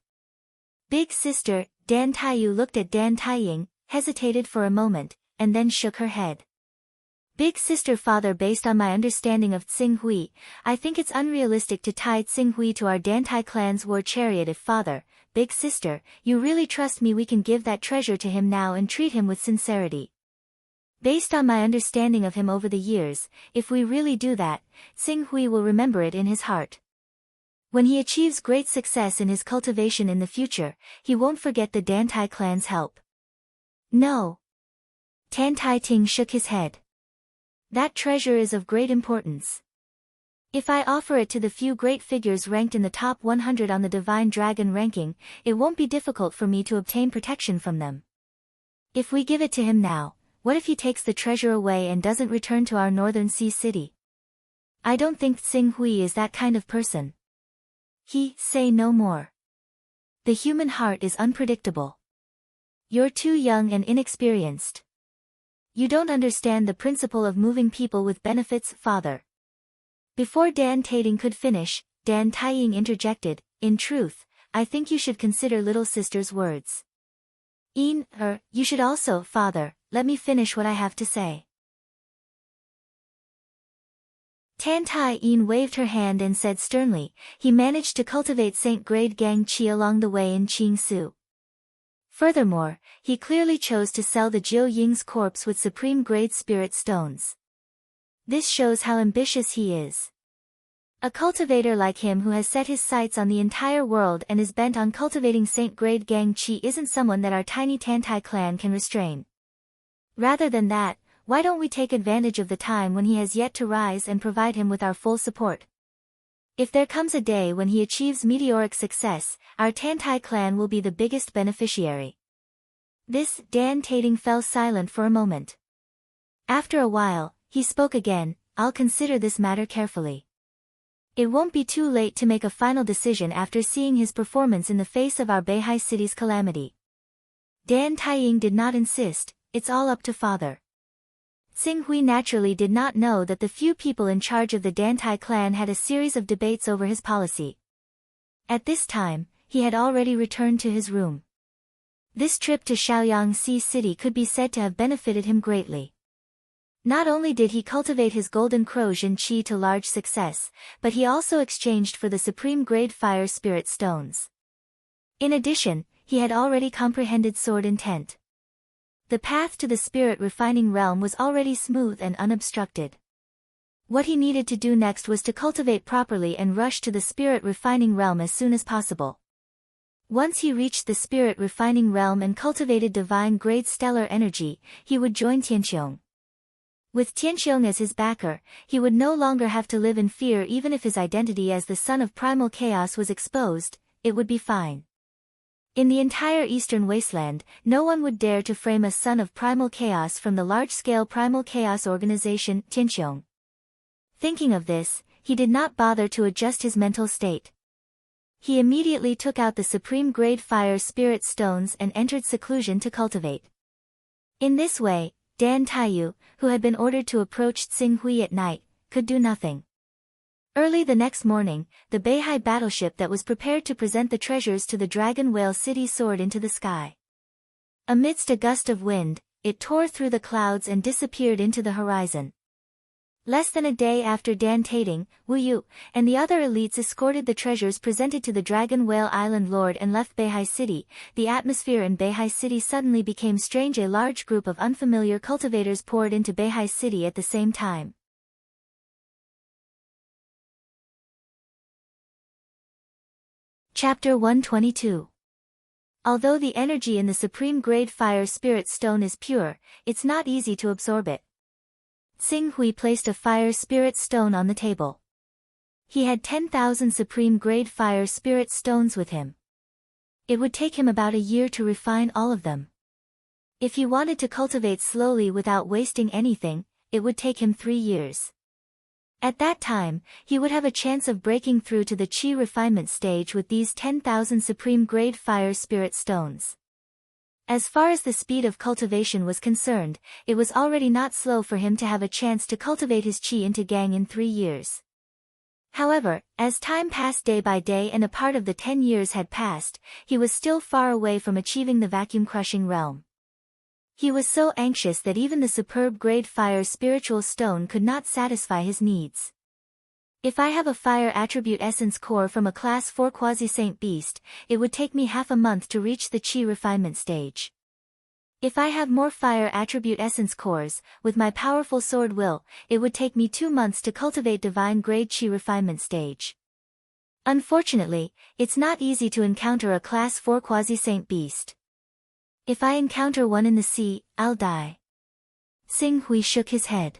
Big sister, Dan Taiyu looked at Dan Taiying, hesitated for a moment, and then shook her head. Big sister, father, based on my understanding of Tsing Hui, I think it's unrealistic to tie Tsing Hui to our Dantai clan's war chariot. If father, big sister, you really trust me, we can give that treasure to him now and treat him with sincerity. Based on my understanding of him over the years, if we really do that, Tsing Hui will remember it in his heart. When he achieves great success in his cultivation in the future, he won't forget the Dantai clan's help. No. Tan Tai Ting shook his head. That treasure is of great importance. If I offer it to the few great figures ranked in the top 100 on the Divine Dragon ranking, it won't be difficult for me to obtain protection from them. If we give it to him now, what if he takes the treasure away and doesn't return to our Northern Sea City? I don't think Tsing Hui is that kind of person. Say no more. The human heart is unpredictable. You're too young and inexperienced. You don't understand the principle of moving people with benefits, father. Before Dan Tating could finish, Dan Taiying interjected, in truth, I think you should consider little sister's words. You should also, father, let me finish what I have to say. Tan Tai-yin waved her hand and said sternly, he managed to cultivate Saint Grade Gang Qi along the way in Qingsu. Furthermore, he clearly chose to sell the Jiu Ying's corpse with supreme grade spirit stones. This shows how ambitious he is. A cultivator like him who has set his sights on the entire world and is bent on cultivating Saint Grade Gang Qi isn't someone that our tiny Tantai clan can restrain. Rather than that, why don't we take advantage of the time when he has yet to rise and provide him with our full support? If there comes a day when he achieves meteoric success, our Tantai clan will be the biggest beneficiary. Dan Tating fell silent for a moment. After a while, he spoke again, I'll consider this matter carefully. It won't be too late to make a final decision after seeing his performance in the face of our Beihai City's calamity. Dan Taiying did not insist, it's all up to father. Tsing Hui naturally did not know that the few people in charge of the Dantai clan had a series of debates over his policy. At this time, he had already returned to his room. This trip to Shaoyang Sea City could be said to have benefited him greatly. Not only did he cultivate his golden Crozhen Qi to large success, but he also exchanged for the supreme grade fire spirit stones. In addition, he had already comprehended sword intent. The path to the spirit refining realm was already smooth and unobstructed. What he needed to do next was to cultivate properly and rush to the spirit refining realm as soon as possible. Once he reached the spirit refining realm and cultivated divine grade stellar energy, he would join Tianqiong. With Tianqiong as his backer, he would no longer have to live in fear. Even if his identity as the son of primal chaos was exposed, it would be fine. In the entire Eastern Wasteland, no one would dare to frame a son of primal chaos from the large-scale primal chaos organization, Tianqiong. Thinking of this, he did not bother to adjust his mental state. He immediately took out the supreme grade fire spirit stones and entered seclusion to cultivate. In this way, Dan Taiyu, who had been ordered to approach Tsing Hui at night, could do nothing. Early the next morning, the Beihai battleship that was prepared to present the treasures to the Dragon Whale City soared into the sky. Amidst a gust of wind, it tore through the clouds and disappeared into the horizon. Less than a day after Dan Tating, Wu Yu, and the other elites escorted the treasures presented to the Dragon Whale Island Lord and left Beihai City, the atmosphere in Beihai City suddenly became strange. A large group of unfamiliar cultivators poured into Beihai City at the same time. Chapter 122. Although the energy in the supreme grade fire spirit stone is pure, it's not easy to absorb it. Tsing Hui placed a fire spirit stone on the table. He had 10,000 supreme grade fire spirit stones with him. It would take him about a year to refine all of them. If he wanted to cultivate slowly without wasting anything, it would take him 3 years. At that time, he would have a chance of breaking through to the Qi refinement stage with these 10,000 supreme grade fire spirit stones. As far as the speed of cultivation was concerned, it was already not slow for him to have a chance to cultivate his Qi into Gang in 3 years. However, as time passed day by day and a part of the 10 years had passed, he was still far away from achieving the vacuum-crushing realm. He was so anxious that even the superb grade fire spiritual stone could not satisfy his needs. If I have a fire attribute essence core from a class 4 quasi-saint beast, it would take me half a month to reach the Qi refinement stage. If I have more fire attribute essence cores, with my powerful sword will, it would take me 2 months to cultivate divine grade Qi refinement stage. Unfortunately, it's not easy to encounter a class 4 quasi-saint beast. If I encounter one in the sea, I'll die. Tsing Hui shook his head.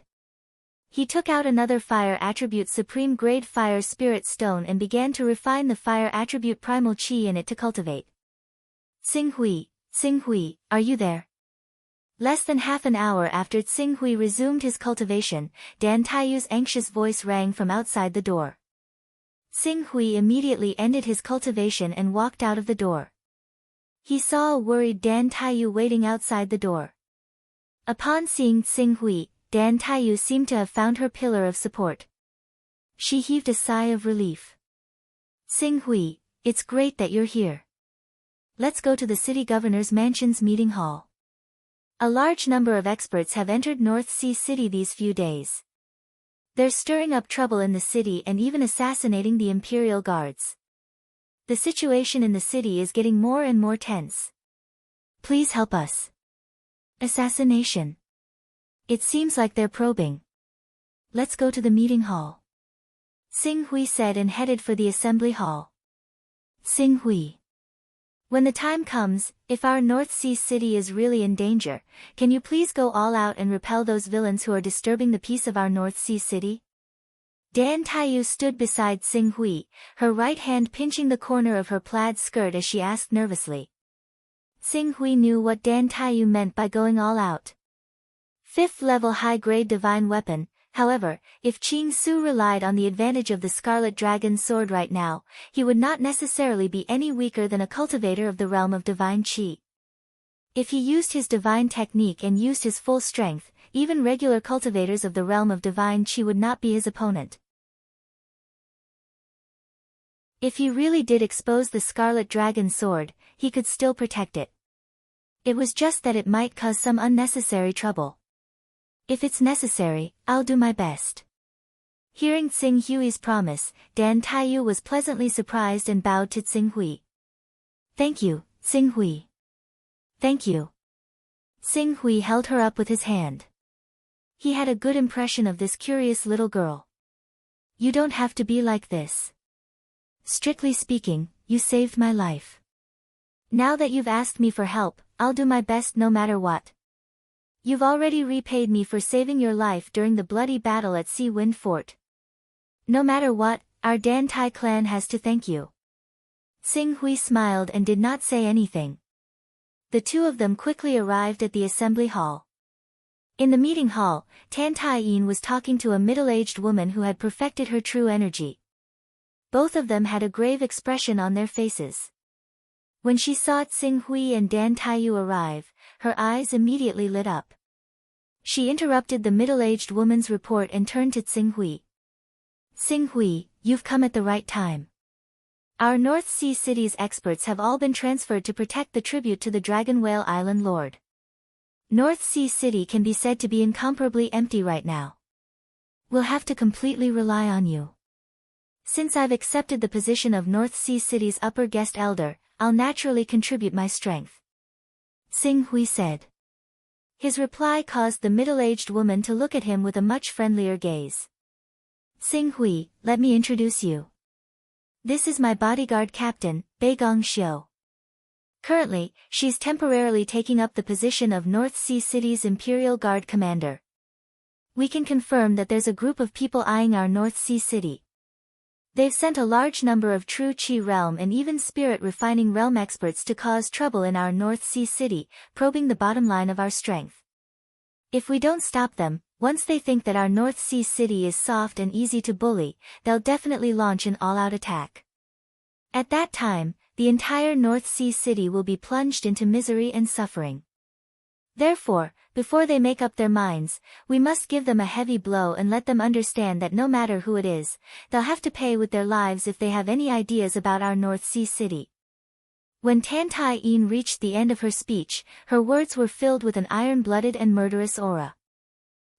He took out another fire attribute supreme grade fire spirit stone and began to refine the fire attribute primal Qi in it to cultivate. Tsing Hui, are you there? Less than half an hour after Tsing Hui resumed his cultivation, Dan Taiyu's anxious voice rang from outside the door. Tsing Hui immediately ended his cultivation and walked out of the door. He saw a worried Dan Taiyu waiting outside the door. Upon seeing Tsing Hui, Dan Taiyu seemed to have found her pillar of support. She heaved a sigh of relief. Tsing Hui, it's great that you're here. Let's go to the city governor's mansion's meeting hall. A large number of experts have entered North Sea City these few days. They're stirring up trouble in the city and even assassinating the imperial guards. The situation in the city is getting more and more tense. Please help us. Assassination. It seems like they're probing. Let's go to the meeting hall. Tsing Hui said and headed for the assembly hall. Tsing Hui. When the time comes, if our North Sea City is really in danger, can you please go all out and repel those villains who are disturbing the peace of our North Sea City? Dan Taiyu stood beside Tsing Hui, her right hand pinching the corner of her plaid skirt as she asked nervously. Tsing Hui knew what Dan Taiyu meant by going all out. 5th level high-grade divine weapon. However, if Qing Su relied on the advantage of the Scarlet Dragon's sword right now, he would not necessarily be any weaker than a cultivator of the realm of divine Qi. If he used his divine technique and used his full strength, even regular cultivators of the realm of divine Qi would not be his opponent. If he really did expose the Scarlet Dragon's sword, he could still protect it. It was just that it might cause some unnecessary trouble. If it's necessary, I'll do my best. Hearing Tsing Hui's promise, Dan Taiyu was pleasantly surprised and bowed to Tsing Hui. Thank you, Tsing Hui. Thank you. Tsing Hui held her up with his hand. He had a good impression of this curious little girl. You don't have to be like this. Strictly speaking, you saved my life. Now that you've asked me for help, I'll do my best no matter what. You've already repaid me for saving your life during the bloody battle at Sea Wind Fort. No matter what, our Dan Tai clan has to thank you. Tsing Hui smiled and did not say anything. The two of them quickly arrived at the assembly hall. In the meeting hall, Tan Tai-yin was talking to a middle-aged woman who had perfected her true energy. Both of them had a grave expression on their faces. When she saw Tsing Hui and Dan Taiyu arrive, her eyes immediately lit up. She interrupted the middle-aged woman's report and turned to Tsing Hui. Tsing Hui, you've come at the right time. Our North Sea City's experts have all been transferred to protect the tribute to the Dragon Whale Island Lord. North Sea City can be said to be incomparably empty right now. We'll have to completely rely on you. Since I've accepted the position of North Sea City's upper guest elder, I'll naturally contribute my strength. Tsing Hui said. His reply caused the middle-aged woman to look at him with a much friendlier gaze. Tsing Hui, let me introduce you. This is my bodyguard captain, Beigong Xiu. Currently, she's temporarily taking up the position of North Sea City's Imperial Guard commander. We can confirm that there's a group of people eyeing our North Sea City. They've sent a large number of true Qi realm and even spirit refining realm experts to cause trouble in our North Sea City, probing the bottom line of our strength. If we don't stop them, once they think that our North Sea City is soft and easy to bully, they'll definitely launch an all-out attack. At that time, the entire North Sea City will be plunged into misery and suffering. Therefore, before they make up their minds, we must give them a heavy blow and let them understand that no matter who it is, they'll have to pay with their lives if they have any ideas about our North Sea City. When Tan Tai-yin reached the end of her speech, her words were filled with an iron-blooded and murderous aura.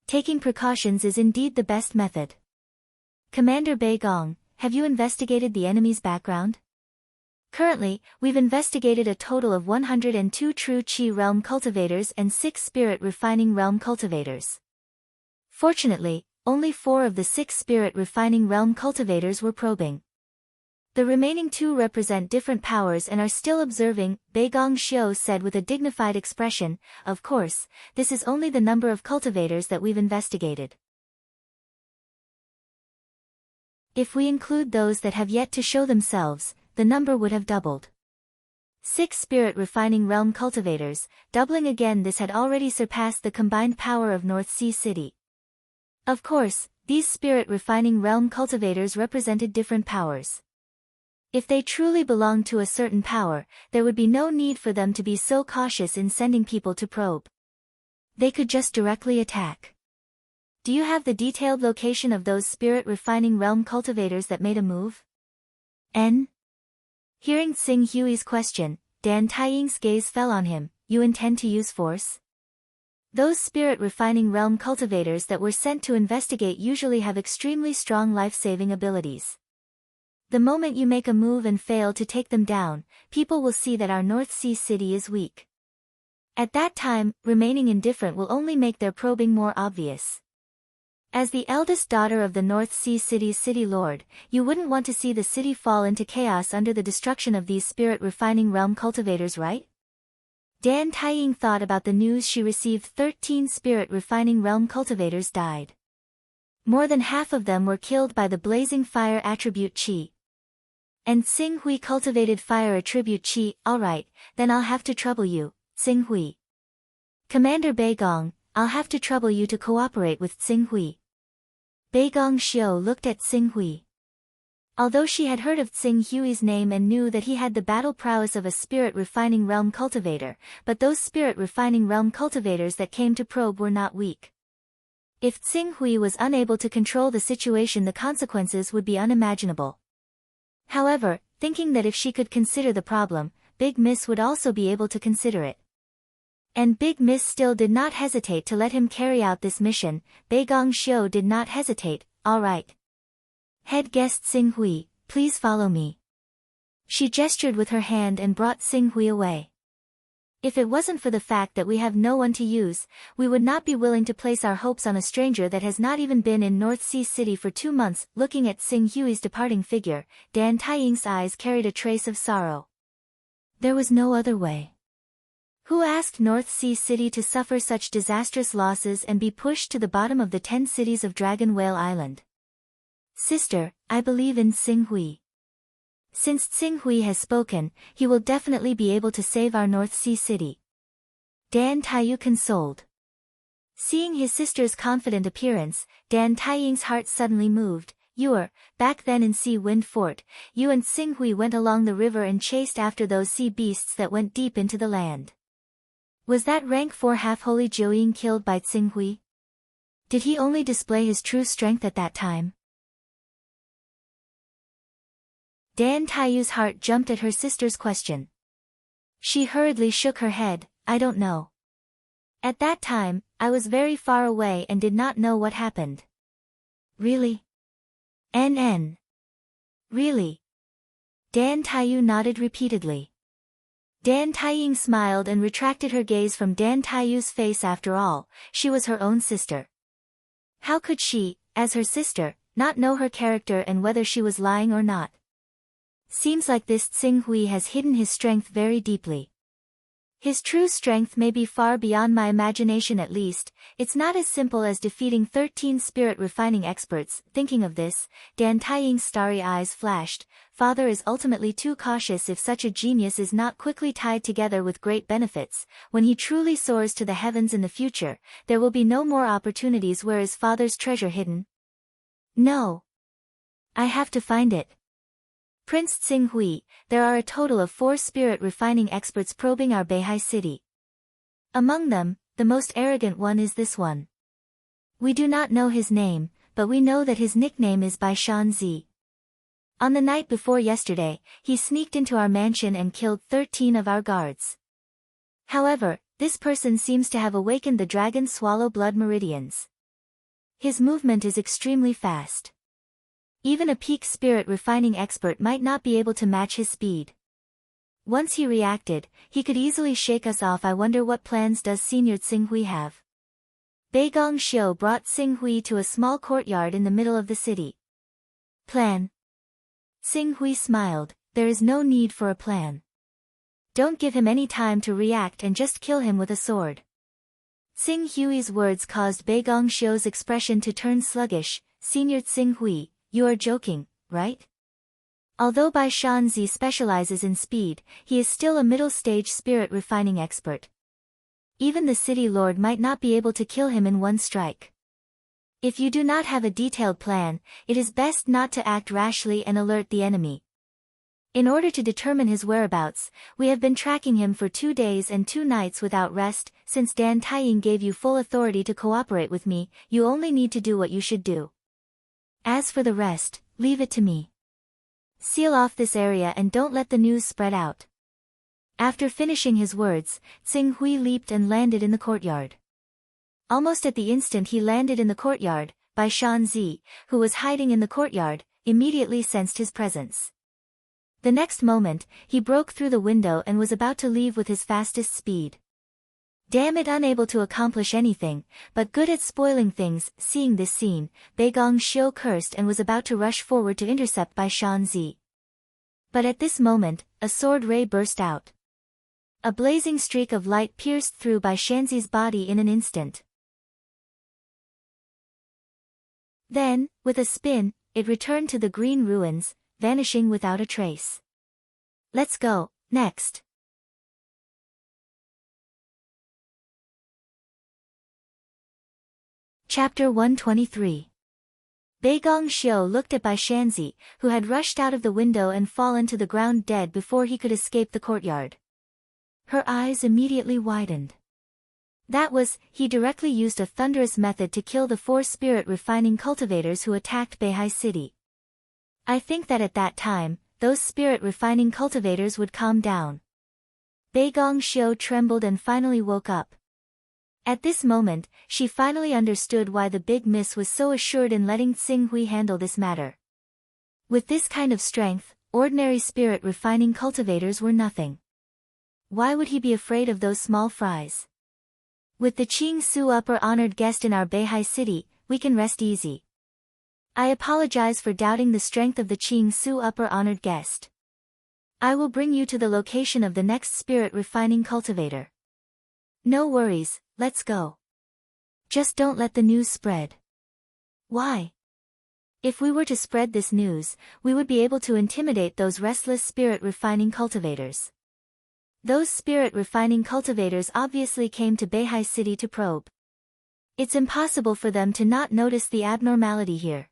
Taking precautions is indeed the best method. Commander Beigong, have you investigated the enemy's background? Currently, we've investigated a total of 102 true Qi realm cultivators and 6 spirit refining realm cultivators. Fortunately, only 4 of the 6 spirit refining realm cultivators were probing. The remaining 2 represent different powers and are still observing, Beigong Xiu said with a dignified expression. Of course, this is only the number of cultivators that we've investigated. If we include those that have yet to show themselves, the number would have doubled. 6 spirit refining realm cultivators, doubling again, this had already surpassed the combined power of North Sea City. Of course, these spirit refining realm cultivators represented different powers. If they truly belonged to a certain power, there would be no need for them to be so cautious in sending people to probe. They could just directly attack. Do you have the detailed location of those spirit refining realm cultivators that made a move? N. Hearing Tsing Hui's question, Dan Taiying's gaze fell on him. You intend to use force? Those spirit refining realm cultivators that were sent to investigate usually have extremely strong life-saving abilities. The moment you make a move and fail to take them down, people will see that our North Sea City is weak. At that time, remaining indifferent will only make their probing more obvious. As the eldest daughter of the North Sea City's city lord, you wouldn't want to see the city fall into chaos under the destruction of these spirit refining realm cultivators, right? Dan Taiying thought about the news she received. 13 spirit refining realm cultivators died. More than half of them were killed by the blazing fire attribute Qi. And Tsing Hui cultivated fire attribute Qi. Alright, then I'll have to trouble you, Tsing Hui. Commander Beigong, I'll have to trouble you to cooperate with Tsing Hui. Beigong Xiu looked at Tsing Hui. Although she had heard of Tsing Hui's name and knew that he had the battle prowess of a spirit refining realm cultivator, but those spirit refining realm cultivators that came to probe were not weak. If Tsing Hui was unable to control the situation, the consequences would be unimaginable. However, thinking that if she could consider the problem, Big Miss would also be able to consider it. And Big Miss still did not hesitate to let him carry out this mission. Beigong Xiu did not hesitate. Alright. Head guest Tsing Hui, please follow me. She gestured with her hand and brought Tsing Hui away. If it wasn't for the fact that we have no one to use, we would not be willing to place our hopes on a stranger that has not even been in North Sea City for 2 months. Looking at Tsing Hui's departing figure, Dan Taiying's eyes carried a trace of sorrow. There was no other way. Who asked North Sea City to suffer such disastrous losses and be pushed to the bottom of the 10 cities of Dragon Whale Island? Sister, I believe in Tsing Hui. Since Tsing Hui has spoken, he will definitely be able to save our North Sea City. Dan Taiyu consoled. Seeing his sister's confident appearance, Dan Taiying's heart suddenly moved. "You're back then in Sea Wind Fort. You and Xinghui went along the river and chased after those sea beasts that went deep into the land. Was that rank 4 half-holy Jiuying killed by Xinghui? Did he only display his true strength at that time?" Dan Taiyu's heart jumped at her sister's question. She hurriedly shook her head. "I don't know. At that time, I was very far away and did not know what happened." "Really? NN. Really?" Dan Taiyu nodded repeatedly. Dan Taiying smiled and retracted her gaze from Dan Taiyu's face. After all, she was her own sister. How could she, as her sister, not know her character and whether she was lying or not? Seems like this Xinghui has hidden his strength very deeply. His true strength may be far beyond my imagination. At least, it's not as simple as defeating 13 spirit refining experts. Thinking of this, Dan Taiying's starry eyes flashed. Father is ultimately too cautious. If such a genius is not quickly tied together with great benefits, when he truly soars to the heavens in the future, there will be no more opportunities. Where is father's treasure hidden? No. I have to find it. Prince Xinghui, there are a total of 4 spirit refining experts probing our Beihai city. Among them, the most arrogant one is this one. We do not know his name, but we know that his nickname is Bai Shanzi. On the night before yesterday, he sneaked into our mansion and killed 13 of our guards. However, this person seems to have awakened the dragon swallow blood meridians. His movement is extremely fast. Even a peak spirit refining expert might not be able to match his speed. Once he reacted, he could easily shake us off. I wonder what plans does Senior Xinghui have? Beigong Xiu brought Xinghui to a small courtyard in the middle of the city. Plan? Xinghui smiled. There is no need for a plan. Don't give him any time to react and just kill him with a sword. Xinghui's words caused Beigong Xiu's expression to turn sluggish. Senior Xinghui, you are joking, right? Although Bai Shanzi specializes in speed, he is still a middle-stage spirit refining expert. Even the city lord might not be able to kill him in one strike. If you do not have a detailed plan, it is best not to act rashly and alert the enemy. In order to determine his whereabouts, we have been tracking him for 2 days and 2 nights without rest. Since Dan Taiying gave you full authority to cooperate with me, you only need to do what you should do. As for the rest, leave it to me. Seal off this area and don't let the news spread out. After finishing his words, Xinghui leaped and landed in the courtyard. Almost at the instant he landed in the courtyard, Bai Shanzi, who was hiding in the courtyard, immediately sensed his presence. The next moment, he broke through the window and was about to leave with his fastest speed. Damn it, unable to accomplish anything, but good at spoiling things. Seeing this scene, Beigong Xiu cursed and was about to rush forward to intercept Bai Shanzi. But at this moment, a sword ray burst out. A blazing streak of light pierced through Bai Shanzi's body in an instant. Then, with a spin, it returned to the green ruins, vanishing without a trace. Let's go, next. Chapter 123. Beigong Xiu looked at Bai Shanzi, who had rushed out of the window and fallen to the ground dead before he could escape the courtyard. Her eyes immediately widened. That was, he directly used a thunderous method to kill the 4 spirit refining cultivators who attacked Beihai City. I think that at that time, those spirit refining cultivators would calm down. Beigong Xiu trembled and finally woke up. At this moment, she finally understood why the big miss was so assured in letting Xinghui handle this matter. With this kind of strength, ordinary spirit refining cultivators were nothing. Why would he be afraid of those small fries? With the Qing Su upper honored guest in our Beihai city, we can rest easy. I apologize for doubting the strength of the Qing Su upper honored guest. I will bring you to the location of the next spirit refining cultivator. No worries, let's go. Just don't let the news spread. Why? If we were to spread this news, we would be able to intimidate those restless spirit refining cultivators. Those spirit refining cultivators obviously came to Beihai City to probe. It's impossible for them to not notice the abnormality here.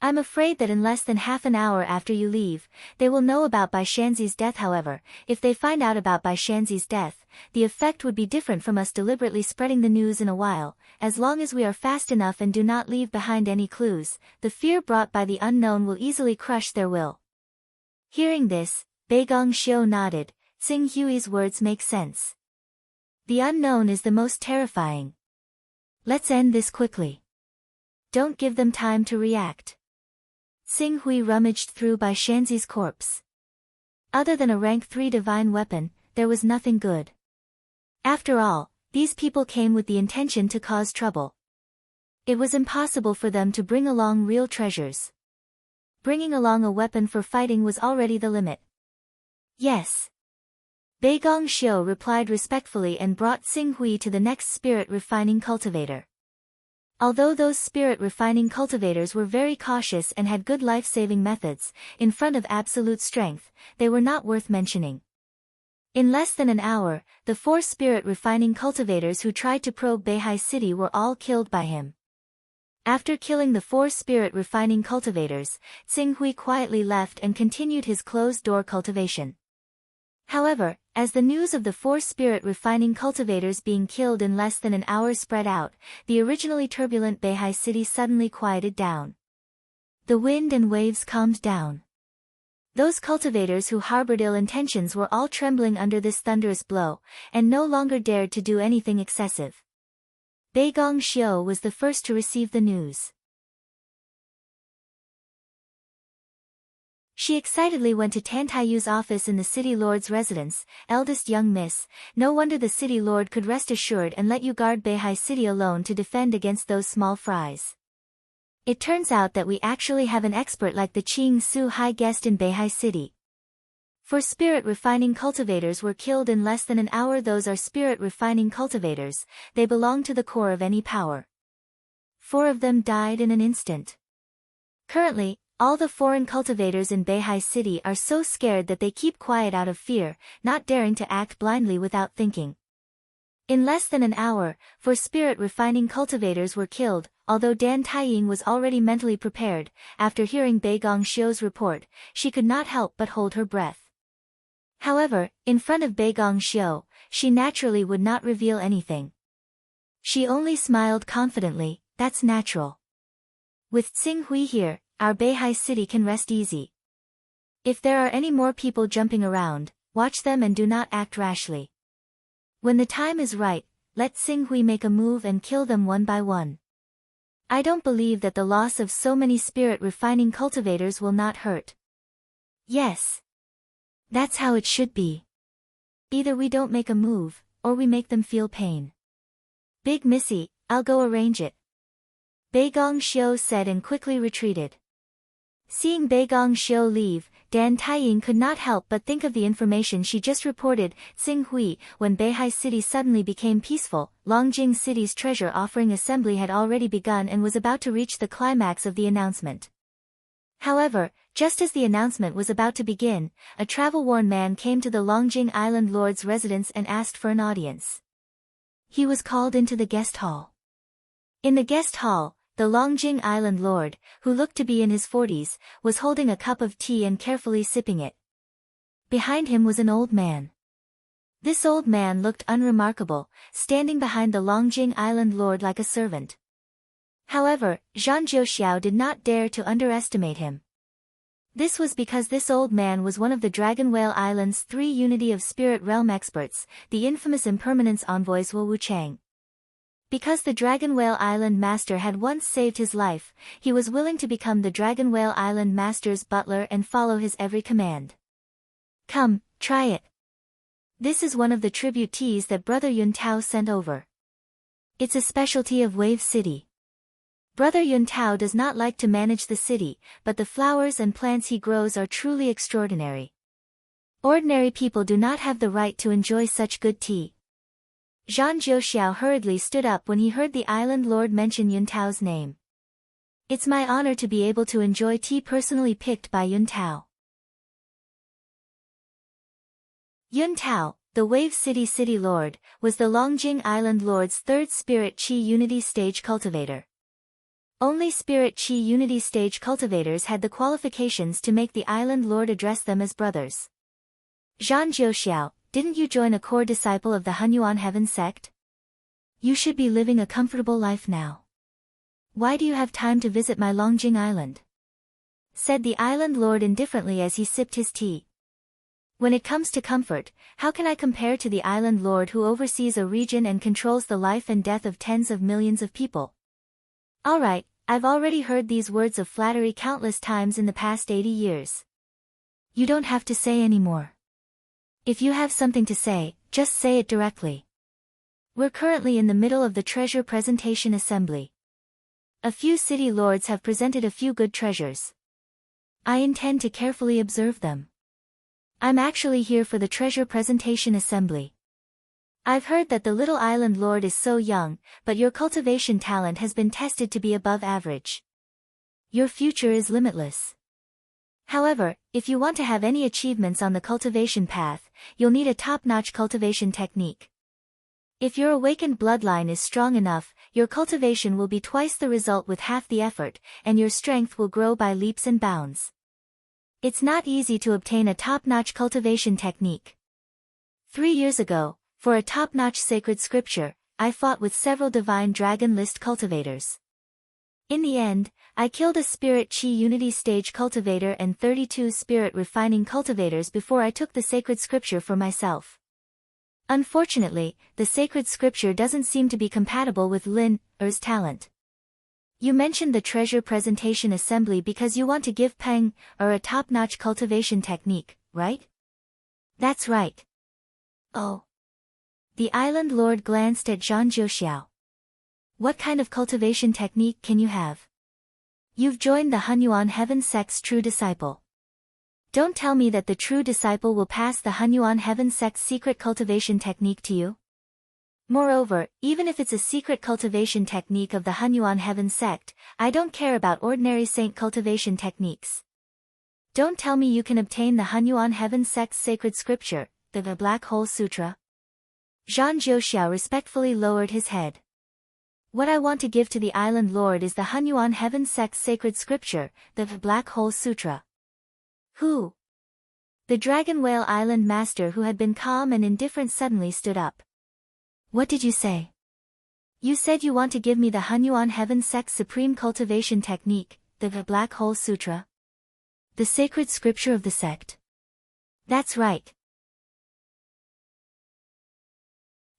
I'm afraid that in less than half an hour after you leave, they will know about Bai Shanxi's death. However, if they find out about Bai Shanxi's death, the effect would be different from us deliberately spreading the news in a while. As long as we are fast enough and do not leave behind any clues, the fear brought by the unknown will easily crush their will. Hearing this, Bei Gongxiu nodded. Xing Hui's words make sense. The unknown is the most terrifying. Let's end this quickly. Don't give them time to react. Xing Hui rummaged through Bai Shanxi's corpse. Other than a rank 3 divine weapon, there was nothing good. After all, these people came with the intention to cause trouble. It was impossible for them to bring along real treasures. Bringing along a weapon for fighting was already the limit. Yes. Bei Gongxiu replied respectfully and brought Xing Hui to the next spirit refining cultivator. Although those spirit refining cultivators were very cautious and had good life-saving methods, in front of absolute strength, they were not worth mentioning. In less than an hour, the 4 spirit refining cultivators who tried to probe Beihai City were all killed by him. After killing the 4 spirit refining cultivators, Xing Hui quietly left and continued his closed-door cultivation. However, as the news of the 4 spirit refining cultivators being killed in less than an hour spread out, the originally turbulent Beihai City suddenly quieted down. The wind and waves calmed down. Those cultivators who harbored ill intentions were all trembling under this thunderous blow, and no longer dared to do anything excessive. Bei Gongxiu was the first to receive the news. She excitedly went to Tan Taiyu's office in the city lord's residence. Eldest young miss, no wonder the city lord could rest assured and let you guard Beihai City alone to defend against those small fries. It turns out that we actually have an expert like the Qing Su high guest in Beihai City. 4 spirit refining cultivators were killed in less than an hour. Those are spirit refining cultivators, they belong to the core of any power. 4 of them died in an instant. Currently, all the foreign cultivators in Beihai City are so scared that they keep quiet out of fear, not daring to act blindly without thinking. In less than an hour, 4 spirit refining cultivators were killed, although Dan Taiying was already mentally prepared. After hearing Bei Gongxiu's report, she could not help but hold her breath. However, in front of Bei Gongxiu, she naturally would not reveal anything. She only smiled confidently. That's natural. With Xing Hui here, our Beihai City can rest easy. If there are any more people jumping around, watch them and do not act rashly. When the time is right, let Xing Hui make a move and kill them one by one. I don't believe that the loss of so many spirit refining cultivators will not hurt. Yes. That's how it should be. Either we don't make a move, or we make them feel pain. Big Missy, I'll go arrange it. Bei Gongxiu said and quickly retreated. Seeing Bei Gongxiu leave, Dan Taiying could not help but think of the information she just reported. Xing Hui, when Beihai City suddenly became peaceful, Longjing City's treasure offering assembly had already begun and was about to reach the climax of the announcement. However, just as the announcement was about to begin, a travel-worn man came to the Longjing Island Lord's residence and asked for an audience. He was called into the guest hall. In the guest hall, the Longjing Island Lord, who looked to be in his 40s, was holding a cup of tea and carefully sipping it. Behind him was an old man. This old man looked unremarkable, standing behind the Longjing Island Lord like a servant. However, Zhang Jiuxiao did not dare to underestimate him. This was because this old man was one of the Dragon Whale Island's 3 Unity of Spirit Realm experts, the infamous Impermanence envoys Wu Wuchang. Because the Dragon Whale Island Master had once saved his life, he was willing to become the Dragon Whale Island Master's butler and follow his every command. Come, try it. This is one of the tribute teas that Brother Yun Tao sent over. It's a specialty of Wave City. Brother Yun Tao does not like to manage the city, but the flowers and plants he grows are truly extraordinary. Ordinary people do not have the right to enjoy such good tea. Zhang Jiuxiao hurriedly stood up when he heard the island lord mention Yun Tao's name. It's my honor to be able to enjoy tea personally picked by Yun Tao. Yun Tao, the Wave City Lord, was the Longjing Island Lord's third Spirit Chi Unity Stage cultivator. Only Spirit Chi Unity Stage cultivators had the qualifications to make the Island Lord address them as brothers. Zhan Jiuxiao, didn't you join a core disciple of the Hunyuan Heaven sect? You should be living a comfortable life now. Why do you have time to visit my Longjing Island? Said the Island Lord indifferently as he sipped his tea. When it comes to comfort, how can I compare to the Island Lord who oversees a region and controls the life and death of tens of millions of people? Alright, I've already heard these words of flattery countless times in the past 80 years. You don't have to say any more. If you have something to say, just say it directly. We're currently in the middle of the treasure presentation assembly. A few city lords have presented a few good treasures. I intend to carefully observe them. I'm actually here for the treasure presentation assembly. I've heard that the little island lord is so young, but your cultivation talent has been tested to be above average. Your future is limitless. However, if you want to have any achievements on the cultivation path, you'll need a top-notch cultivation technique. If your awakened bloodline is strong enough, your cultivation will be twice the result with half the effort, and your strength will grow by leaps and bounds. It's not easy to obtain a top-notch cultivation technique. 3 years ago, for a top-notch sacred scripture, I fought with several divine dragon list cultivators. In the end, I killed a Spirit Chi Unity Stage cultivator and 32 Spirit Refining cultivators before I took the sacred scripture for myself. Unfortunately, the sacred scripture doesn't seem to be compatible with Lin Er's talent. You mentioned the treasure presentation assembly because you want to give Peng Er a top-notch cultivation technique, right? That's right. Oh. The Island Lord glanced at Zhan Jiuxiao. What kind of cultivation technique can you have? You've joined the Hunyuan Heaven sect's true disciple. Don't tell me that the true disciple will pass the Hunyuan Heaven sect's secret cultivation technique to you. Moreover, even if it's a secret cultivation technique of the Hunyuan Heaven sect, I don't care about ordinary saint cultivation techniques. Don't tell me you can obtain the Hunyuan Heaven sect's sacred scripture, the Black Hole Sutra. Zhan Jiuxiao respectfully lowered his head. What I want to give to the Island Lord is the Hunyuan Heaven sect's sacred scripture, the Black Hole Sutra. Who? The Dragon Whale Island master who had been calm and indifferent suddenly stood up. What did you say? You said you want to give me the Hunyuan Heaven sect's supreme cultivation technique, the Black Hole Sutra? The sacred scripture of the sect. That's right.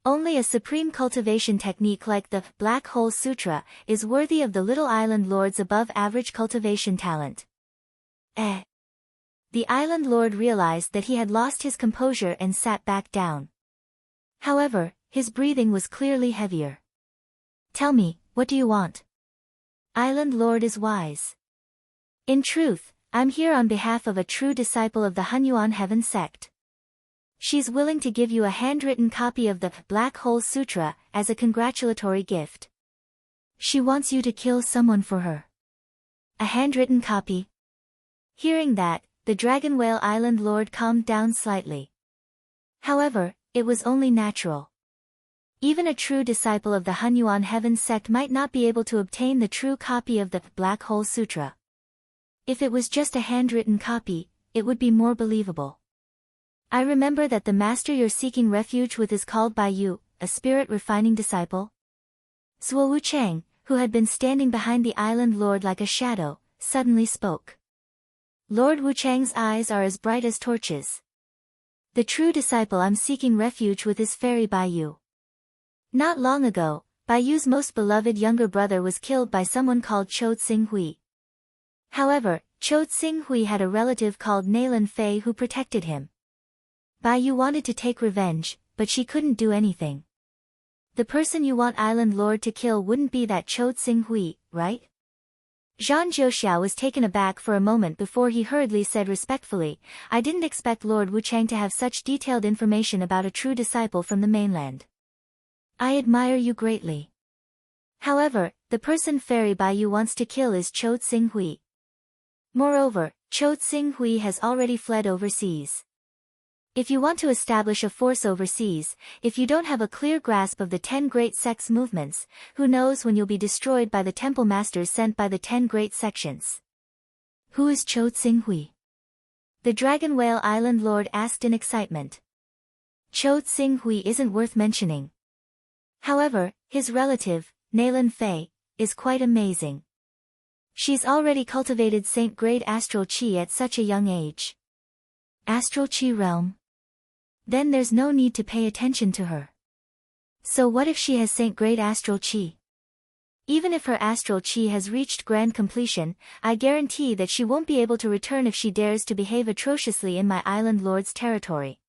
Only a supreme cultivation technique like the Black Hole Sutra is worthy of the Little Island Lord's above-average cultivation talent. The Island Lord realized that he had lost his composure and sat back down. However, his breathing was clearly heavier. Tell me, what do you want? Island Lord is wise. In truth, I'm here on behalf of a true disciple of the Hunyuan Heaven sect. She's willing to give you a handwritten copy of the Black Hole Sutra as a congratulatory gift. She wants you to kill someone for her. A handwritten copy? Hearing that, the Dragon Whale Island Lord calmed down slightly. However, it was only natural. Even a true disciple of the Hunyuan Heaven sect might not be able to obtain the true copy of the Black Hole Sutra. If it was just a handwritten copy, it would be more believable. I remember that the master you're seeking refuge with is called by you, a spirit refining disciple. Zuo Wuchang, who had been standing behind the Island Lord like a shadow, suddenly spoke. Lord Wuchang's eyes are as bright as torches. The true disciple I'm seeking refuge with is Fairy Baiyu. Not long ago, Baiyu's most beloved younger brother was killed by someone called Chou Tsinghui. However, Chou Tsinghui had a relative called Nailan Fei who protected him. Baiyu wanted to take revenge, but she couldn't do anything. The person you want Island Lord to kill wouldn't be that Chou Tsinghui, right? Zhan Jiuxiao was taken aback for a moment before he hurriedly said respectfully, I didn't expect Lord Wuchang to have such detailed information about a true disciple from the mainland. I admire you greatly. However, the person Fairy Baiyu wants to kill is Chou Tsinghui. Moreover, Chou Tsinghui has already fled overseas. If you want to establish a force overseas, if you don't have a clear grasp of the 10 great sects movements, who knows when you'll be destroyed by the temple masters sent by the 10 great sections. Who is Cho Tsing-hui? The Dragon Whale Island Lord asked in excitement. Cho Tsing-hui isn't worth mentioning. However, his relative, Nalan Fei, is quite amazing. She's already cultivated Saint-grade astral chi at such a young age. Astral chi realm? Then there's no need to pay attention to her. So what if she has Saint-grade astral chi? Even if her astral chi has reached grand completion, I guarantee that she won't be able to return if she dares to behave atrociously in my island lord's territory.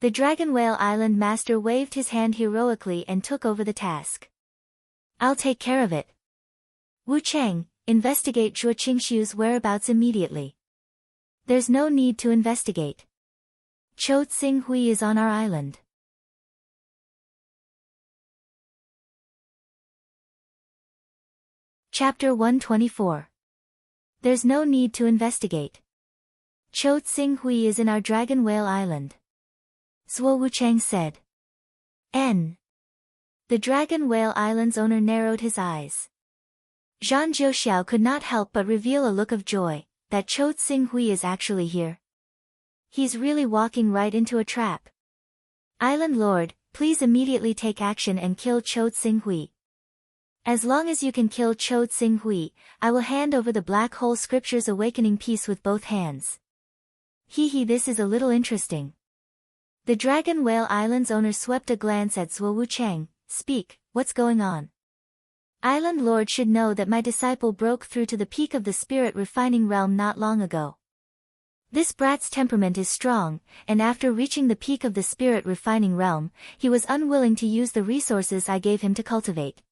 The Dragon Whale Island Master waved his hand heroically and took over the task. I'll take care of it. Wu Cheng, investigate Zhuo Qingxiu's whereabouts immediately. There's no need to investigate. Cho Tsing-hui is on our island. Chapter 124. There's no need to investigate. Cho Tsing-hui is in our Dragon Whale Island. Zhuo Wuchang said. N. The Dragon Whale Island's owner narrowed his eyes. Zhang Jiuxiao could not help but reveal a look of joy, that Cho Tsing-hui is actually here. He's really walking right into a trap. Island Lord, please immediately take action and kill Cho Tsing-hui. As long as you can kill Cho Tsing-hui, I will hand over the Black Hole Scripture's awakening piece with both hands. This is a little interesting. The Dragon Whale Island's owner swept a glance at Zhuo Wuchang. Speak, what's going on? Island Lord should know that my disciple broke through to the peak of the spirit refining realm not long ago. This brat's temperament is strong, and after reaching the peak of the spirit refining realm, he was unwilling to use the resources I gave him to cultivate.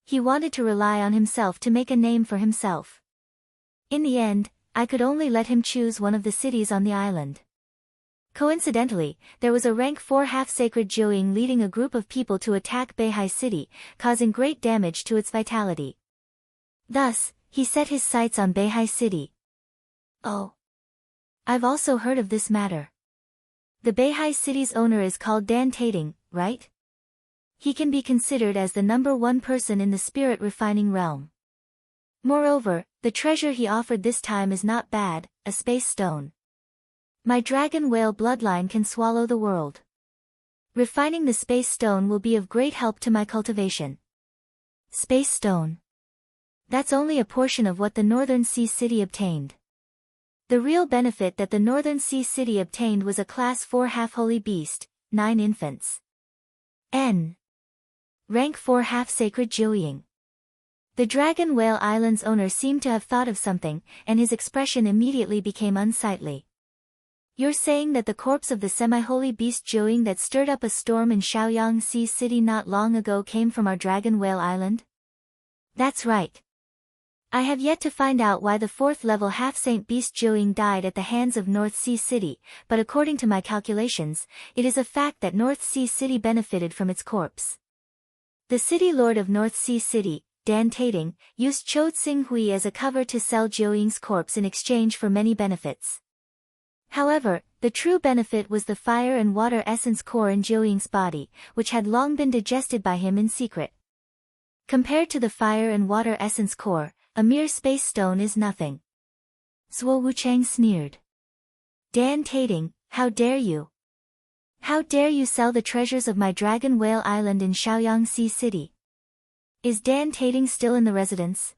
He wanted to rely on himself to make a name for himself. In the end, I could only let him choose one of the cities on the island. Coincidentally, there was a rank 4 half-sacred Jiuying leading a group of people to attack Beihai City, causing great damage to its vitality. Thus, he set his sights on Beihai City. Oh. I've also heard of this matter. The Beihai City's owner is called Dan Tating, right? He can be considered as the #1 person in the spirit refining realm. Moreover, the treasure he offered this time is not bad, a space stone. My dragon whale bloodline can swallow the world. Refining the space stone will be of great help to my cultivation. Space stone. That's only a portion of what the Northern Sea City obtained. The real benefit that the Northern Sea City obtained was a Class 4 half-holy beast, 9 infants. N. Rank 4 half-sacred Jiuying. The Dragon Whale Island's owner seemed to have thought of something, and his expression immediately became unsightly. You're saying that the corpse of the semi-holy beast Jiuying that stirred up a storm in Shaoyang Sea City not long ago came from our Dragon Whale Island? That's right. I have yet to find out why the 4th-level half-saint beast Jiuying died at the hands of North Sea City, but according to my calculations, it is a fact that North Sea City benefited from its corpse. The city lord of North Sea City, Dan Tating, used Cho Tsing-hui as a cover to sell Jiuying's corpse in exchange for many benefits. However, the true benefit was the fire and water essence core in Jiuying's body, which had long been digested by him in secret. Compared to the fire and water essence core, a mere space stone is nothing. Zhuo Wuchang sneered. Dan Tating, how dare you? How dare you sell the treasures of my Dragon Whale Island in Shaoyang Sea City? Is Dan Tating still in the residence?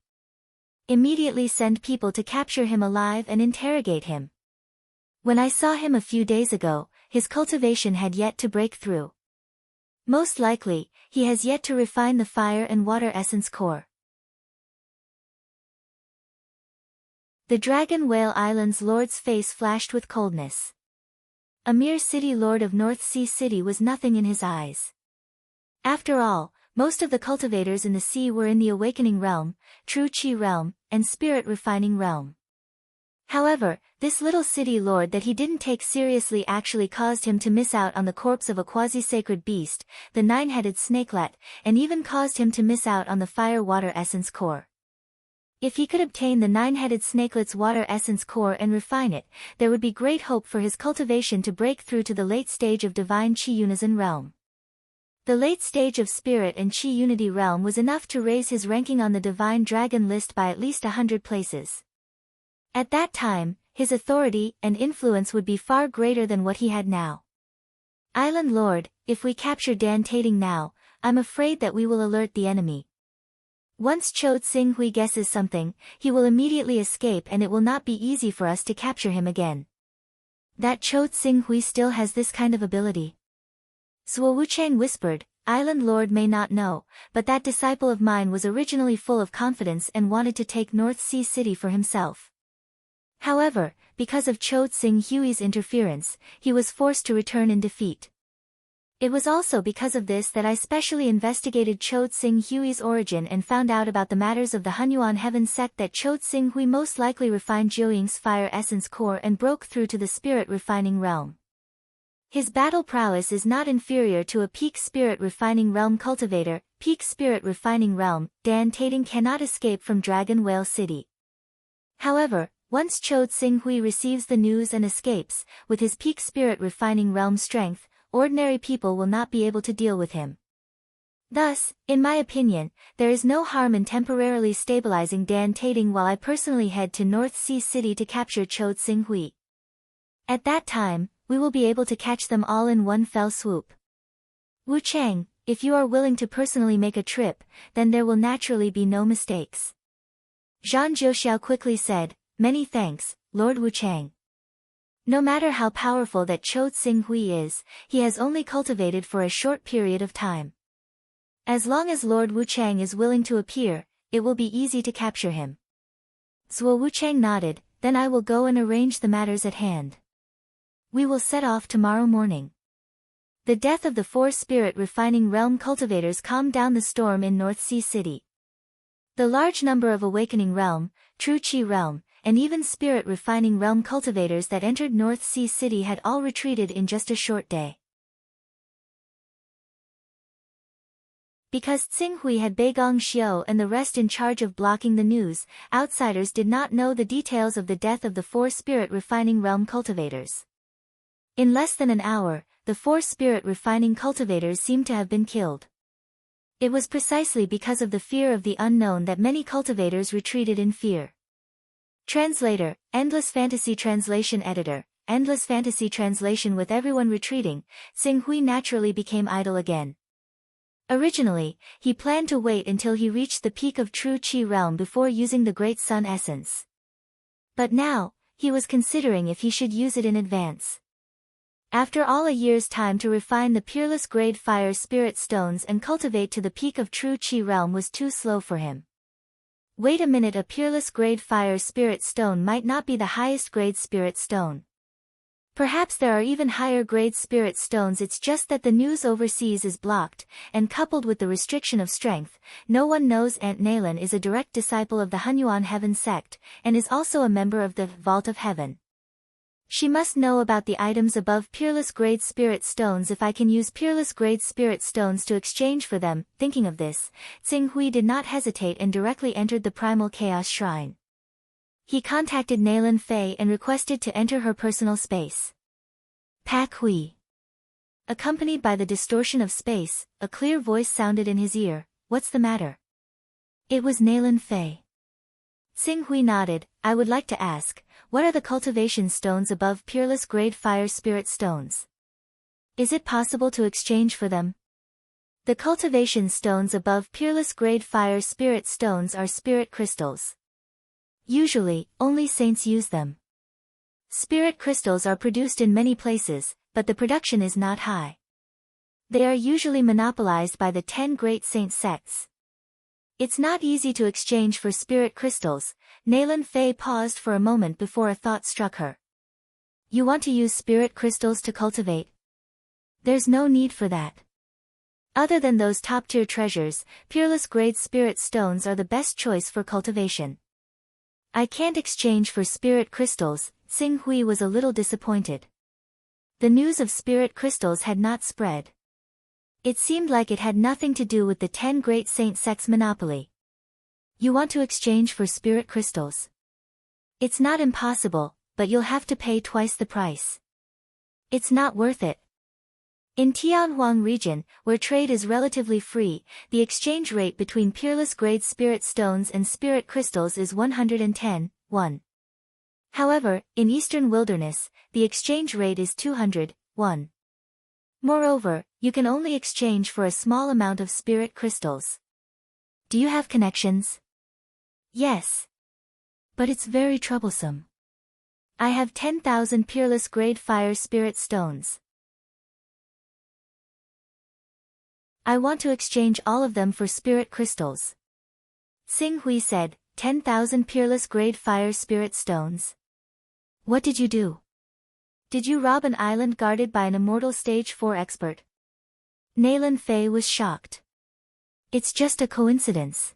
Immediately send people to capture him alive and interrogate him. When I saw him a few days ago, his cultivation had yet to break through. Most likely, he has yet to refine the fire and water essence core. The Dragon Whale Island's lord's face flashed with coldness. A mere city lord of North Sea City was nothing in his eyes. After all, most of the cultivators in the sea were in the awakening realm, true chi realm, and spirit refining realm. However, this little city lord that he didn't take seriously actually caused him to miss out on the corpse of a quasi-sacred beast, the 9-headed snakelet, and even caused him to miss out on the fire-water essence core. If he could obtain the nine-headed snakelet's water essence core and refine it, there would be great hope for his cultivation to break through to the late stage of divine Qi Unison realm. The late stage of spirit and Qi unity realm was enough to raise his ranking on the divine dragon list by at least 100 places. At that time, his authority and influence would be far greater than what he had now. Island Lord, if we capture Dan Tating now, I'm afraid that we will alert the enemy. Once Chode Sing Hui guesses something, he will immediately escape and it will not be easy for us to capture him again. That Chode Sing Hui still has this kind of ability. Zhuo Wuchang whispered, Island Lord may not know, but that disciple of mine was originally full of confidence and wanted to take North Sea City for himself. However, because of Chode Sing Hui's interference, he was forced to return in defeat. It was also because of this that I specially investigated Chode Sing Hui's origin and found out about the matters of the Hunyuan Heaven sect that Chode Sing Hui most likely refined Jiuying's fire essence core and broke through to the spirit refining realm. His battle prowess is not inferior to a peak spirit refining realm cultivator. Peak spirit refining realm, Dan Tating cannot escape from Dragon Whale City. However, once Chode Sing Hui receives the news and escapes, with his peak spirit refining realm strength, ordinary people will not be able to deal with him. Thus, in my opinion, there is no harm in temporarily stabilizing Dan Tating while I personally head to North Sea City to capture Chode Sing Hui. At that time, we will be able to catch them all in one fell swoop. Wu Chang, if you are willing to personally make a trip, then there will naturally be no mistakes. Zhang Jiuxiao quickly said, Many thanks, Lord Wu Chang. No matter how powerful that Chode Sing Hui is, he has only cultivated for a short period of time. As long as Lord Wu Chang is willing to appear, it will be easy to capture him. Zhuo Wuchang nodded, then I will go and arrange the matters at hand. We will set off tomorrow morning. The death of the 4 spirit refining realm cultivators calmed down the storm in North Sea City. The large number of awakening realm, true Qi realm, and even spirit refining realm cultivators that entered North Sea City had all retreated in just a short day. Because Tsing Hui had Beigong Xiao and the rest in charge of blocking the news, outsiders did not know the details of the death of the 4 spirit refining realm cultivators. In less than an hour, the 4 spirit refining cultivators seemed to have been killed. It was precisely because of the fear of the unknown that many cultivators retreated in fear. Translator, Endless Fantasy Translation Editor, Endless Fantasy Translation. With everyone retreating, Tsing Hui naturally became idle again. Originally, he planned to wait until he reached the peak of true Qi realm before using the Great Sun Essence. But now, he was considering if he should use it in advance. After all, a year's time to refine the peerless grade fire spirit stones and cultivate to the peak of true Qi realm was too slow for him. Wait a minute, a peerless grade fire spirit stone might not be the highest grade spirit stone. Perhaps there are even higher grade spirit stones. It's just that the news overseas is blocked, and coupled with the restriction of strength, no one knows Aunt Nalan is a direct disciple of the Hunyuan Heaven sect, and is also a member of the Vault of Heaven. She must know about the items above peerless grade spirit stones if I can use peerless grade spirit stones to exchange for them. Thinking of this, Tsing Hui did not hesitate and directly entered the Primal Chaos Shrine. He contacted Nalan Fei and requested to enter her personal space. Pak Hui. Accompanied by the distortion of space, a clear voice sounded in his ear, "What's the matter?" It was Nalan Fei. Tsing Hui nodded. I would like to ask, what are the cultivation stones above peerless grade fire spirit stones? Is it possible to exchange for them? The cultivation stones above peerless grade fire spirit stones are spirit crystals. Usually, only saints use them. Spirit crystals are produced in many places, but the production is not high. They are usually monopolized by the 10 great saint sects. It's not easy to exchange for spirit crystals. Nalan Fei paused for a moment before a thought struck her. You want to use spirit crystals to cultivate? There's no need for that. Other than those top-tier treasures, peerless grade spirit stones are the best choice for cultivation. I can't exchange for spirit crystals. Tsing Hui was a little disappointed. The news of spirit crystals had not spread. It seemed like it had nothing to do with the 10 great saint sects' monopoly. You want to exchange for spirit crystals? It's not impossible, but you'll have to pay twice the price. It's not worth it. In Tianhuang region, where trade is relatively free, the exchange rate between peerless grade spirit stones and spirit crystals is 110:1. However, in Eastern Wilderness, the exchange rate is 200:1. Moreover, you can only exchange for a small amount of spirit crystals. Do you have connections? Yes. But it's very troublesome. I have 10,000 peerless grade fire spirit stones. I want to exchange all of them for spirit crystals. Xing Hui said, 10,000 peerless grade fire spirit stones? What did you do? Did you rob an island guarded by an immortal stage 4 expert? Nalan Fei was shocked. It's just a coincidence.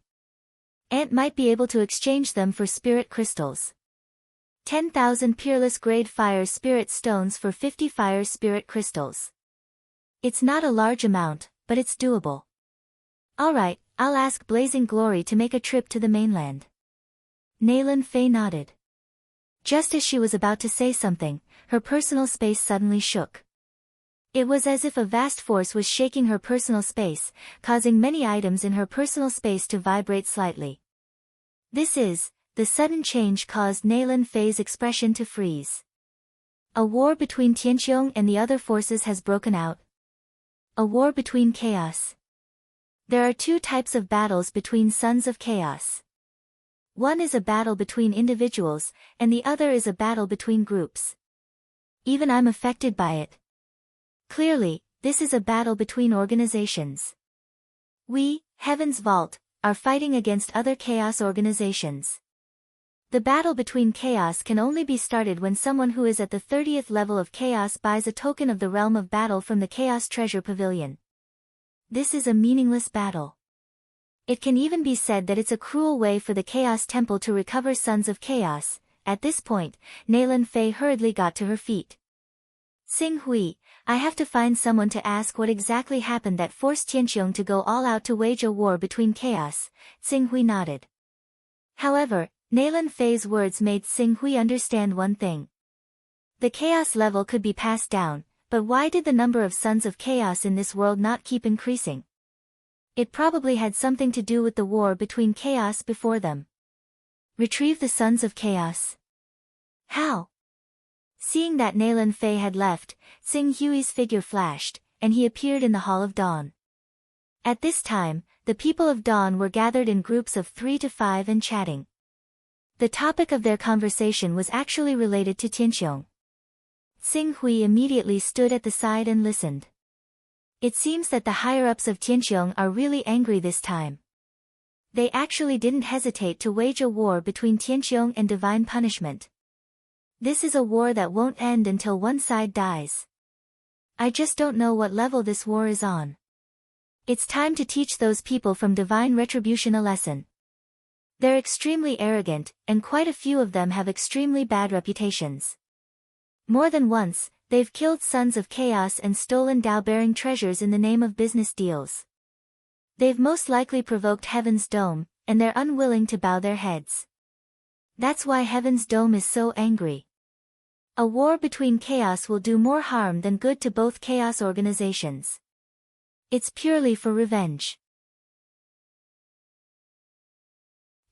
Ant might be able to exchange them for spirit crystals. 10,000 peerless grade fire spirit stones for 50 fire spirit crystals. It's not a large amount, but it's doable. Alright, I'll ask Blazing Glory to make a trip to the mainland. Nalan Fei nodded. Just as she was about to say something, her personal space suddenly shook. It was as if a vast force was shaking her personal space, causing many items in her personal space to vibrate slightly. The sudden change caused Nalan Fei's expression to freeze. A war between Tianqiong and the other forces has broken out. A war between chaos. There are two types of battles between Sons of Chaos. One is a battle between individuals, and the other is a battle between groups. Even I'm affected by it. Clearly, this is a battle between organizations. We, Heaven's Vault, are fighting against other chaos organizations. The battle between chaos can only be started when someone who is at the 30th level of chaos buys a token of the realm of battle from the Chaos Treasure Pavilion. This is a meaningless battle. It can even be said that it's a cruel way for the Chaos Temple to recover Sons of Chaos. At this point, Nalan Fei hurriedly got to her feet. Xing Hui, I have to find someone to ask what exactly happened that forced Tianqiong to go all out to wage a war between chaos. Xing Hui nodded. However, Nalan Fei's words made Xing Hui understand one thing. The chaos level could be passed down, but why did the number of Sons of Chaos in this world not keep increasing? It probably had something to do with the war between chaos before them. Retrieve the Sons of Chaos. How? Seeing that Nalan Fei had left, Xing Hui's figure flashed, and he appeared in the Hall of Dawn. At this time, the people of Dawn were gathered in groups of 3 to 5 and chatting. The topic of their conversation was actually related to Tianqiong. Xing Hui immediately stood at the side and listened. It seems that the higher-ups of Tianqiong are really angry this time. They actually didn't hesitate to wage a war between Tianqiong and Divine Punishment. This is a war that won't end until one side dies. I just don't know what level this war is on. It's time to teach those people from Divine Retribution a lesson. They're extremely arrogant, and quite a few of them have extremely bad reputations. More than once, they've killed Sons of Chaos and stolen Dao-bearing treasures in the name of business deals. They've most likely provoked Heaven's Dome, and they're unwilling to bow their heads. That's why Heaven's Dome is so angry. A war between chaos will do more harm than good to both chaos organizations. It's purely for revenge.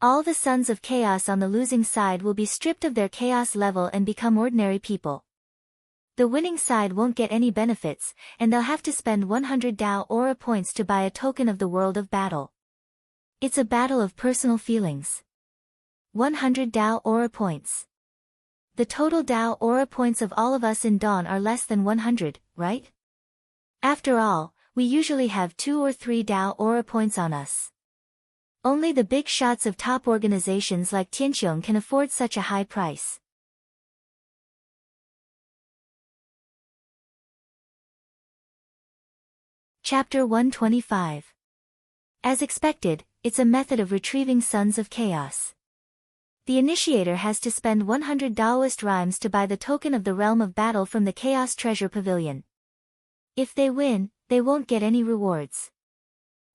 All the Sons of Chaos on the losing side will be stripped of their chaos level and become ordinary people. The winning side won't get any benefits, and they'll have to spend 100 Dao Aura points to buy a token of the World of Battle. It's a battle of personal feelings. 100 Dao Aura points. The total Dao Aura points of all of us in Dawn are less than 100, right? After all, we usually have 2 or 3 Dao Aura points on us. Only the big shots of top organizations like Tianqiong can afford such a high price. Chapter 125. As expected, it's a method of retrieving Sons of Chaos. The initiator has to spend 100 Daoist rhymes to buy the token of the Realm of Battle from the Chaos Treasure Pavilion. If they win, they won't get any rewards.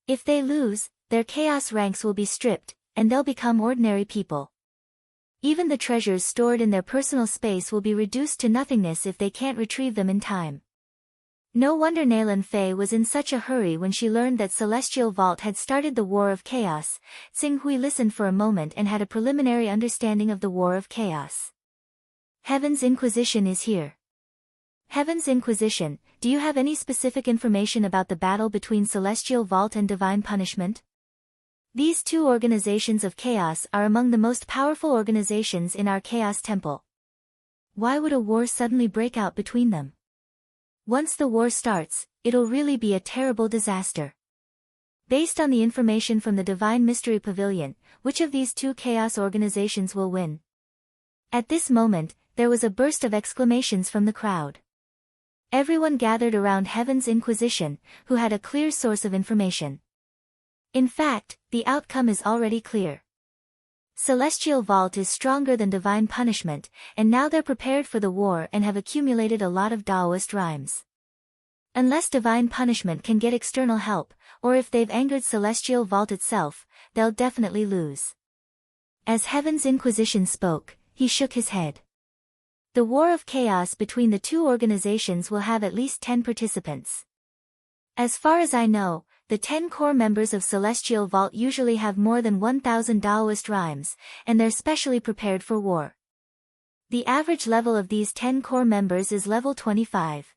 If they lose, their chaos ranks will be stripped, and they'll become ordinary people. Even the treasures stored in their personal space will be reduced to nothingness if they can't retrieve them in time. No wonder Nalan Fei was in such a hurry when she learned that Celestial Vault had started the War of Chaos. Xing Hui listened for a moment and had a preliminary understanding of the War of Chaos. Heaven's Inquisition is here. Heaven's Inquisition, do you have any specific information about the battle between Celestial Vault and Divine Punishment? These two organizations of chaos are among the most powerful organizations in our Chaos Temple. Why would a war suddenly break out between them? Once the war starts, it'll really be a terrible disaster. Based on the information from the Divine Mystery Pavilion, which of these two chaos organizations will win? At this moment, there was a burst of exclamations from the crowd. Everyone gathered around Heaven's Inquisition, who had a clear source of information. In fact, the outcome is already clear. Celestial Vault is stronger than Divine Punishment, and now they're prepared for the war and have accumulated a lot of Taoist rhymes. Unless Divine Punishment can get external help, or if they've angered Celestial Vault itself, they'll definitely lose. As Heaven's Inquisition spoke, he shook his head. The War of Chaos between the two organizations will have at least 10 participants. As far as I know, the 10 core members of Celestial Vault usually have more than 1,000 Taoist rhymes, and they're specially prepared for war. The average level of these 10 core members is level 25.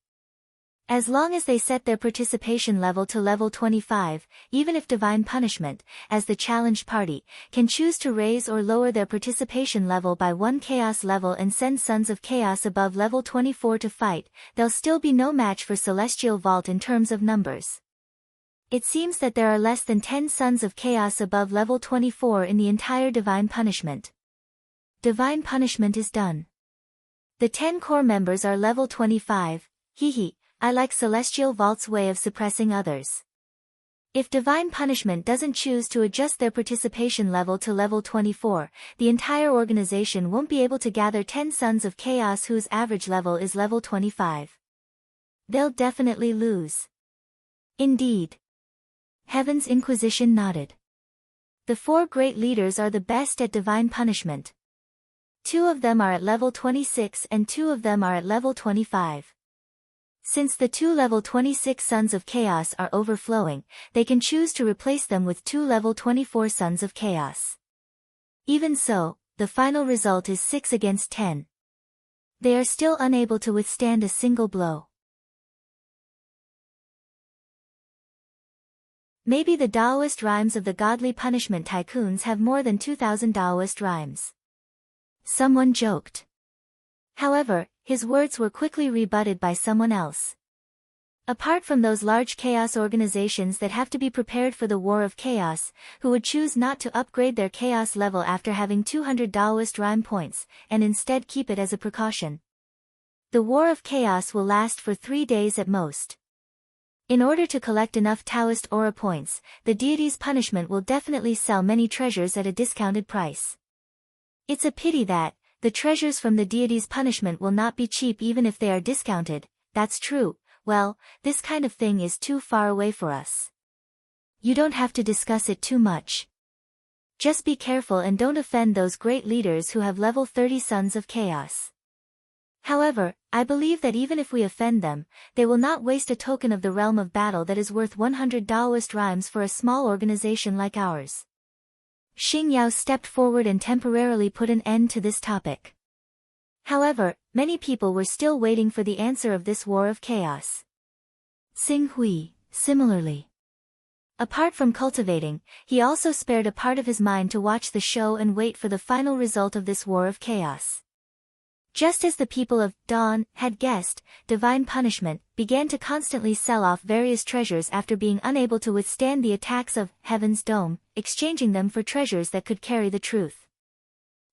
As long as they set their participation level to level 25, even if Divine Punishment, as the challenged party, can choose to raise or lower their participation level by 1 chaos level and send Sons of Chaos above level 24 to fight, there'll still be no match for Celestial Vault in terms of numbers. It seems that there are less than 10 Sons of Chaos above level 24 in the entire Divine Punishment. Divine Punishment is done. The 10 core members are level 25, I like Celestial Vault's way of suppressing others. If Divine Punishment doesn't choose to adjust their participation level to level 24, the entire organization won't be able to gather 10 Sons of Chaos whose average level is level 25. They'll definitely lose. Indeed. Heaven's Inquisition nodded. The 4 great leaders are the best at Divine Punishment. 2 of them are at level 26 and 2 of them are at level 25. Since the 2 level 26 Sons of Chaos are overflowing, they can choose to replace them with 2 level 24 Sons of Chaos. Even so, the final result is 6 against 10. They are still unable to withstand a single blow. Maybe the Taoist rhymes of the godly punishment tycoons have more than 2,000 Taoist rhymes. Someone joked. However, his words were quickly rebutted by someone else. Apart from those large chaos organizations that have to be prepared for the War of Chaos, who would choose not to upgrade their chaos level after having 200 Taoist rhyme points, and instead keep it as a precaution. The War of Chaos will last for 3 days at most. In order to collect enough Taoist aura points, the deity's punishment will definitely sell many treasures at a discounted price. It's a pity that, the treasures from the deity's punishment will not be cheap even if they are discounted. That's true. Well, this kind of thing is too far away for us. You don't have to discuss it too much. Just be careful and don't offend those great leaders who have level 30 Sons of Chaos. However, I believe that even if we offend them, they will not waste a token of the realm of battle that is worth 100 Taoist rhymes for a small organization like ours. Xing Yao stepped forward and temporarily put an end to this topic. However, many people were still waiting for the answer of this War of Chaos. Xing Hui, similarly. Apart from cultivating, he also spared a part of his mind to watch the show and wait for the final result of this War of Chaos. Just as the people of Dawn had guessed, Divine Punishment began to constantly sell off various treasures after being unable to withstand the attacks of Heaven's Dome, exchanging them for treasures that could carry the truth.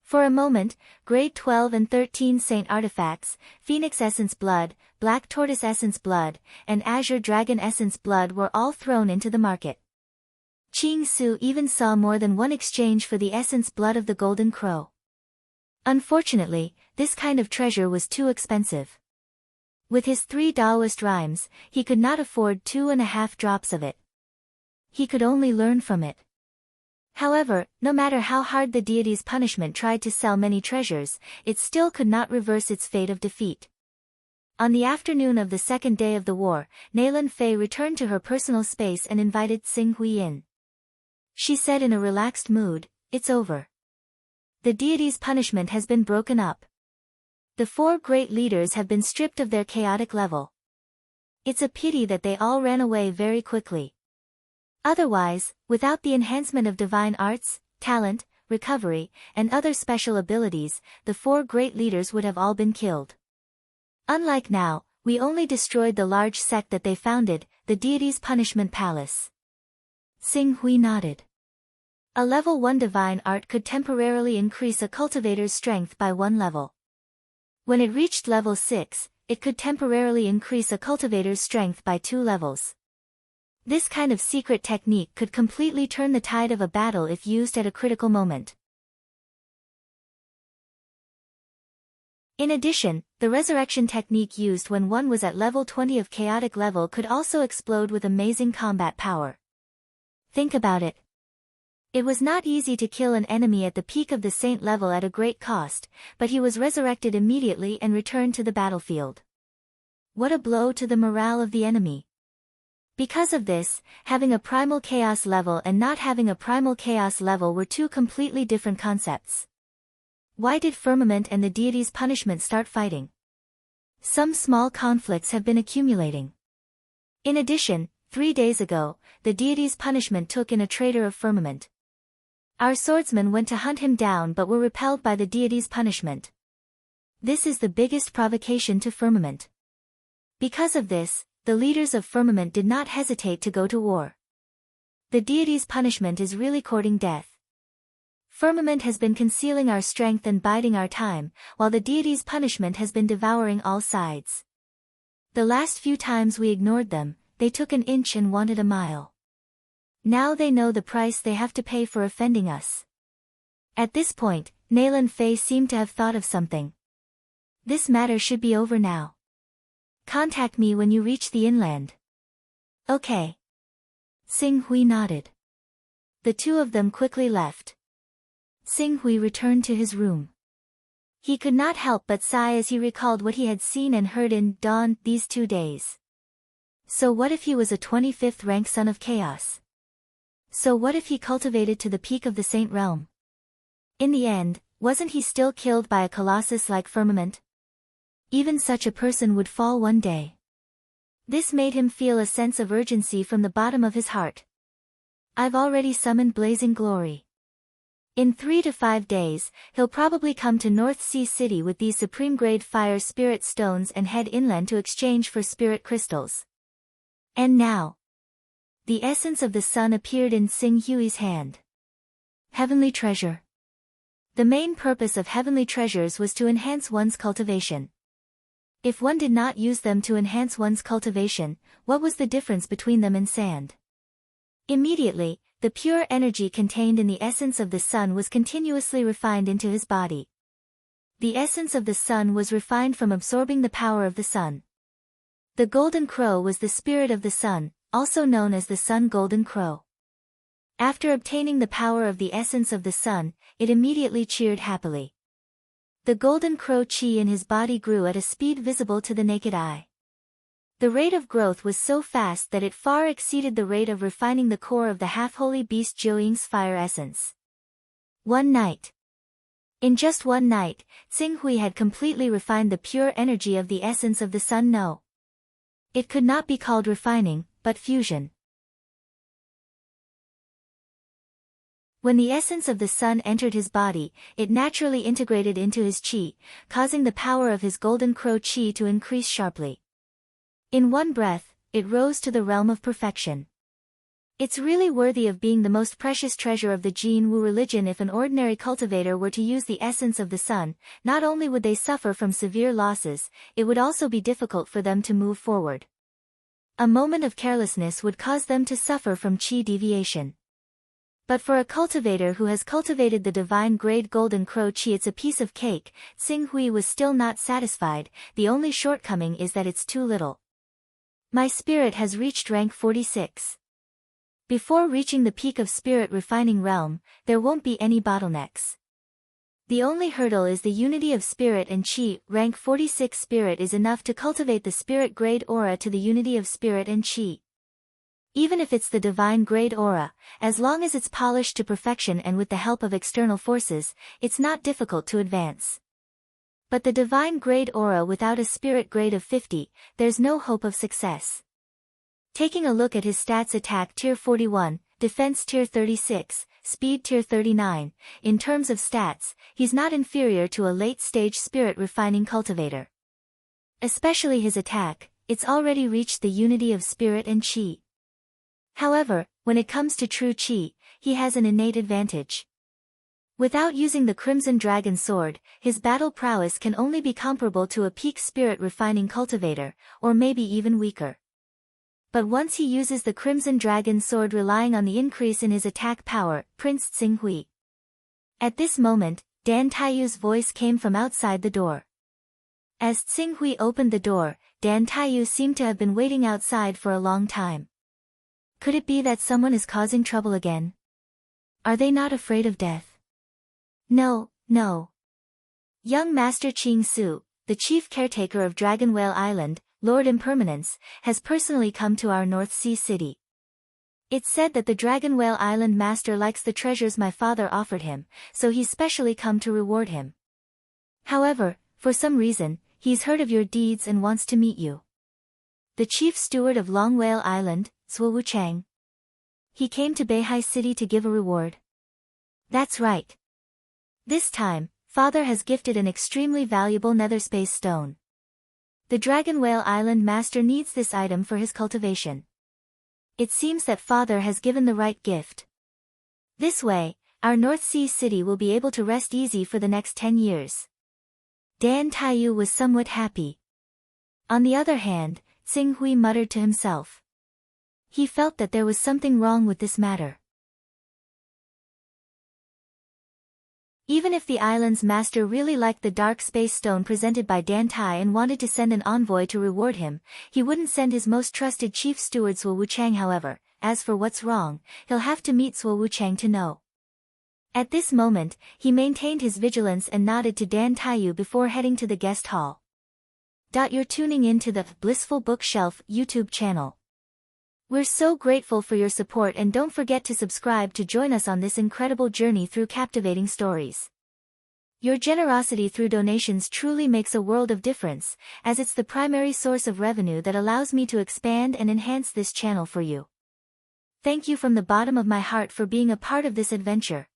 For a moment, Grade 12 and 13 Saint Artifacts, Phoenix Essence Blood, Black Tortoise Essence Blood, and Azure Dragon Essence Blood were all thrown into the market. Qing Su even saw more than one exchange for the Essence Blood of the Golden Crow. Unfortunately, this kind of treasure was too expensive. With his 3 Taoist rhymes, he could not afford 2.5 drops of it. He could only learn from it. However, no matter how hard the deity's punishment tried to sell many treasures, it still could not reverse its fate of defeat. On the afternoon of the second day of the war, Nayland Fei returned to her personal space and invited Xing Hui in. She said in a relaxed mood, "It's over. The deity's punishment has been broken up. The four great leaders have been stripped of their chaotic level. It's a pity that they all ran away very quickly. Otherwise, without the enhancement of divine arts, talent, recovery, and other special abilities, the four great leaders would have all been killed. Unlike now, we only destroyed the large sect that they founded, the deity's punishment palace." Xing Hui nodded. A level 1 divine art could temporarily increase a cultivator's strength by 1 level. When it reached level 6, it could temporarily increase a cultivator's strength by 2 levels. This kind of secret technique could completely turn the tide of a battle if used at a critical moment. In addition, the resurrection technique used when one was at level 20 of chaotic level could also explode with amazing combat power. Think about it. It was not easy to kill an enemy at the peak of the saint level at a great cost, but he was resurrected immediately and returned to the battlefield. What a blow to the morale of the enemy. Because of this, having a primal chaos level and not having a primal chaos level were two completely different concepts. Why did Firmament and the deity's punishment start fighting? Some small conflicts have been accumulating. In addition, 3 days ago, the deity's punishment took in a traitor of Firmament. Our swordsmen went to hunt him down but were repelled by the deity's punishment. This is the biggest provocation to Firmament. Because of this, the leaders of Firmament did not hesitate to go to war. The deity's punishment is really courting death. Firmament has been concealing our strength and biding our time, while the deity's punishment has been devouring all sides. The last few times we ignored them, they took an inch and wanted a mile. Now they know the price they have to pay for offending us. At this point, Nayland Fei seemed to have thought of something. This matter should be over now. Contact me when you reach the inland. Okay. Xing Hui nodded. The two of them quickly left. Xing Hui returned to his room. He could not help but sigh as he recalled what he had seen and heard in Dawn these 2 days. So what if he was a 25th rank son of chaos? So what if he cultivated to the peak of the saint realm? In the end, wasn't he still killed by a colossus like Firmament? Even such a person would fall one day. This made him feel a sense of urgency from the bottom of his heart. I've already summoned Blazing Glory. In 3 to 5 days, he'll probably come to North Sea City with these supreme-grade fire spirit stones and head inland to exchange for spirit crystals. And now, the essence of the sun appeared in Xing Hui's hand. Heavenly treasure. The main purpose of heavenly treasures was to enhance one's cultivation. If one did not use them to enhance one's cultivation, what was the difference between them and sand? Immediately, the pure energy contained in the essence of the sun was continuously refined into his body. The essence of the sun was refined from absorbing the power of the sun. The golden crow was the spirit of the sun, also known as the sun golden crow. After obtaining the power of the essence of the sun, it immediately cheered happily. The golden crow chi in his body grew at a speed visible to the naked eye. The rate of growth was so fast that it far exceeded the rate of refining the core of the half-holy beast Jiuying's fire essence. One night. In just one night, Xing Hui had completely refined the pure energy of the essence of the sun. No. It could not be called refining, but fusion. When the essence of the sun entered his body, it naturally integrated into his chi, causing the power of his golden crow chi to increase sharply. In one breath, it rose to the realm of perfection. It's really worthy of being the most precious treasure of the Jin Wu religion. If an ordinary cultivator were to use the essence of the sun, not only would they suffer from severe losses, it would also be difficult for them to move forward. A moment of carelessness would cause them to suffer from chi deviation. But for a cultivator who has cultivated the divine grade golden crow chi, it's a piece of cake. Xing Hui was still not satisfied. The only shortcoming is that it's too little. My spirit has reached rank 46. Before reaching the peak of spirit refining realm, there won't be any bottlenecks. The only hurdle is the unity of spirit and chi. Rank 46 spirit is enough to cultivate the spirit grade aura to the unity of spirit and chi. Even if it's the divine grade aura, as long as it's polished to perfection and with the help of external forces, it's not difficult to advance. But the divine grade aura without a spirit grade of 50, there's no hope of success. Taking a look at his stats: attack tier 41, defense tier 36, speed tier 39, in terms of stats, he's not inferior to a late-stage spirit refining cultivator. Especially his attack, it's already reached the unity of spirit and chi. However, when it comes to true chi, he has an innate advantage. Without using the Crimson Dragon Sword, his battle prowess can only be comparable to a peak spirit refining cultivator, or maybe even weaker. But once he uses the Crimson Dragon Sword relying on the increase in his attack power, Prince Tsinghui. At this moment, Dan Taiyu's voice came from outside the door. As Tsinghui opened the door, Dan Taiyu seemed to have been waiting outside for a long time. Could it be that someone is causing trouble again? Are they not afraid of death? No, no. Young Master Ching Su, the chief caretaker of Dragon Whale Island, Lord Impermanence, has personally come to our North Sea city. It's said that the Dragon Whale Island Master likes the treasures my father offered him, so he's specially come to reward him. However, for some reason, he's heard of your deeds and wants to meet you. The chief steward of Long Whale Island, Zhuo Wuchang. He came to Beihai City to give a reward. That's right. This time, father has gifted an extremely valuable nether space stone. The Dragon Whale Island Master needs this item for his cultivation. It seems that father has given the right gift. This way, our North Sea city will be able to rest easy for the next 10 years. Dan Taiyu was somewhat happy. On the other hand, Tsinghui muttered to himself. He felt that there was something wrong with this matter. Even if the island's master really liked the dark space stone presented by Dan Tai and wanted to send an envoy to reward him, he wouldn't send his most trusted chief steward Zhuo Wuchang. However, as for what's wrong, he'll have to meet Zhuo Wuchang to know. At this moment, he maintained his vigilance and nodded to Dan Taiyu before heading to the guest hall. You're tuning in to the Blissful Bookshelf YouTube channel. We're so grateful for your support, and don't forget to subscribe to join us on this incredible journey through captivating stories. Your generosity through donations truly makes a world of difference, as it's the primary source of revenue that allows me to expand and enhance this channel for you. Thank you from the bottom of my heart for being a part of this adventure.